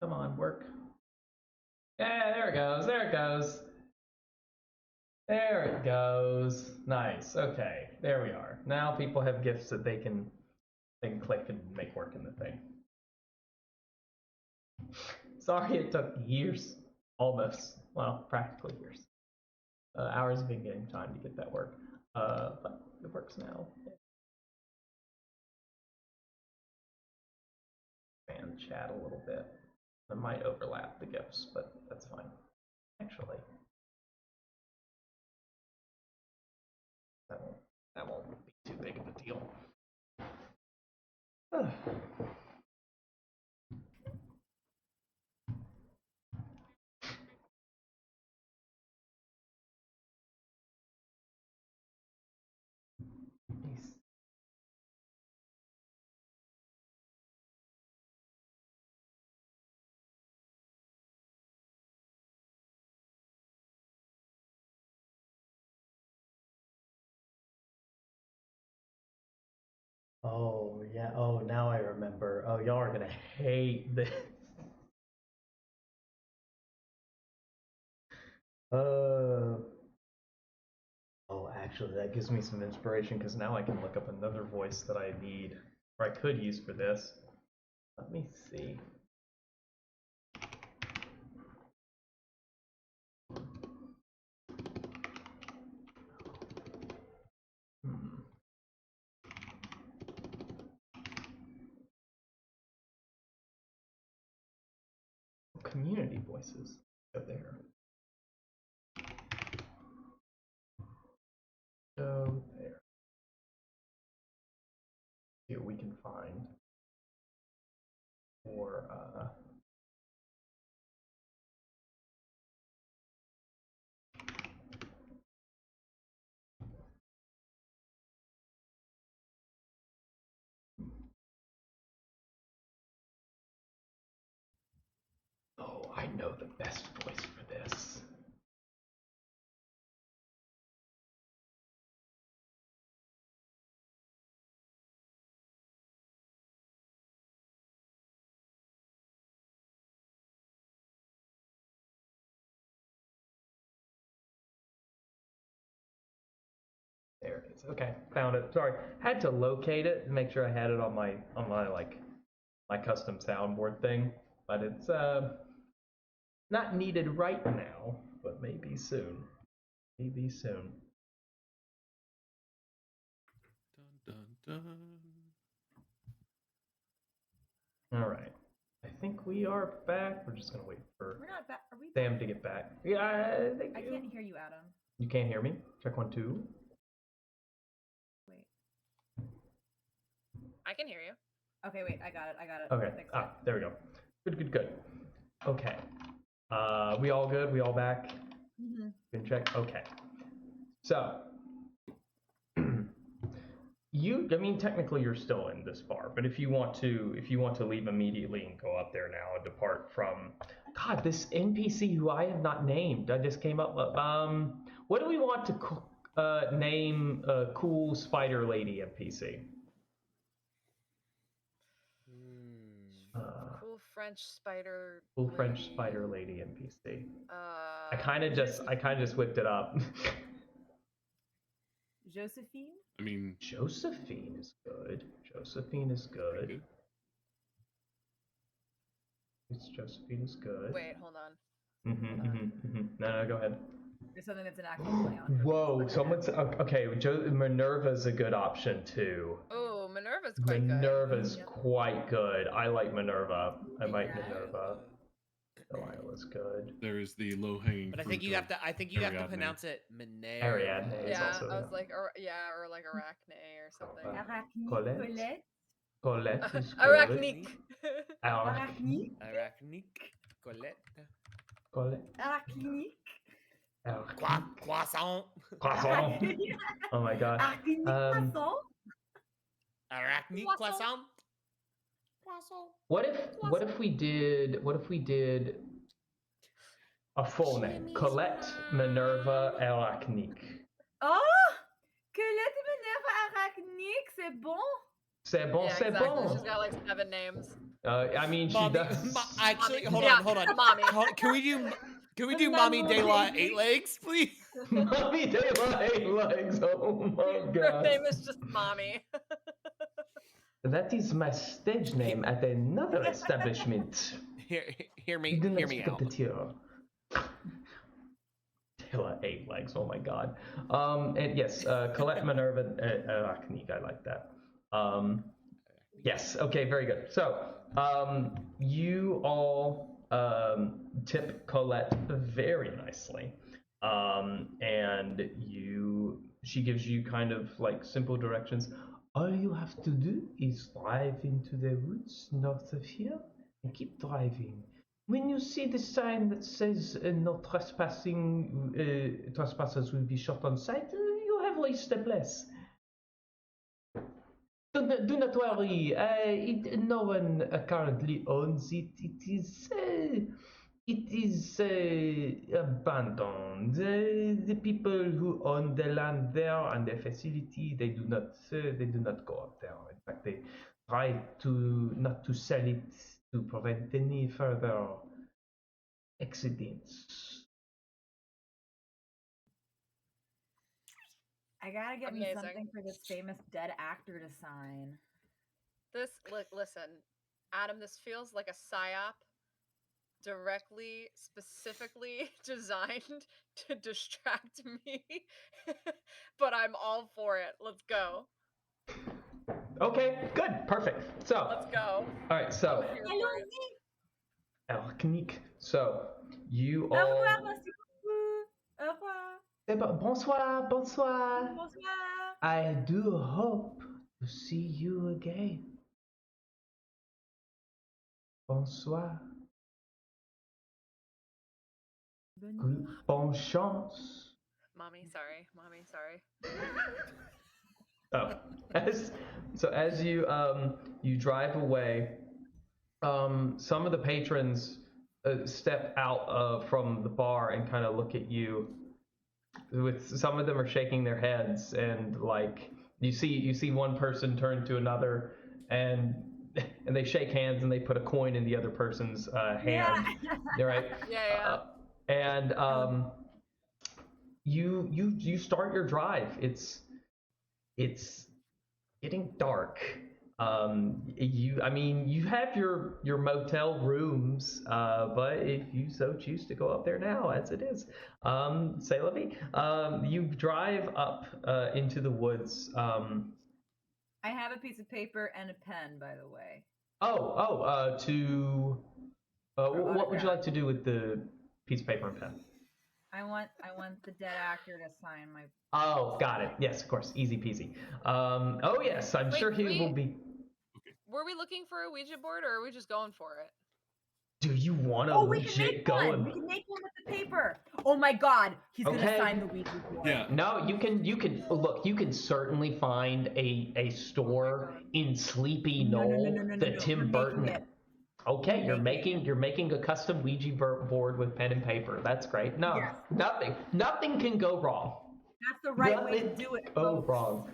Come on, work. Yeah, there it goes. There it goes. There it goes. Nice. Okay, there we are. Now people have gifts that they can click and make work in the thing. Sorry it took years. Almost. Well, practically years. Hours of in-game time to get that work. But it works now. And chat a little bit. It might overlap the gifts, but that's fine. Actually, that won't be too big of a deal. Nice. Oh, yeah. Oh, now I remember. Oh, y'all are gonna hate this. Oh, actually, that gives me some inspiration because now I can look up another voice that I need, or I could use for this. Let me see. Community voices. Go there. Go there. See what we can find. Or oh, I know the best voice for this. There it is. It's okay. Found it. Sorry, had to locate it and make sure I had it on my like my custom soundboard thing, but it's not needed right now, but maybe soon. Maybe soon. Dun, dun, dun. All right. I think we are back. We're just gonna wait for We're not back. Are we? Sam to get back. Yeah, I think I can't hear you, Adam. You can't hear me. Check 1 2. Wait. I can hear you. Okay, wait. I got it. Okay. I fixed it. There we go. Good. Okay. We all good? We all back? Mm-hmm. Been checked? Okay. So, I mean, technically you're still in this bar, but if you want to leave immediately and go up there now and depart from, God, this NPC who I have not named, I just came up with, what do we want to name a cool spider lady NPC? Cool French spider. Cool French lady. spider lady NPC. I I kind of just whipped it up. Josephine. I mean, Josephine is good. pretty good. Josephine is good. Wait, hold on. No, go ahead. There's something that's inactive play on. Whoa, someone's okay. Minerva's a good option too. Oh, Minerva's quite good. Minerva's quite good. I like Minerva. I like Minerva. Delilah's good. There is the low-hanging But I fruit think you have of to. I think you have to Ariadne. pronounce it Minerva. Ariadne is Yeah, also I was like, or like Arachne or something. Arachne, Colette? Colette. Colette is good. Arachnique. Arachne. Arachnique. Colette. Colette. Arachnique. Arachne. Croissant. Croissant. Oh my god. Arachnique croissant. Arachnique croissant. Croissant. What if we did a full name? Colette Minerva Arachnique. Oh, Colette Minerva Arachnique, c'est bon. C'est bon, Yeah, c'est exactly. bon. She's got like 7 names. I mean, she Mommy, does. actually, hold Yeah, on. Mommy. Can we do Mommy Dayla 8 legs, please? Mommy Daylight legs. Oh my Her god. name is just Mommy. That is my stage name at another establishment. Hear me Do not out. speak the tear. Dayla 8 legs. Oh my god. And yes, Colette Minerva Arachnique. I like that. Yes. Okay. Very good. So, you all tip Colette very nicely, and she gives you kind of like simple directions. All you have to do is drive into the woods north of here and keep driving. When you see the sign that says no trespassing, trespassers will be shot on sight, you have reached the place. Do not worry. No one currently owns it. It is abandoned. The people who own the land there and the facility, they do not go up there. In fact, they try not to sell it to prevent any further accidents. I gotta get me Amazing. something for this famous dead actor to sign. Listen, Adam, this feels like a psyop directly, specifically designed to distract me. But I'm all for it. Let's go. Okay, good, perfect. So, Let's go. all right, so I'm here for it. Arachnique. So you Au all. revoir, merci beaucoup. Au revoir. Eh ben, bonsoir, bonsoir. Bonsoir. I do hope to see you again. Bonsoir. Bonne Bonne chance. Mommy, sorry. So as you drive away, some of the patrons step out from the bar and kind of look at you. With some of them are shaking their heads, and like you see one person turn to another, and they shake hands and they put a coin in the other person's hand. Yeah. Right? Yeah. And you start your drive. It's it's getting dark. You have your motel rooms, but if you so choose to go up there now, as it is, say, Levy, you drive up into the woods. I have a piece of paper and a pen, by the way. To For what would you like autograph. to do with the piece of paper and pen? I want the dead actor to sign my. Oh, got it. Yes, of course, easy peasy. Oh yes, I'm Wait, sure he will be. Were we looking for a Ouija board, or are we just going for it? Do you want to Oh, we can legit make go one. and? We can make one with the paper. Oh my God, he's Okay. gonna sign the Ouija board. Yeah. No, you can look. You can certainly find a store in Sleepy No, Knoll no. that Tim We're making Burton. it. Okay, We're you're making a custom Ouija board with pen and paper. That's great. No, Yes. nothing can go wrong. That's the right way to Nothing do it, go folks. wrong.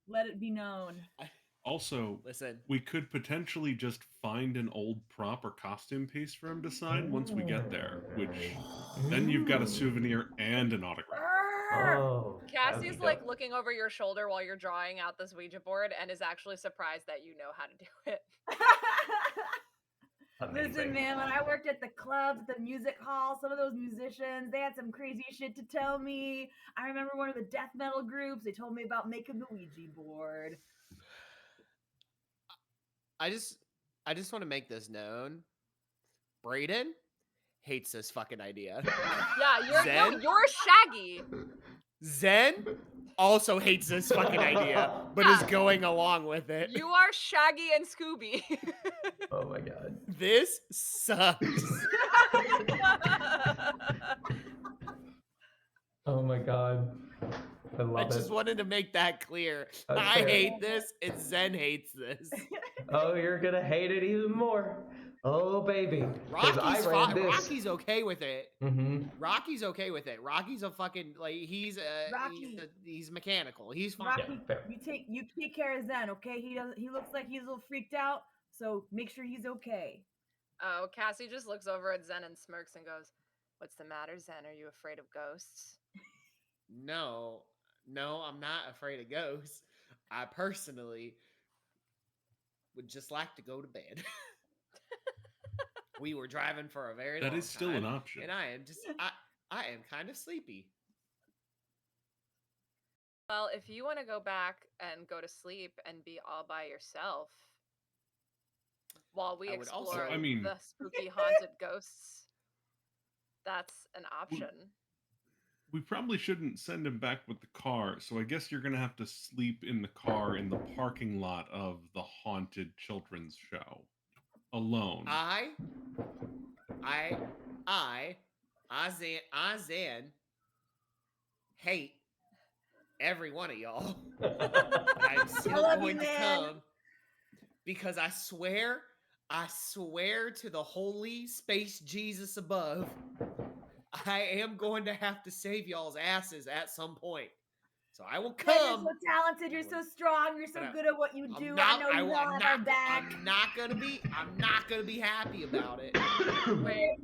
Let it be known. Also, Listen, we could potentially just find an old prop or costume piece for him to sign once we get there, which then you've got a souvenir and an autograph. Oh, Cassie's like looking over your shoulder while you're drawing out this Ouija board and is actually surprised that you know how to do it. Listen, man, when I worked at the clubs, the music hall, some of those musicians, they had some crazy shit to tell me. I remember one of the death metal groups, they told me about making the Ouija board. I just want to make this known. Brayden hates this fucking idea. Yeah, you're Shaggy. Zen also hates this fucking idea, but is going along with it. You are Shaggy and Scooby. Oh my God. This sucks. Oh my God. I love I it. just wanted to make that clear. That's I fair. hate this, and Zen hates this. Oh, you're gonna hate it even more. Oh baby. 'Cause I Rocky's ran this. Rocky's okay with it. Mm-hmm. Rocky's okay with it. Rocky's a fucking like he's Rocky. he's mechanical. He's fine. Rocky, you take care of Zen, okay? He looks like he's a little freaked out, so make sure he's okay. Oh, Cassie just looks over at Zen and smirks and goes, "What's the matter, Zen? Are you afraid of ghosts?" No, I'm not afraid of ghosts. I personally would just like to go to bed. We were driving for a very long time. That is still an option. And I am kind of sleepy. Well, if you want to go back and go to sleep and be all by yourself while we I would also- explore I mean- the spooky haunted ghosts, that's an option. We probably shouldn't send him back with the car, so I guess you're gonna have to sleep in the car in the parking lot of the haunted children's show. Alone. Zen hate every one of y'all. I'm still love you, going to man. come because I swear to the holy space Jesus above, I am going to have to save y'all's asses at some point. So I will Man, you're come. so talented, you're so strong, you're so But good at what you do. not- I know you all have our back. I'm not gonna be happy about it. Wait,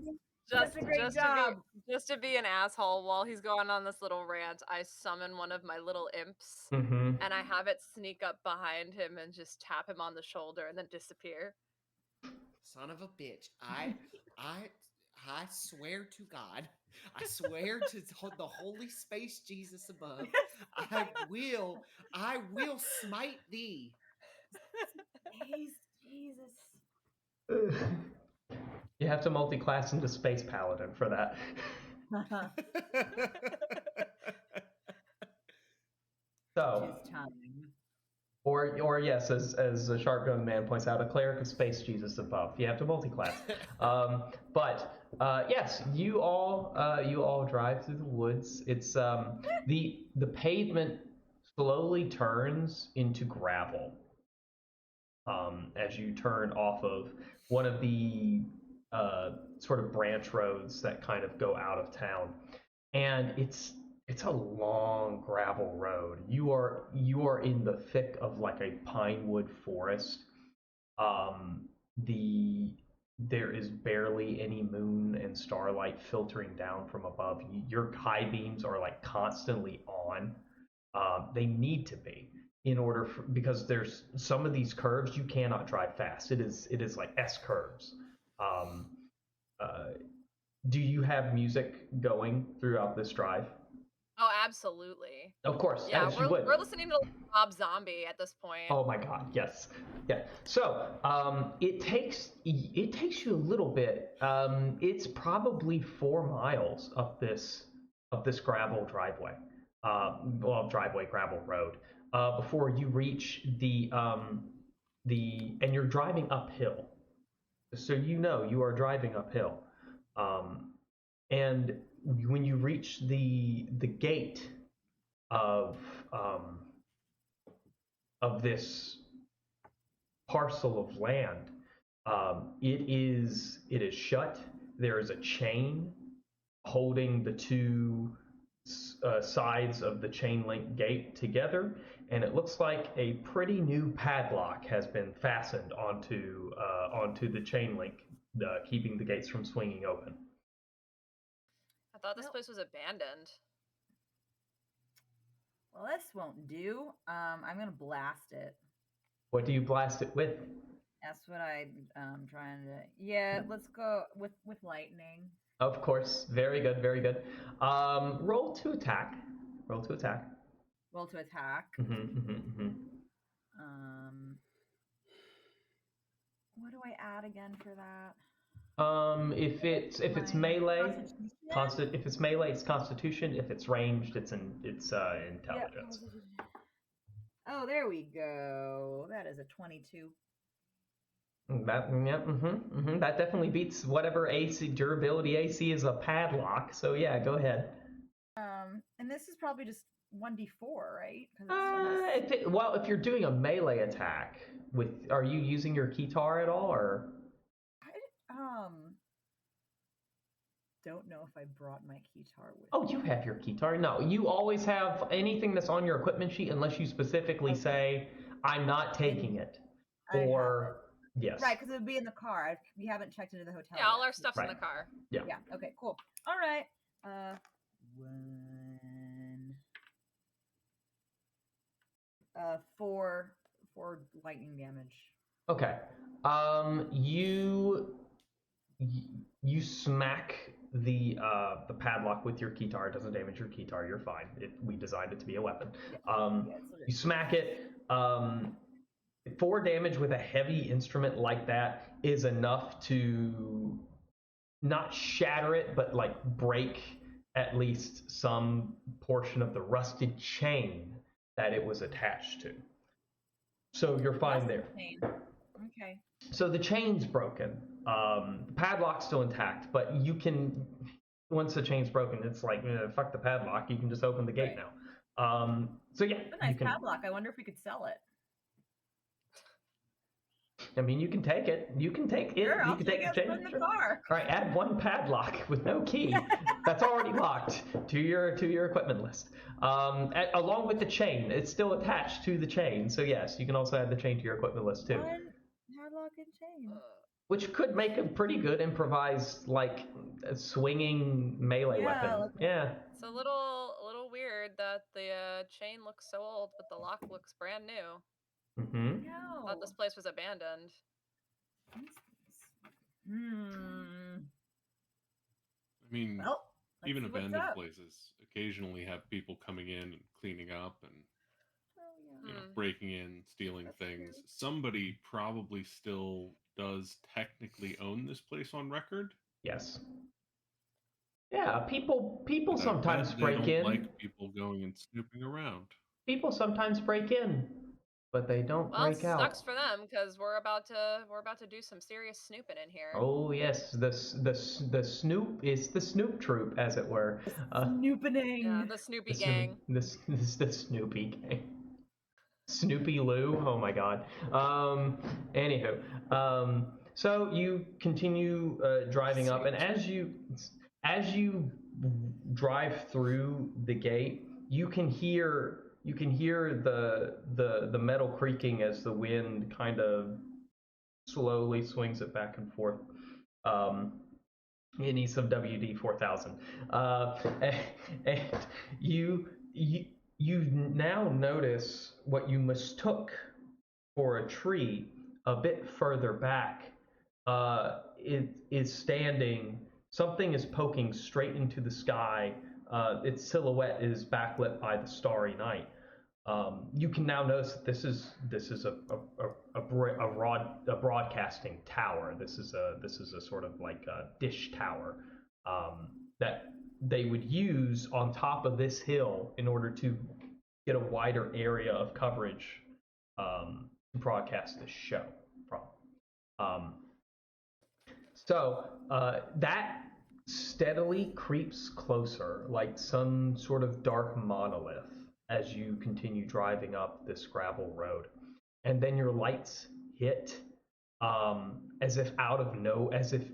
That's a great job. just to be an asshole while he's going on this little rant, I summon one of my little imps Mm-hmm. and I have it sneak up behind him and just tap him on the shoulder and then disappear. Son of a bitch. I swear to God. I swear to the holy space Jesus above. I will smite thee. Space Jesus. You have to multi-class into Space Paladin for that. So, His time. or yes, as the Sharp Gun Man points out, a cleric of Space Jesus above. You have to multi-class. Yes, you all drive through the woods. It's the pavement slowly turns into gravel as you turn off of one of the sort of branch roads that kind of go out of town, and it's a long gravel road. You are in the thick of like a pine wood forest. There is barely any moon and starlight filtering down from above. Your high beams are like constantly on. They need to be. in order for, because there's some of these curves you cannot drive fast. It is like S curves. Um, do you have music going throughout this drive? Oh, absolutely. Of course, Yeah, as you would. we're listening to Rob Zombie at this point. Oh my God, yes, yeah. So it takes you a little bit. It's probably 4 miles up this gravel driveway, gravel road, before you reach the and you're driving uphill. So you are driving uphill, and when you reach the gate of this parcel of land, it is shut. There is a chain holding the two sides of the chain link gate together, and it looks like a pretty new padlock has been fastened onto the chain link, keeping the gates from swinging open. I thought this place was abandoned. Well, this won't do. I'm gonna blast it. What do you blast it with? That's what I'm trying to. Yeah, let's go with lightning. Of course, very good, very good. Roll to attack. Roll to attack. Roll to attack. What do I add again for that? If it's melee, if it's melee, it's Constitution. If it's ranged, it's intelligence. Yep. Oh, there we go. That is a 22. That definitely beats whatever AC durability AC is a padlock. So yeah, go ahead. And this is probably just 1d4, right? If you're doing a melee attack are you using your keytar at all, or? Don't know if I brought my keytar with me. Oh, you have your keytar. No, you always have anything that's on your equipment sheet unless you specifically say, I'm not taking it. Or, yes. Right, because it would be in the car. We haven't checked into the hotel Yeah, all yet. our stuff's in the car. Yeah. Yeah, okay, cool. All right. 4 lightning damage. Okay. You smack the padlock with your keytar. It doesn't damage your keytar. You're fine. We designed it to be a weapon. You smack it. 4 damage with a heavy instrument like that is enough to not shatter it, but like break at least some portion of the rusted chain that it was attached to. So you're fine there. Okay. So the chain's broken. The padlock's still intact, but you can, once the chain's broken, it's like, fuck the padlock. You can just open the gate now. So yeah. It's a nice padlock. I wonder if we could sell it. I mean, you can take it. You can take it. Sure, you I'll can take take it the chain. from the car. All right, add 1 padlock with no key. That's already locked to your equipment list. Along with the chain, it's still attached to the chain. So yes, you can also add the chain to your equipment list too. 1 padlock and chain. Which could make a pretty good improvised, like, a swinging melee weapon. Yeah. It's a little weird that the chain looks so old, but the lock looks brand new. Mm-hmm. I thought this place was abandoned. I mean, even abandoned places occasionally have people coming in and cleaning up and breaking in, stealing things. True. Somebody probably still does technically own this place on record. Yes. Yeah, people sometimes break in. Like people going and snooping around. People sometimes break in, but they don't break out. Well, sucks for them because we're about to do some serious snooping in here. Oh yes, the snoop is the Snoop troop, as it were. Snoopening. Yeah, the Snoopy gang. The Snoopy gang. Snoopy Lou. Oh my God. Anywho, so you continue driving up, and as you drive through the gate, you can hear the metal creaking as the wind kind of slowly swings it back and forth. In some WD 4000, and You now notice what you mistook for a tree a bit further back. It is standing. Something is poking straight into the sky. Its silhouette is backlit by the starry night. You can now notice that this is a broadcasting tower. This is a sort of like a dish tower that they would use on top of this hill in order to get a wider area of coverage to broadcast this show from. That steadily creeps closer, like some sort of dark monolith, as you continue driving up this gravel road. And then your lights hit, as if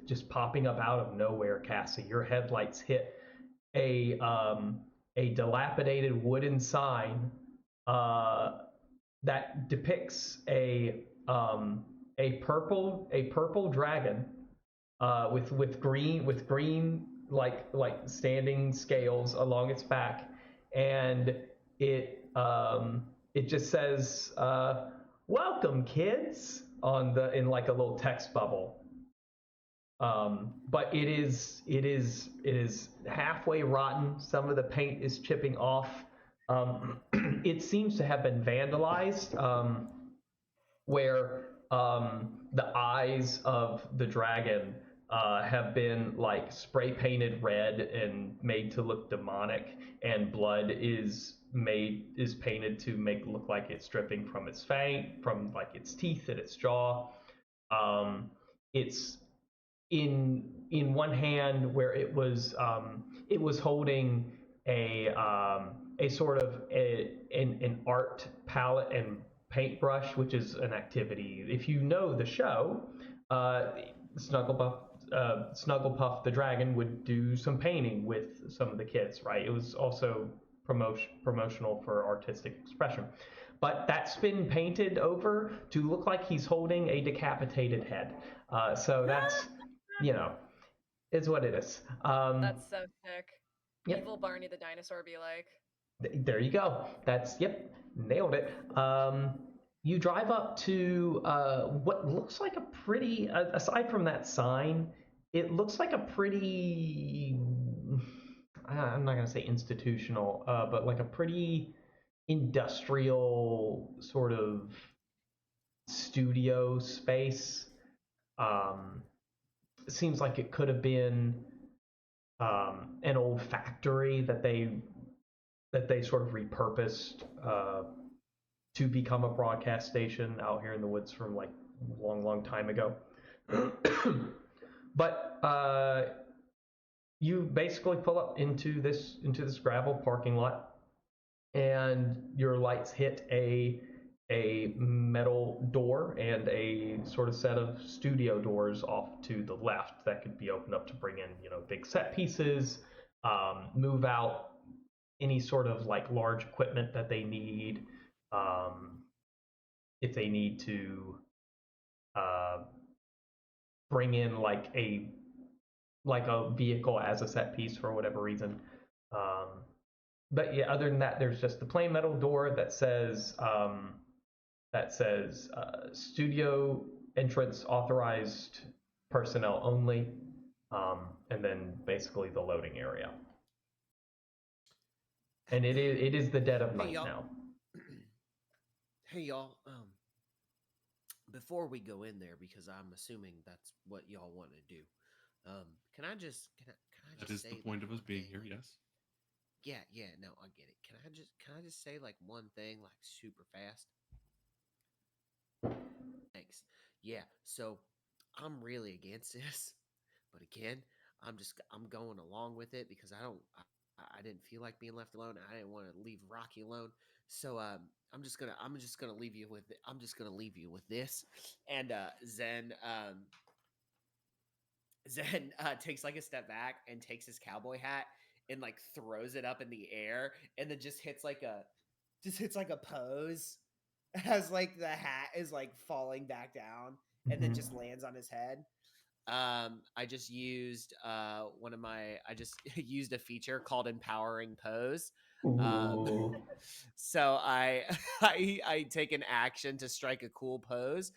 just popping up out of nowhere, Cassie. Your headlights hit a dilapidated wooden sign that depicts a purple dragon with green like standing scales along its back, and it just says "Welcome, kids" in like a little text bubble. But it is halfway rotten. Some of the paint is chipping off. It seems to have been vandalized, where the eyes of the dragon have been like spray painted red and made to look demonic, and blood is painted to make look like it's dripping from from like its teeth and its jaw. It's in one hand where it was holding a sort of an art palette and paintbrush, which is an activity. If you know the show, Snugglepuff the dragon would do some painting with some of the kids, right? It was also promotional for artistic expression. But that's been painted over to look like he's holding a decapitated head. So that's, is what it is. That's so sick. Yep. Evil Barney the dinosaur be like. There you go. Nailed it. You drive up to what looks like a pretty, aside from that sign, it looks like a pretty, I'm not going to say institutional, but like a pretty industrial sort of studio space. It seems like it could have been an old factory that they sort of repurposed to become a broadcast station out here in the woods from like a long time ago. But you basically pull up into this gravel parking lot, and your lights hit a metal door and a sort of set of studio doors off to the left that could be opened up to bring in big set pieces, move out any sort of like large equipment that they need, if they need to bring in like a vehicle as a set piece for whatever reason. But yeah, other than that, there's just the plain metal door that says studio entrance authorized personnel only, and then basically the loading area. And it is the dead of night now. Hey y'all, before we go in there, because I'm assuming that's what y'all want to do, can I just that is say the point like, of us one being thing, here, like- yes. Yeah, no, I get it. Can I just say like one thing like super fast? Thanks. Yeah, so I'm really against this, but again, I'm going along with it because I didn't feel like being left alone. I didn't want to leave Rocky alone. So I'm just gonna leave you with this. And Zen takes like a step back and takes his cowboy hat and like throws it up in the air and then just hits like a pose as like the hat is like falling back down and then just lands on his head. I just used used a feature called Empowering Pose. Ooh. So I take an action to strike a cool pose.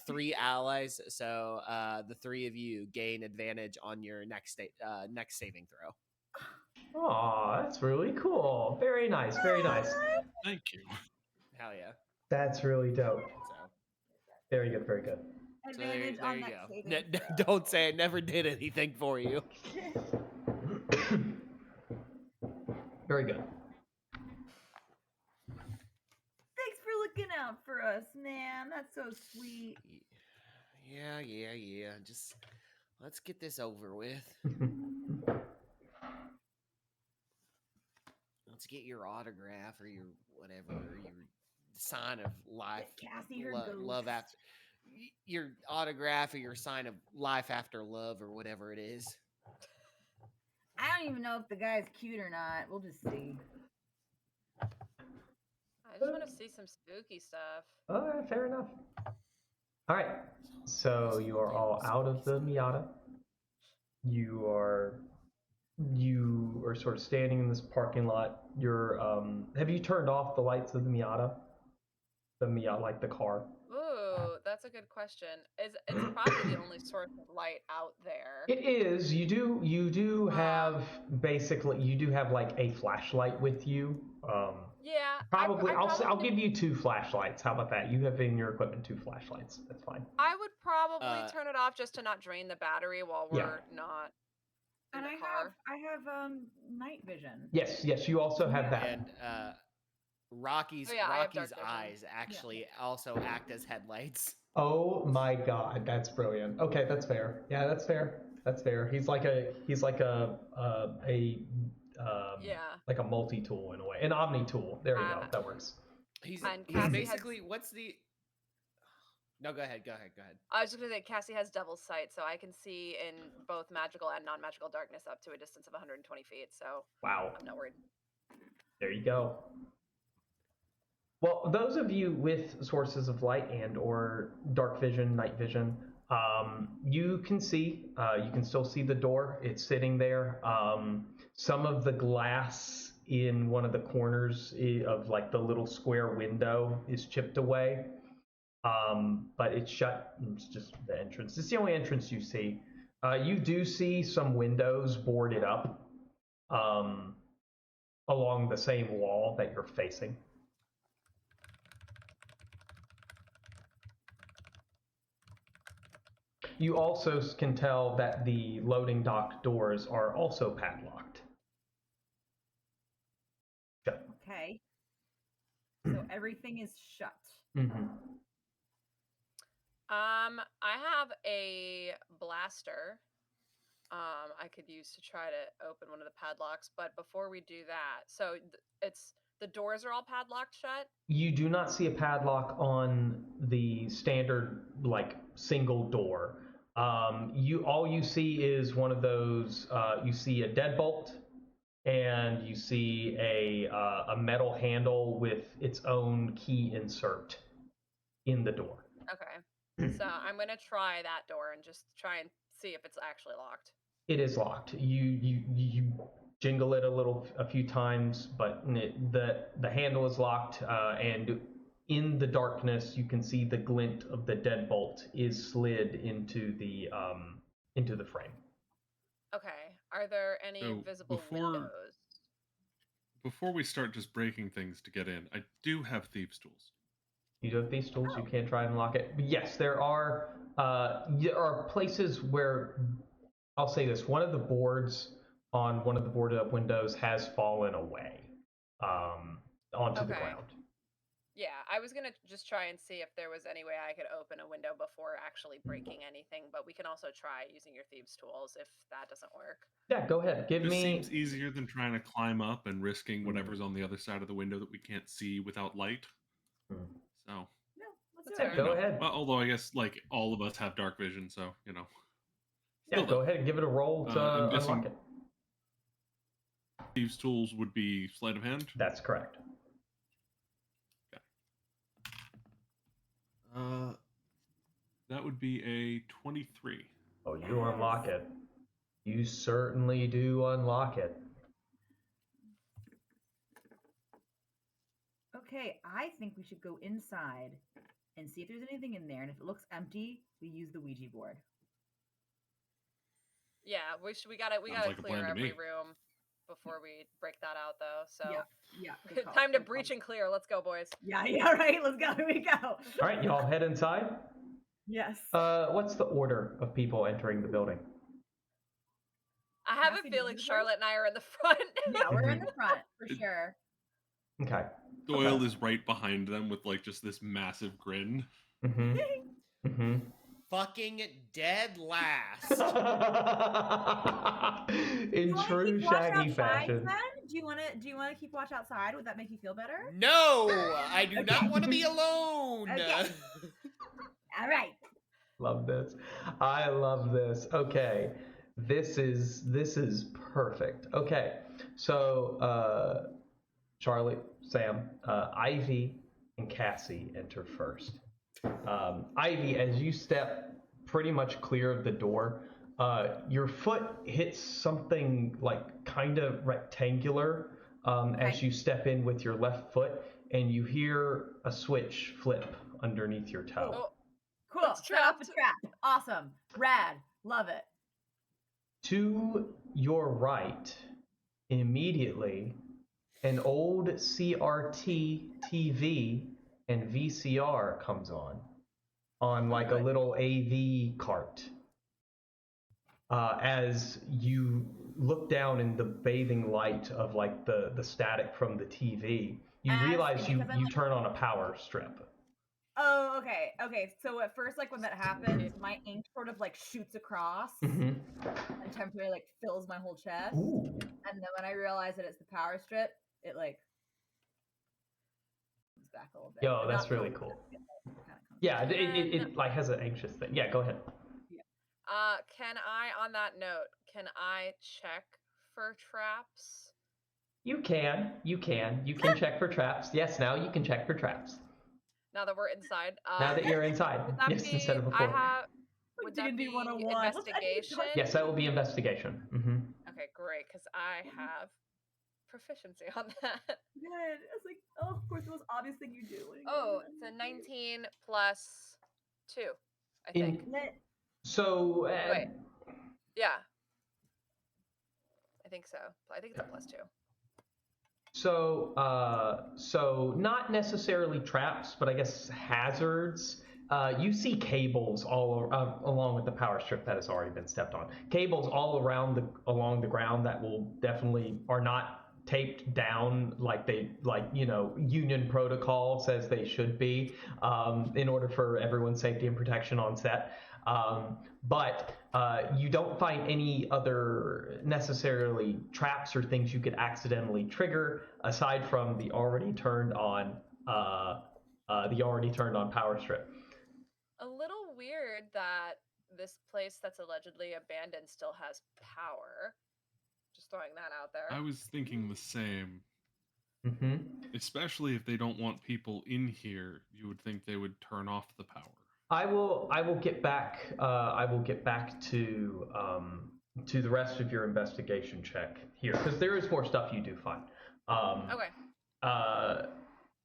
3 allies, so the 3 of you gain advantage on your next saving throw. Aw, that's really cool. Very nice, very nice. Thank you. Hell yeah! That's really dope. So Very good, very good. Advantage there on you that go. saving throw. Don't say I never did anything for you. Very good. Thanks for looking out for us, man. That's so sweet. Yeah. Just let's get this over with. Let's get your autograph or your whatever, or your sign of life, Cassie, her love ghost. after your autograph or your sign of life after love or whatever it is. I don't even know if the guy's cute or not. We'll just see. I just want to see some spooky stuff. Fair enough. All right. So you are all out of the Miata. You are sort of standing in this parking lot. You're have you turned off the lights of the Miata? The Miata, like the car. Ooh, that's a good question. It's probably the only source of light out there. It is. You do have basically you do have like a flashlight with you. Yeah. Probably I'll give you 2 flashlights. How about that? You have in your equipment 2 flashlights. That's fine. I would probably turn it off just to not drain the battery while we're not in And the I car. have night vision. Yes, you also have that. And Rocky's Oh, yeah, I have dark vision. eyes actually also act as headlights. Oh my god, that's brilliant. Okay, that's fair. Yeah, that's fair. That's fair. He's like a like a multi-tool in a way, an omni tool. There you go. That works. He's Cassie basically what's the? No, go ahead. I was just gonna say Cassie has double sight, so I can see in both magical and non-magical darkness up to a distance of 120 feet. So wow, I'm not worried. There you go. Well, those of you with sources of light and or dark vision, night vision, you can still see the door. It's sitting there. Some of the glass in one of the corners of like the little square window is chipped away. But it's shut. It's just the entrance. It's the only entrance you see. You do see some windows boarded up along the same wall that you're facing. You also can tell that the loading dock doors are also padlocked. Shut. Okay. So everything is shut. Mm-hmm. I have a blaster. I could use to try to open one of the padlocks, but before we do that, so it's the doors are all padlocked shut. You do not see a padlock on the standard like single door. All you see is one of those. You see a deadbolt, and you see a metal handle with its own key insert in the door. Okay, so I'm gonna try that door and just try and see if it's actually locked. It is locked. You jingle it a few times, but the handle is locked, and in the darkness you can see the glint of the deadbolt is slid into the frame. Okay, are there any visible windows? Before we start just breaking things to get in, I do have thieves' tools. You do have thieves' tools. You can try and lock it. But yes, there are places where I'll say this: one of the boards on one of the boarded up windows has fallen away onto the ground. Yeah, I was gonna just try and see if there was any way I could open a window before actually breaking anything, but we can also try using your thieves' tools if that doesn't work. Yeah, go ahead. Give This me. seems easier than trying to climb up and risking whatever's on the other side of the window that we can't see without light. So. Let's go ahead. Well, although I guess like all of us have dark vision, so you know. Yeah, go ahead and give it a roll to unlock it. Thieves' tools would be sleight of hand. That's correct. That would be a 23. Oh, you unlock it. You certainly do unlock it. okay, I think we should go inside and see if there's anything in there. And if it looks empty, we use the Ouija board. Yeah, we gotta Sounds like a clear plan to every me. room before we break that out, though. So Yeah. Good call, time to good call. breach and clear. Let's go, boys. Yeah, right. Let's go. Here we go. All right, y'all head inside. Yes. What's the order of people entering the building? I have Cassie, a do you feeling go Charlotte and I are in the front. Yeah, we're in the front for sure. Okay. Doyle Okay. is right behind them with like just this massive grin. Mm-hmm. Mm-hmm. Fucking dead last. In true Shaggy fashion. Then? Do you want to keep watch outside? Would that make you feel better? No, I do not want to be alone. Okay. All right. Love this. I love this. Okay. This is perfect. Okay. So Charlie, Sam, Ivy, and Cassie enter first. Ivy, as you step pretty much clear of the door, your foot hits something like kind of rectangular as you step in with your left foot, and you hear a switch flip underneath your toe. Oh, Cool. It's Set off the trapped. trap. Awesome. Rad. Love it. To your right, immediately, an old CRT TV and VCR comes on like a little AV cart. As you look down in the bathing light of like the static from the TV, you realize you turn on a power strip. Oh, okay. Okay. So at first, like when that happens, my ink sort of like shoots across and temporarily like fills my whole chest. Ooh. And then when I realize that it's the power strip, it like comes back a little bit. Yo, But that's not really fully, cool. but it kinda comes Yeah, back. it like has an anxious thing. Yeah, go ahead. Can I, on that note, can I check for traps? You can check for traps. Yes, now you can check for traps. Now that we're inside. Now that you're inside. Would that Yes, be, instead of before. would that be D&D 101. investigation? Yes, that will be investigation. Okay, great, because I have proficiency on that. Good. I was like, oh, of course, the most obvious thing you do. Oh, it's a 19 plus 2, I think. So, Wait. Yeah. I think so. I think it's a plus 2. So not necessarily traps, but I guess hazards. You see cables all along with the power strip that has already been stepped on. Cables all along the ground that will definitely are not taped down like union protocol says they should be in order for everyone's safety and protection on set. But you don't find any other necessarily traps or things you could accidentally trigger aside from the already turned on power strip. A little weird that this place that's allegedly abandoned still has power. Just throwing that out there. I was thinking the same. Mm-hmm. Especially if they don't want people in here, you would think they would turn off the power. I will get back. I will get back to the rest of your investigation check here because there is more stuff you do find. Okay.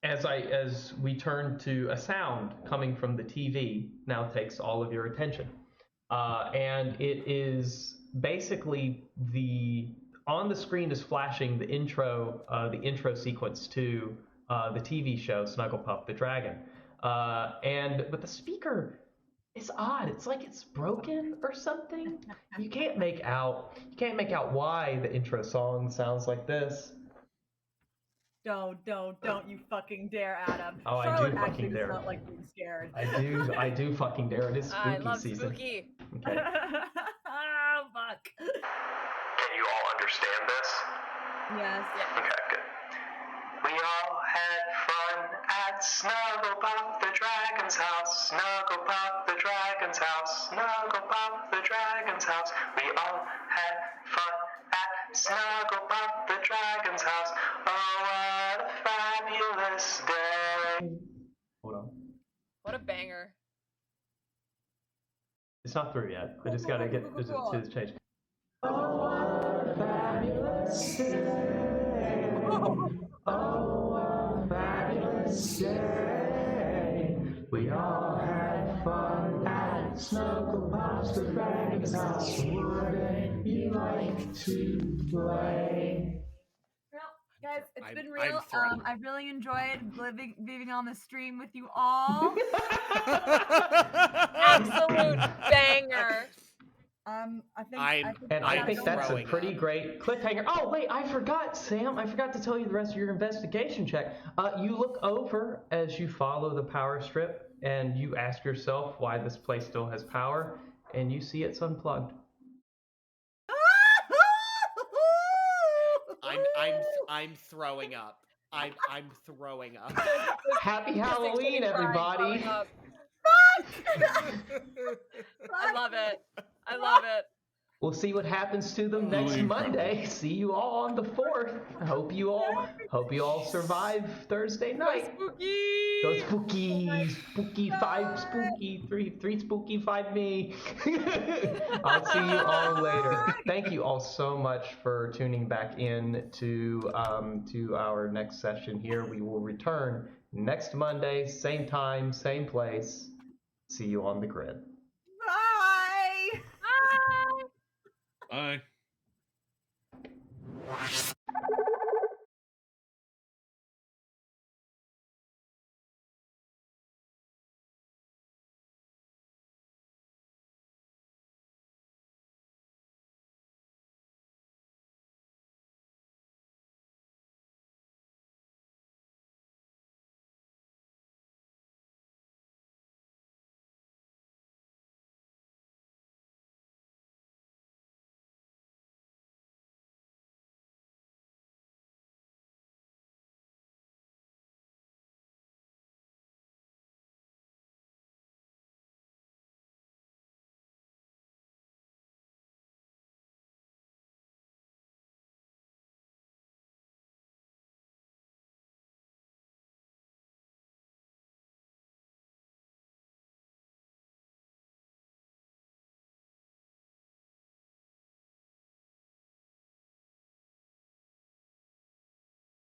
As we turn to a sound coming from the TV now takes all of your attention, and it is basically on the screen is flashing the intro sequence to the TV show Snugglepuff the Dragon. But the speaker is odd. It's like it's broken or something. You can't make out why the intro song sounds like this. Don't you fucking dare, Adam. Oh, Charlotte I do actually fucking does dare. not like being scared. I do fucking dare. It is spooky I love season. spooky. Okay. Oh, fuck. Can you all understand this? Yes. Yeah. Okay, good. We all had fun at Snugglepuff the Dragon's house. Snugglepuff the Dragon's house. Snugglepuff the Dragon's house. We all had fun at Snugglepuff the Dragon's house. Oh, what a fabulous day. Hold on. What a banger. It's not through yet. I just gotta get to the change. USA. We all had fun at Snuggle Bob's Frank's house. Wouldn't you like to play? Well, guys, it's been I'm real. thrilled. I've really enjoyed being on the stream with you all. Absolute banger. I think And I think that's a throwing pretty up. great cliffhanger. Oh, wait, I forgot, Sam. I forgot to tell you the rest of your investigation check. You look over as you follow the power strip, and you ask yourself why this place still has power, and you see it's unplugged. I'm throwing up. I'm throwing up. Happy Kissing, Halloween, crying, everybody! throwing up. I love it. I love it. We'll see what happens to them next Really Monday. See you all on the 4th. Hope you all survive Thursday night. Spooky. Go spooky, spooky, 5 spooky, 3 spooky, 5 me. I'll see you all later. Thank you all so much for tuning back in to our next session here. We will return next Monday, same time, same place. See you on the grid. Bye. Bye. Bye.